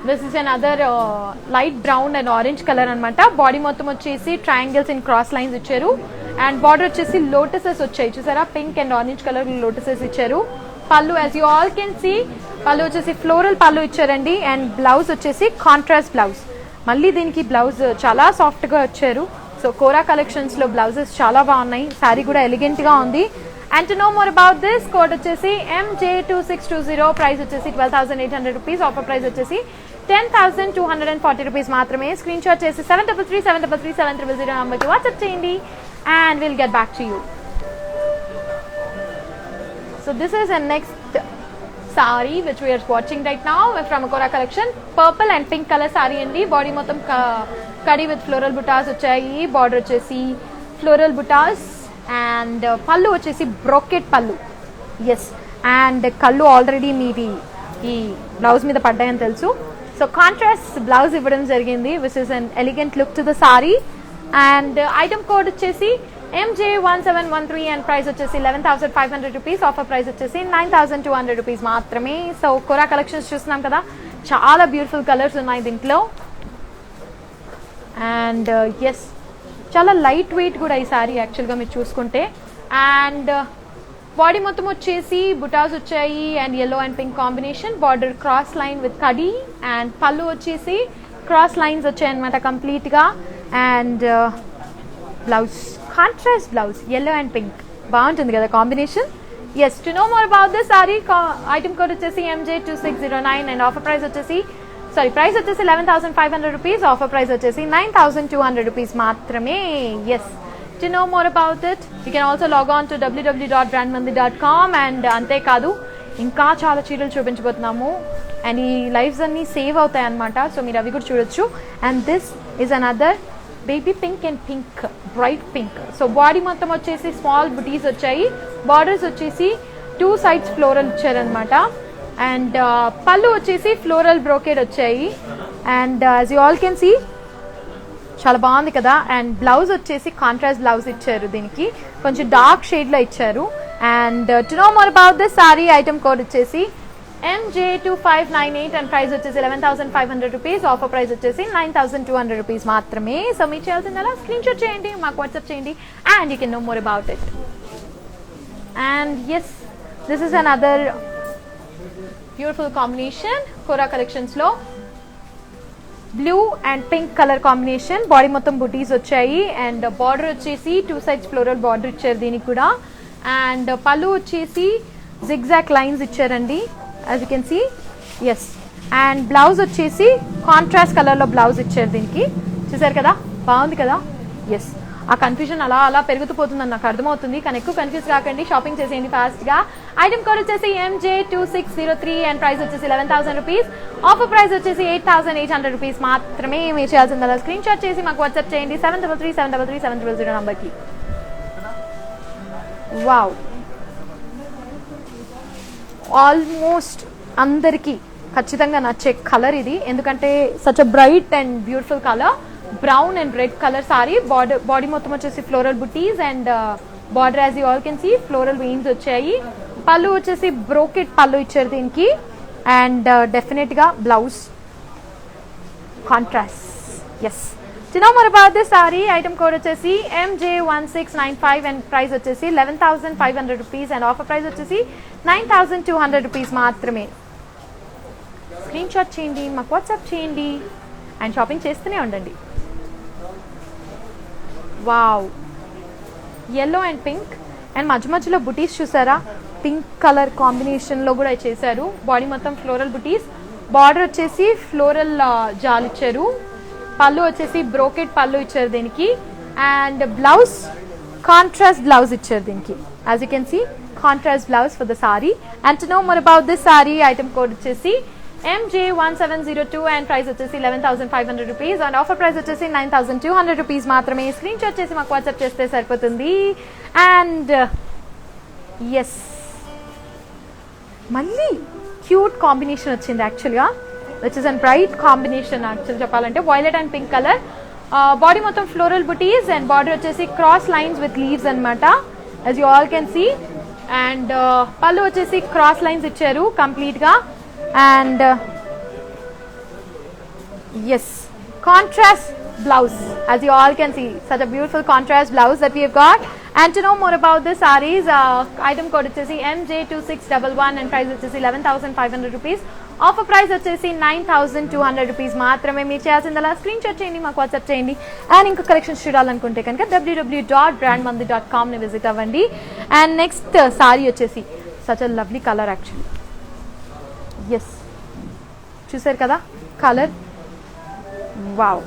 this is an other light brown and orange colour అనమాట. బాడీ మొత్తం వచ్చేసి ట్రయాంగిల్స్ ఇన్ క్రాస్ లైన్స్ ఇచ్చారు అండ్ బార్డర్ వచ్చేసి లోటసెస్ వచ్చాయి చూసారా, pink and orange colour lotuses ఇచ్చారు. పళ్ళు as you all can see, పళ్ళు వచ్చేసి ఫ్లోరల్ పళ్ళు ఇచ్చారండి అండ్ బ్లౌజ్ వచ్చేసి కాంట్రాస్ట్ బ్లౌజ్. మళ్ళీ దీనికి బ్లౌజ్ చాలా సాఫ్ట్గా వచ్చారు. సో కోరా కలెక్షన్స్లో బ్లౌజెస్ చాలా బాగున్నాయి, శారీ కూడా ఎలిగెంట్గా ఉంది. And to know more about this, code వచ్చేసి MJ2620, ప్రైస్ వచ్చేసి 12,800 రూపీస్, ఆఫర్ ప్రైస్ వచ్చేసి 10,240 రూపీస్ మాత్రమే. స్క్రీన్ షాట్ చేసి 7337337000 నెంబర్కి వాట్సాప్ చేయండి and we'll get back to you. So this is the next saree which we are watching right now from Akora collection. Purple and pink color saree andi. Body మొత్తం కడి with floral buttas వచ్చాయి. Border వచ్చేసి floral buttas and పళ్ళు వచ్చేసి brocade పళ్ళు. Yes, and కళ్ళు ఆల్రెడీ మీది ఈ బ్లౌజ్ మీద పడ్డాయని తెలుసు. సో కాంట్రాస్ట్ బ్లౌజ్ ఇవ్వడం జరిగింది which is an elegant look to the saree. And item code వచ్చేసి MJ1713 అండ్ ప్రైస్ వచ్చేసి 11,500 రూపీస్, ఆఫర్ ప్రైస్ వచ్చేసి 9,200 రూపీస్ మాత్రమే. సో కోరా కలెక్షన్స్ చూస్తున్నాం కదా, చాలా బ్యూటిఫుల్ కలర్స్ ఉన్నాయి దీంట్లో. అండ్ ఎస్, చాలా లైట్ వెయిట్ కూడా ఈ సారీ యాక్చువల్గా మీరు చూసుకుంటే. అండ్ బాడీ మొత్తం వచ్చేసి బుటాస్ వచ్చాయి and yellow and pink combination. Border cross line with కడీ అండ్ పళ్ళు వచ్చేసి క్రాస్ లైన్స్ వచ్చాయి అనమాట కంప్లీట్గా. And blouse contrast blouse yellow and pink, బాగుంటుంది కదా combination. Yes, to know more about this sari, item code వచ్చేసి MJ2609 అండ్ ఆఫర్ ప్రైస్ వచ్చేసి ప్రైస్ వచ్చేసి 11,500 రూపీస్, ఆఫర్ ప్రైస్ వచ్చేసి 9,200 రూపీస్ మాత్రమే. Yes, to know more about it you can also log on to www.brandmandi.com. And అంతేకాదు ఇంకా చాలా చీరలు చూపించబోతున్నాము అండ్ ఈ లైవ్స్ అన్నీ సేవ్ అవుతాయి అనమాట, సో మీరు అవి కూడా చూడొచ్చు. And this is another baby pink and pink, bright pink. So body మొత్తం వచ్చేసి స్మాల్ బుటీస్ వచ్చాయి, బార్డర్స్ వచ్చేసి 2 సైడ్స్ ఫ్లోరల్ ఇచ్చారనమాట. అండ్ పళ్ళు వచ్చేసి ఫ్లోరల్ బ్రోకేడ్ వచ్చాయి. And as you all can see చాలా బాగుంది కదా. అండ్ బ్లౌజ్ వచ్చేసి కాంట్రాస్ట్ బ్లౌజ్ ఇచ్చారు, దీనికి కొంచెం డార్క్ షేడ్లో ఇచ్చారు. And to know more about this sari, item code వచ్చేసి MJ2598 అండ్ ప్రైస్ వచ్చేసి 11,500 రూపీస్, ఆఫర్ ప్రైస్ వచ్చేసి 9,200 రూపీస్ మాత్రమే. సో మీరు చేయాల్సిందలా స్క్రీన్ షాట్ చేయండి, మాకు వాట్సాప్ చేయండి and you can know more about it. And yes, this is another beautiful combination Kora కలెక్షన్స్లో. Blue and pink colour combination, body మొత్తం బుటీస్ వచ్చాయి అండ్ బార్డర్ వచ్చేసి 2 సైడ్స్ ఫ్లోరల్ బార్డర్ ఇచ్చారు దీనికి కూడా. అండ్ పళ్ళు వచ్చేసి జిగ్జాక్ లైన్స్ ఇచ్చారండి as you can see. yes, and blouse వచ్చేసి కాంట్రాస్ట్ కలర్లో బ్లౌజ్ ఇచ్చారు దీనికి, చూసారు కదా, బాగుంది కదా. ఎస్, ఆ కన్ఫ్యూజన్ అలా అలా పెరుగుతూ పోతుందని నాకు అర్థమవుతుంది, కానీ ఎక్కువ కన్ఫ్యూజ్ కాకండి, షాపింగ్ చేసేయండి ఫాస్ట్గా. ఐటమ్ కోడ్ వచ్చేసి MJ2603 అండ్ ప్రైస్ వచ్చేసి 11,000 రూపీస్, ఆఫర్ ప్రైస్ వచ్చేసి 8,800 రూపీస్ మాత్రమే. మీరు చేయాల్సిందలా స్క్రీన్ షాట్ చేసి మాకు వాట్సాప్ చేయండి 7337337000 నెంబర్కి. వావ్, ఆల్మోస్ట్ అందరికీ ఖచ్చితంగా నచ్చే కలర్ ఇది, ఎందుకంటే such a bright and beautiful colour, brown and red colour sari. Body మొత్తం వచ్చేసి floral buttis and border as you all can see floral veins వచ్చాయి. పళ్ళు వచ్చేసి బ్రోకెట్ పళ్ళు ఇచ్చారు దీనికి. అండ్ డెఫినెట్గా blouse contrast. Yes, to know more about this saree, item code వచ్చేసి MJ1695 and price వచ్చేసి 11,500 rupees and offer price వచ్చేసి 9,200 rupees మాత్రమే. స్క్రీన్ షాట్ చేయండి, మాకు వాట్సాప్ చేయండి అండ్ షాపింగ్ చేస్తూనే ఉండండి. Wow, yellow and pink and మధ్య మధ్యలో బుటీస్ చూసారా, పింక్ కలర్ కాంబినేషన్లో కూడా చేశారు. బాడీ మొత్తం ఫ్లోరల్ బుటీస్, బార్డర్ వచ్చేసి ఫ్లోరల్ జాల్ ఇచ్చారు. పళ్ళు వచ్చేసి బ్రోకెట్ పళ్ళు ఇచ్చారు దీనికి. అండ్ బ్లౌజ్ కాంట్రాస్ట్ బ్లౌజ్ ఇచ్చారు దీనికి, as you can see contrast blouse for the sari. And to know more about this sari, item code వచ్చేసి MJ1702 అండ్ ప్రైస్ వచ్చేసి 11,500 రూపీస్ అండ్ ఆఫర్ ప్రైస్ వచ్చేసి 9,200 రూపీస్ మాత్రమే. స్క్రీన్ షాట్ చేసి మాకు వాట్సాప్ చేస్తే సరిపోతుంది. అండ్ ఎస్, మళ్ళీ క్యూట్ కాంబినేషన్ వచ్చింది యాక్చువల్గా, which is and bright combination actual చెప్పాలంటే, violet and pink colour. Body మొత్తం ఫ్లోరల్ బుటీస్ అండ్ బార్డర్ వచ్చేసి క్రాస్ లైన్స్ విత్ లీవ్స్ అనమాట, as you all can see. And పళ్ళు వచ్చేసి క్రాస్ లైన్స్ ఇచ్చారు కంప్లీట్గా. And Yes, contrast blouse, as you all can see, such a beautiful contrast blouse that we have got. And to know more about this sarees, item code వచ్చేసి MJ2611 and price వచ్చేసి 11,500 rupees. ఆఫర్ ప్రైస్ వచ్చేసి 9,200 రూపీస్ మాత్రమే. మీరు చేయాల్సిందలా స్క్రీన్ షాట్ చేయండి, మాకు వాట్సాప్ చేయండి. అండ్ ఇంకా కలెక్షన్స్ చూడాలనుకుంటే కనుక www.brandmandi.com ని విజిట్ అవ్వండి. అండ్ నెక్స్ట్ సారీ వచ్చేసి such a lovely colour actually. Yes, చూసారు కదా colour, wow,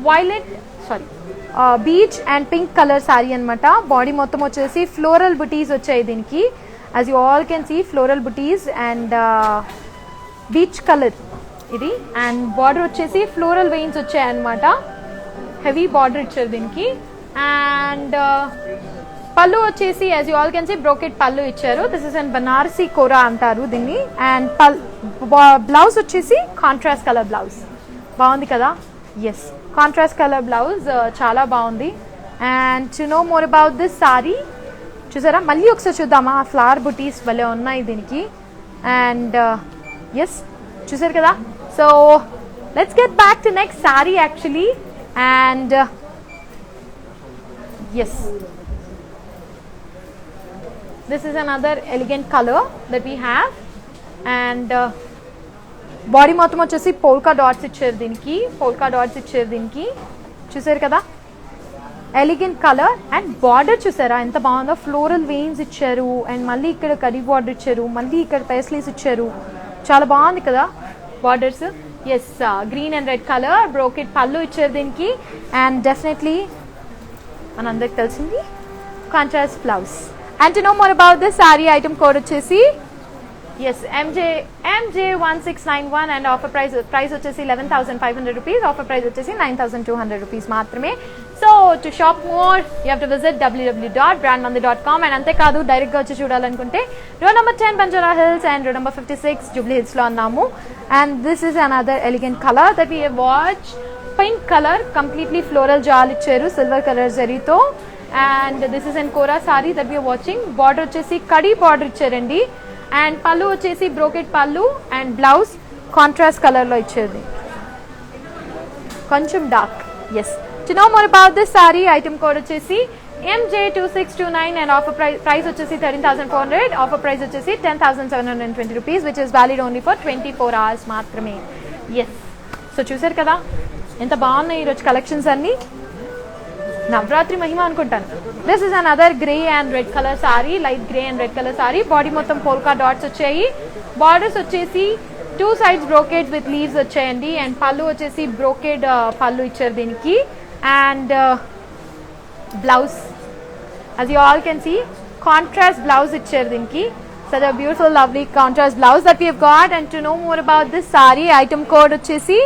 violet sari peach and pink colour sari అనమాట. బాడీ మొత్తం వచ్చేసి ఫ్లోరల్ బుటీస్ వచ్చాయి దీనికి, as you all can see floral buttis and peach colour ఇది. అండ్ బార్డర్ వచ్చేసి ఫ్లోరల్ వెయిన్స్ వచ్చాయి అనమాట, హెవీ బార్డర్ ఇచ్చారు దీనికి. అండ్ పళ్ళు వచ్చేసి as you all can see brocade పళ్ళు ఇచ్చారు. దిస్ ఇస్ అన్ బనారసీ కోరా అంటారు దీన్ని. అండ్ బ్లౌజ్ వచ్చేసి కాంట్రాస్ట్ కలర్ బ్లౌజ్, బాగుంది కదా. ఎస్, కాంట్రాస్ట్ కలర్ బ్లౌజ్ చాలా బాగుంది. And to know more about this sorry, చూసారా మళ్ళీ ఒకసారి చూద్దామా, ఫ్లవర్ బుటీస్ భలే ఉన్నాయి దీనికి. అండ్ ఎస్, చూసారు కదా. So let's get back to next sari actually. And yes, this is another elegant colour that we have. And body మొత్తం వచ్చేసి పోల్కా డాట్స్ ఇచ్చారు దీనికి, పోల్కా డాట్స్ ఇచ్చారు దీనికి, చూసారు కదా ఎలిగెంట్ కలర్. అండ్ బార్డర్ చూసారా ఎంత బాగుందో, ఫ్లోరల్ వెయిన్స్ ఇచ్చారు. అండ్ మళ్ళీ ఇక్కడ కడీ బార్డర్ ఇచ్చారు, మళ్ళీ ఇక్కడ పేస్లీస్ ఇచ్చారు, చాలా బాగుంది కదా borders. Yes, green and red colour brocade పళ్ళు ఇచ్చారు దీనికి. అండ్ డెఫినెట్లీ మనందరికి తెలిసింది contrast blouse. And to know more about this sari, item code వచ్చేసి yes MJ1691 and offer price వచ్చేసి 11,500 rupees. offer price వచ్చేసి 9,200 rupees మాత్రమే. So to shop more you have to visit www.brandmandi.com. And అంతేకాదు డైరెక్ట్గా వచ్చి చూడాలనుకుంటే road number 10 Banjara Hills and road number 56 Jubilee హిల్స్లో ఉన్నాము. And this is another elegant colour that we watch, pink colour, completely floral జాల్ ఇచ్చారు సిల్వర్ కలర్ జరీతో. And this is an Kora sari that we watching. Border వచ్చేసి కడీ బార్డర్ ఇచ్చారండి. అండ్ పళ్ళు వచ్చేసి బ్రోకెట్ పళ్ళు అండ్ బ్లౌజ్ కాంట్రాస్ట్ కలర్లో ఇచ్చేది, కొంచెం dark. Yes, to know more about this sari, item code వచ్చేసి MJ2629 అండ్ ఆఫర్ ప్రైస్ వచ్చేసి 13,400. ఆఫర్ ప్రైస్ వచ్చేసి 10,720 rupees, which is valid only for 24 hours మాత్రమే. ఎస్, సో చూసారు కదా ఎంత బాగున్నాయి ఈరోజు కలెక్షన్స్ అన్నీ, నవరాత్రి మహిమ అనుకుంటాను. This is another grey and red colour sorry, light grey and red colour sari. Body మొత్తం పోల్కా డాట్స్ వచ్చాయి, బార్డర్స్ వచ్చేసి 2 sides బ్రోకేడ్ విత్ లీవ్స్ వచ్చాయండి. అండ్ పళ్ళు వచ్చేసి బ్రోకేడ్ పళ్ళు ఇచ్చారు దీనికి. And blouse as you all can see contrast blouse ఇచ్చారు దీనికి. such a beautiful lovely contrast blouse that we have got. And to know more about this saree, item code వచ్చేసి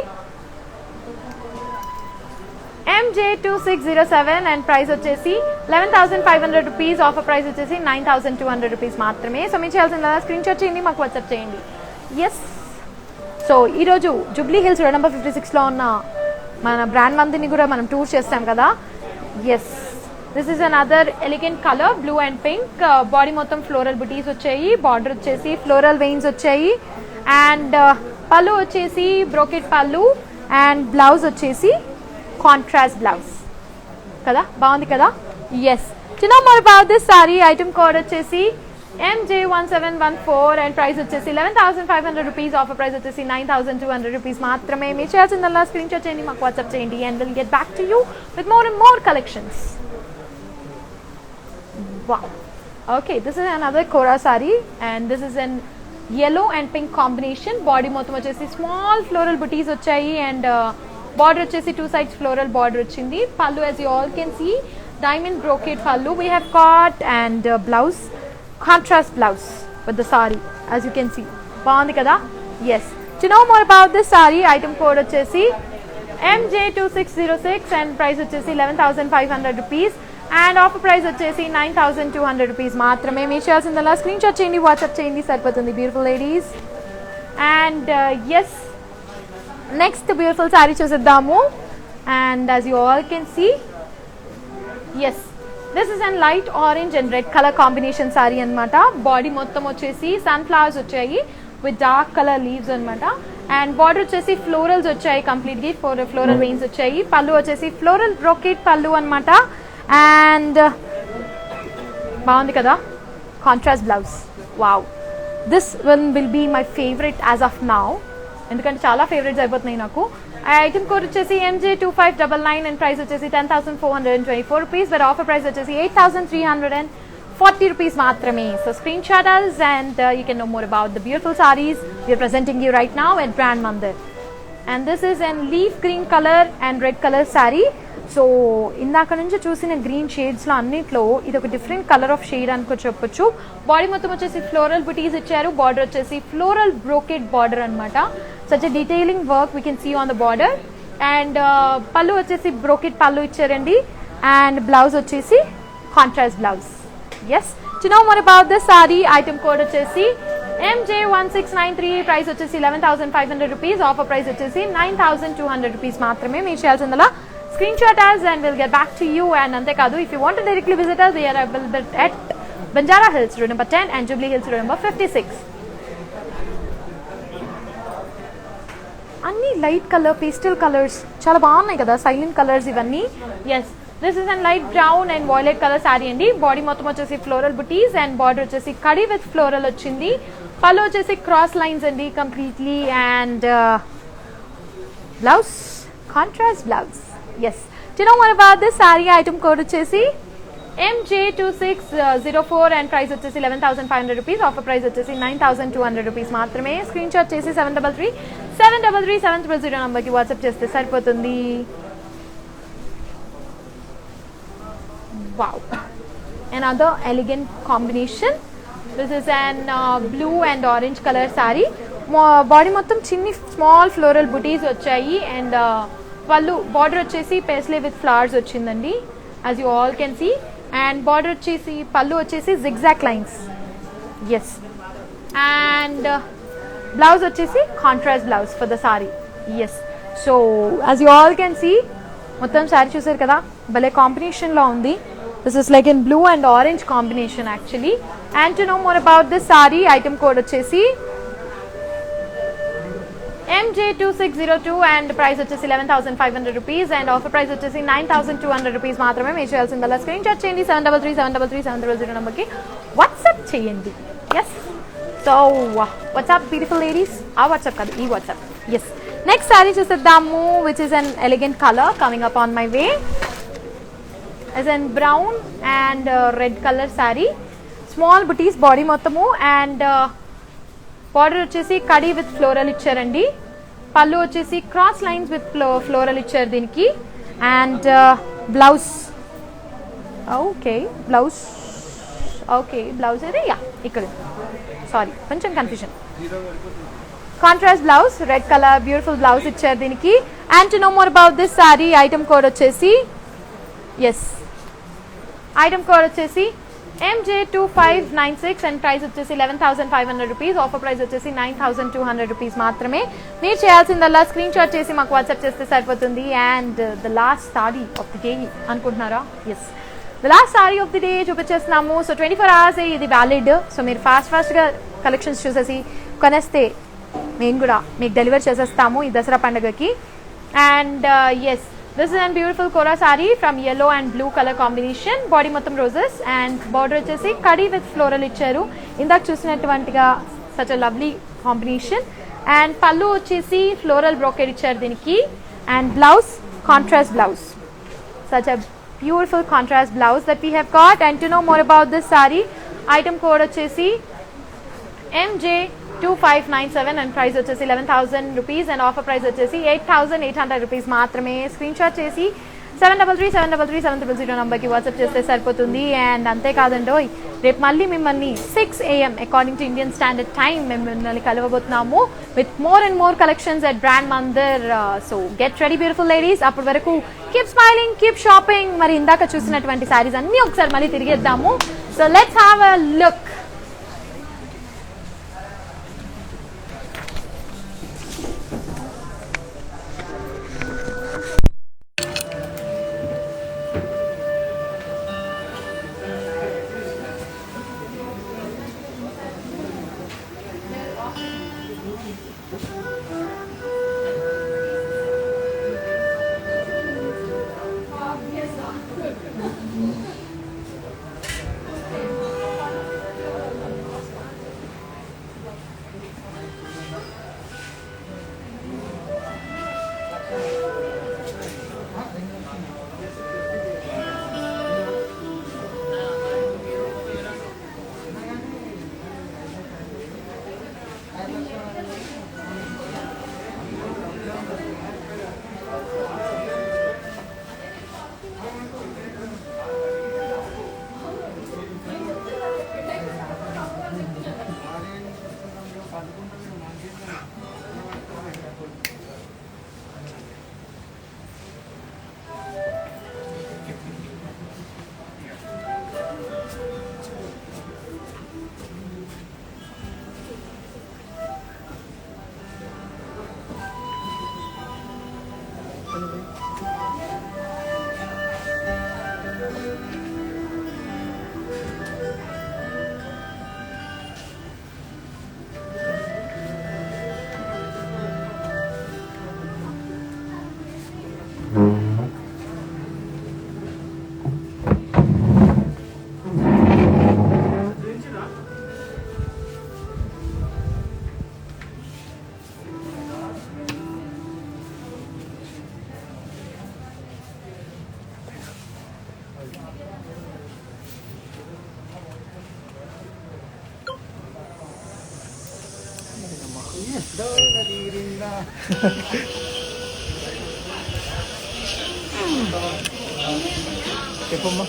MJ2607 and price వచ్చేసి 11,500 rupees. ఆఫర్ ప్రైస్ వచ్చేసి 9,200 rupees మాత్రమే. సో మీరు చేయాల్సిందా స్క్రీన్ షాట్ చేయండి, మాకు వాట్సాప్ చేయండి. ఎస్, సో ఈరోజు జూబ్లీ హిల్స్ రోడ్ నెంబర్ 56లో ఉన్న మన బ్రాండ్ మందిని కూడా మనం టూర్ చేస్తాం కదా. Yes, this is another elegant colour blue and pink. Body మొత్తం ఫ్లోరల్ బుటీస్ వచ్చాయి, బార్డర్ వచ్చేసి ఫ్లోరల్ వెయిన్స్ వచ్చాయి. అండ్ పళ్ళు వచ్చేసి బ్రోకెట్ పళ్ళు అండ్ బ్లౌజ్ వచ్చేసి కాంట్రాస్ట్ బ్లౌజ్ కదా, బాగుంది కదా. Yes, to know more about this sari, item code వచ్చేసి MJ1714 అండ్ ప్రైస్ వచ్చేసి 11,500 rupees. ఆఫర్ ప్రైస్ వచ్చేసి 9,200 rupees మాత్రమే. మీరు చేయాల్సిందల్లా స్క్రీన్ షాట్ చేయండి, మాకు వాట్సాప్ చేయండి. And will get back to you with more and more collections. Wow. Okay, this is another Kora saree and this is an yellow and pink combination. Body మొత్తం వచ్చేసి small floral booties వచ్చాయి and border వచ్చేసి 2 sides floral border వచ్చింది. Pallu, as you all can see, diamond brocade pallu we have got and blouse, contrast blouse with the saree, as you can see. బాగుంది కదా. Yes, to know more about this saree, item code వచ్చేసి MJ2606 and price వచ్చేసి 11,500 rupees. అండ్ ఆఫర్ ప్రైస్ వచ్చేసి 9,200 rupees మాత్రమే. మీరు చేయాల్సిందల్లా స్క్రీన్ షాట్ చేయండి, వాట్సాప్ చేయండి, సరిపోతుంది beautiful ladies. And yes, next beautiful sari చూసేద్దాము. And as you all can see, yes, this is an light orange and red colour combination sari అనమాట. బాడీ మొత్తం వచ్చేసి సన్ఫ్లవర్స్ వచ్చాయి విత్ డార్క్ కలర్ లీవ్స్ అనమాట. అండ్ బార్డర్ వచ్చేసి ఫ్లోరల్స్ వచ్చాయి, కంప్లీట్లీ ఫ్లోరల్ వెయిన్స్ వచ్చాయి. పళ్ళు వచ్చేసి ఫ్లోరల్ బ్రోకెట్ పళ్ళు అనమాట. అండ్ బాగుంది కదా, contrast blouse. Wow, this one will be my favourite as of now, ఎందుకంటే చాలా ఫేవరెట్స్ అయిపోతున్నాయి నాకు. ఐటమ్ కోడ్ వచ్చేసి MJ2599 అండ్ ప్రైస్ వచ్చేసి 10,424 రూపీస్. బట్ ఆఫర్ ప్రైస్ వచ్చేసి 8,340 rupees మాత్రమే. So screenshot us and you can know more about the beautiful sarees we are presenting you right now at Brand Mandir. And this is an leaf green color and red color saree. So ఇందాక నుంచి చూసిన గ్రీన్ షేడ్స్లో అన్నిట్లో ఇది ఒక డిఫరెంట్ కలర్ ఆఫ్ షేడ్ అనుకో చెప్పొచ్చు. బాడీ మొత్తం వచ్చేసి ఫ్లోరల్ బుటీస్ ఇచ్చారు. బార్డర్ వచ్చేసి ఫ్లోరల్ బ్రోకెట్ బార్డర్ అనమాట. Such a detailing work we can see on the border. And పళ్ళు వచ్చేసి బ్రోకెట్ పళ్ళు ఇచ్చారండి. అండ్ బ్లౌజ్ వచ్చేసి contrast blouse. Yes, to know more about this sari, item code వచ్చేసి MJ1693, ప్రైస్ వచ్చేసి 11,500 రూపీస్. ఆఫర్ ప్రైస్ వచ్చేసి 9,200 రూపీస్ మాత్రమే. మీరు చేయాల్సిందలా screenshot us and we'll get back to you. And ante kaadu, if you want to directly visit us, we are available at Banjara Hills road number 10 and Jubilee Hills road number 56. Anni light color pastel colors chala baagunnai kada, silent colors ivanni. Yes, this is a light brown and violet color saree andi. Body mottham vachesi floral booties and border vachesi kadi with floral ochindi. Pallu vachesi cross lines andi completely. And blouse contrast blouse. Yes, do you know what about this saree? Item code వచ్చేసి MJ2604 and price వచ్చేసి 11,500 rupees. Offer price వచ్చేసి 9,200 rupees మాత్రమే. స్క్రీన్ షాట్ చేసి 733-733-700 నంబర్కి వాట్సాప్ చేస్తే సరిపోతుంది. Wow, another elegant combination. This is an blue and orange color saree. Body మొత్తం చిన్ని స్మాల్ ఫ్లోరల్ బుటీస్ వచ్చాయి. అండ్ వాళ్ళు బార్డర్ వచ్చేసి పేస్లే విత్ ఫ్లవర్స్ వచ్చిందండి, as you all can see. And border వచ్చేసి పళ్ళు వచ్చేసి zigzag lines. Yes, and blouse వచ్చేసి contrast blouse for the sari. Yes, so as you all can see మొత్తం సారీ చూసారు కదా, భలే కాంబినేషన్లో ఉంది. This is like in blue and orange combination actually. And to know more about this sari, item code వచ్చేసి MJ2602 and price వచ్చేసి 11,500 rupees and offer price వచ్చేసి 9,200 rupees మాత్రమే. మీరు చేయాల్సిందల్లా స్క్రీన్ షాట్ చేయండి, 733-733-700 నంబర్కి వాట్సాప్ చేయండి. Yes, so WhatsApp beautiful ladies, ఆ వాట్సాప్ కాదు ఈ వాట్సాప్. ఎస్, నెక్స్ట్ సారీ చూసేద్దాము, which is an elegant colour coming up on my way. Is an brown and red colour sari, small బుటీస్ బాడీ మొత్తము. అండ్ బార్డర్ వచ్చేసి కడీ విత్ ఫ్లోరల్ ఇచ్చారండి. పళ్ళు వచ్చేసి క్రాస్ లైన్స్ విత్ ఫ్లోరల్ ఇచ్చారు దీనికి. అండ్ బ్లౌజ్ బ్లౌజ్ అయితే యా ఇక్కడ, సారీ కొంచెం confusion. Contrast blouse, red colour beautiful blouse ఇచ్చారు దీనికి. And to know more about this sari, item code వచ్చేసి MJ2596 and price వచ్చేసి 11,500 rupees. ఆఫర్ ప్రైస్ వచ్చేసి 9,200 rupees మాత్రమే. మీరు చేయాల్సిందల్లా స్క్రీన్ షాట్ చేసి మాకు వాట్సాప్ చేస్తే సరిపోతుంది. And the last sari of the day అనుకుంటున్నారా? Yes, the last sari of the day చూపించేస్తున్నాము. సో 24 hours ఇది వ్యాలిడ్. సో మీరు ఫాస్ట్గా కలెక్షన్స్ చూసేసి కొనేస్తే మేము కూడా మీకు డెలివర్ చేసేస్తాము ఈ దసరా పండుగకి. And yes, this is a beautiful kora saree from yellow and blue color combination. Body మొత్తం roses and border వచ్చేసి కడి with floral ఇచ్చారు. ఇందాక చూసినటువంటిగా such a lovely combination. And పళ్ళు వచ్చేసి floral brocade ఇచ్చారు దీనికి. And blouse contrast blouse, such a beautiful contrast blouse that we have got. And to know more about this saree, item code వచ్చేసి MJ2597 and price వచ్చేసి 11,000 rupees and offer price వచ్చేసి 8,800 rupees మాత్రమే. స్క్రీన్ షాట్ చేసి 733-733-700 నంబర్కి వాట్సాప్ చేస్తే సరిపోతుంది. అండ్ అంతేకాదండి, రేపు మళ్ళీ మిమ్మల్ని 6 AM according to Indian standard time మేము మిమ్మల్ని కలవబోతున్నాము with more and more collections at Brand Mandir. So get ready beautiful ladies. అప్పటి వరకు కీప్ స్మైలింగ్, కీప్ షాపింగ్. మరి ఇందాక చూసినటువంటి శారీస్ అన్నీ ఒకసారి మళ్ళీ తిరిగేద్దాము. So let's have a look. చెప్పమ్మా.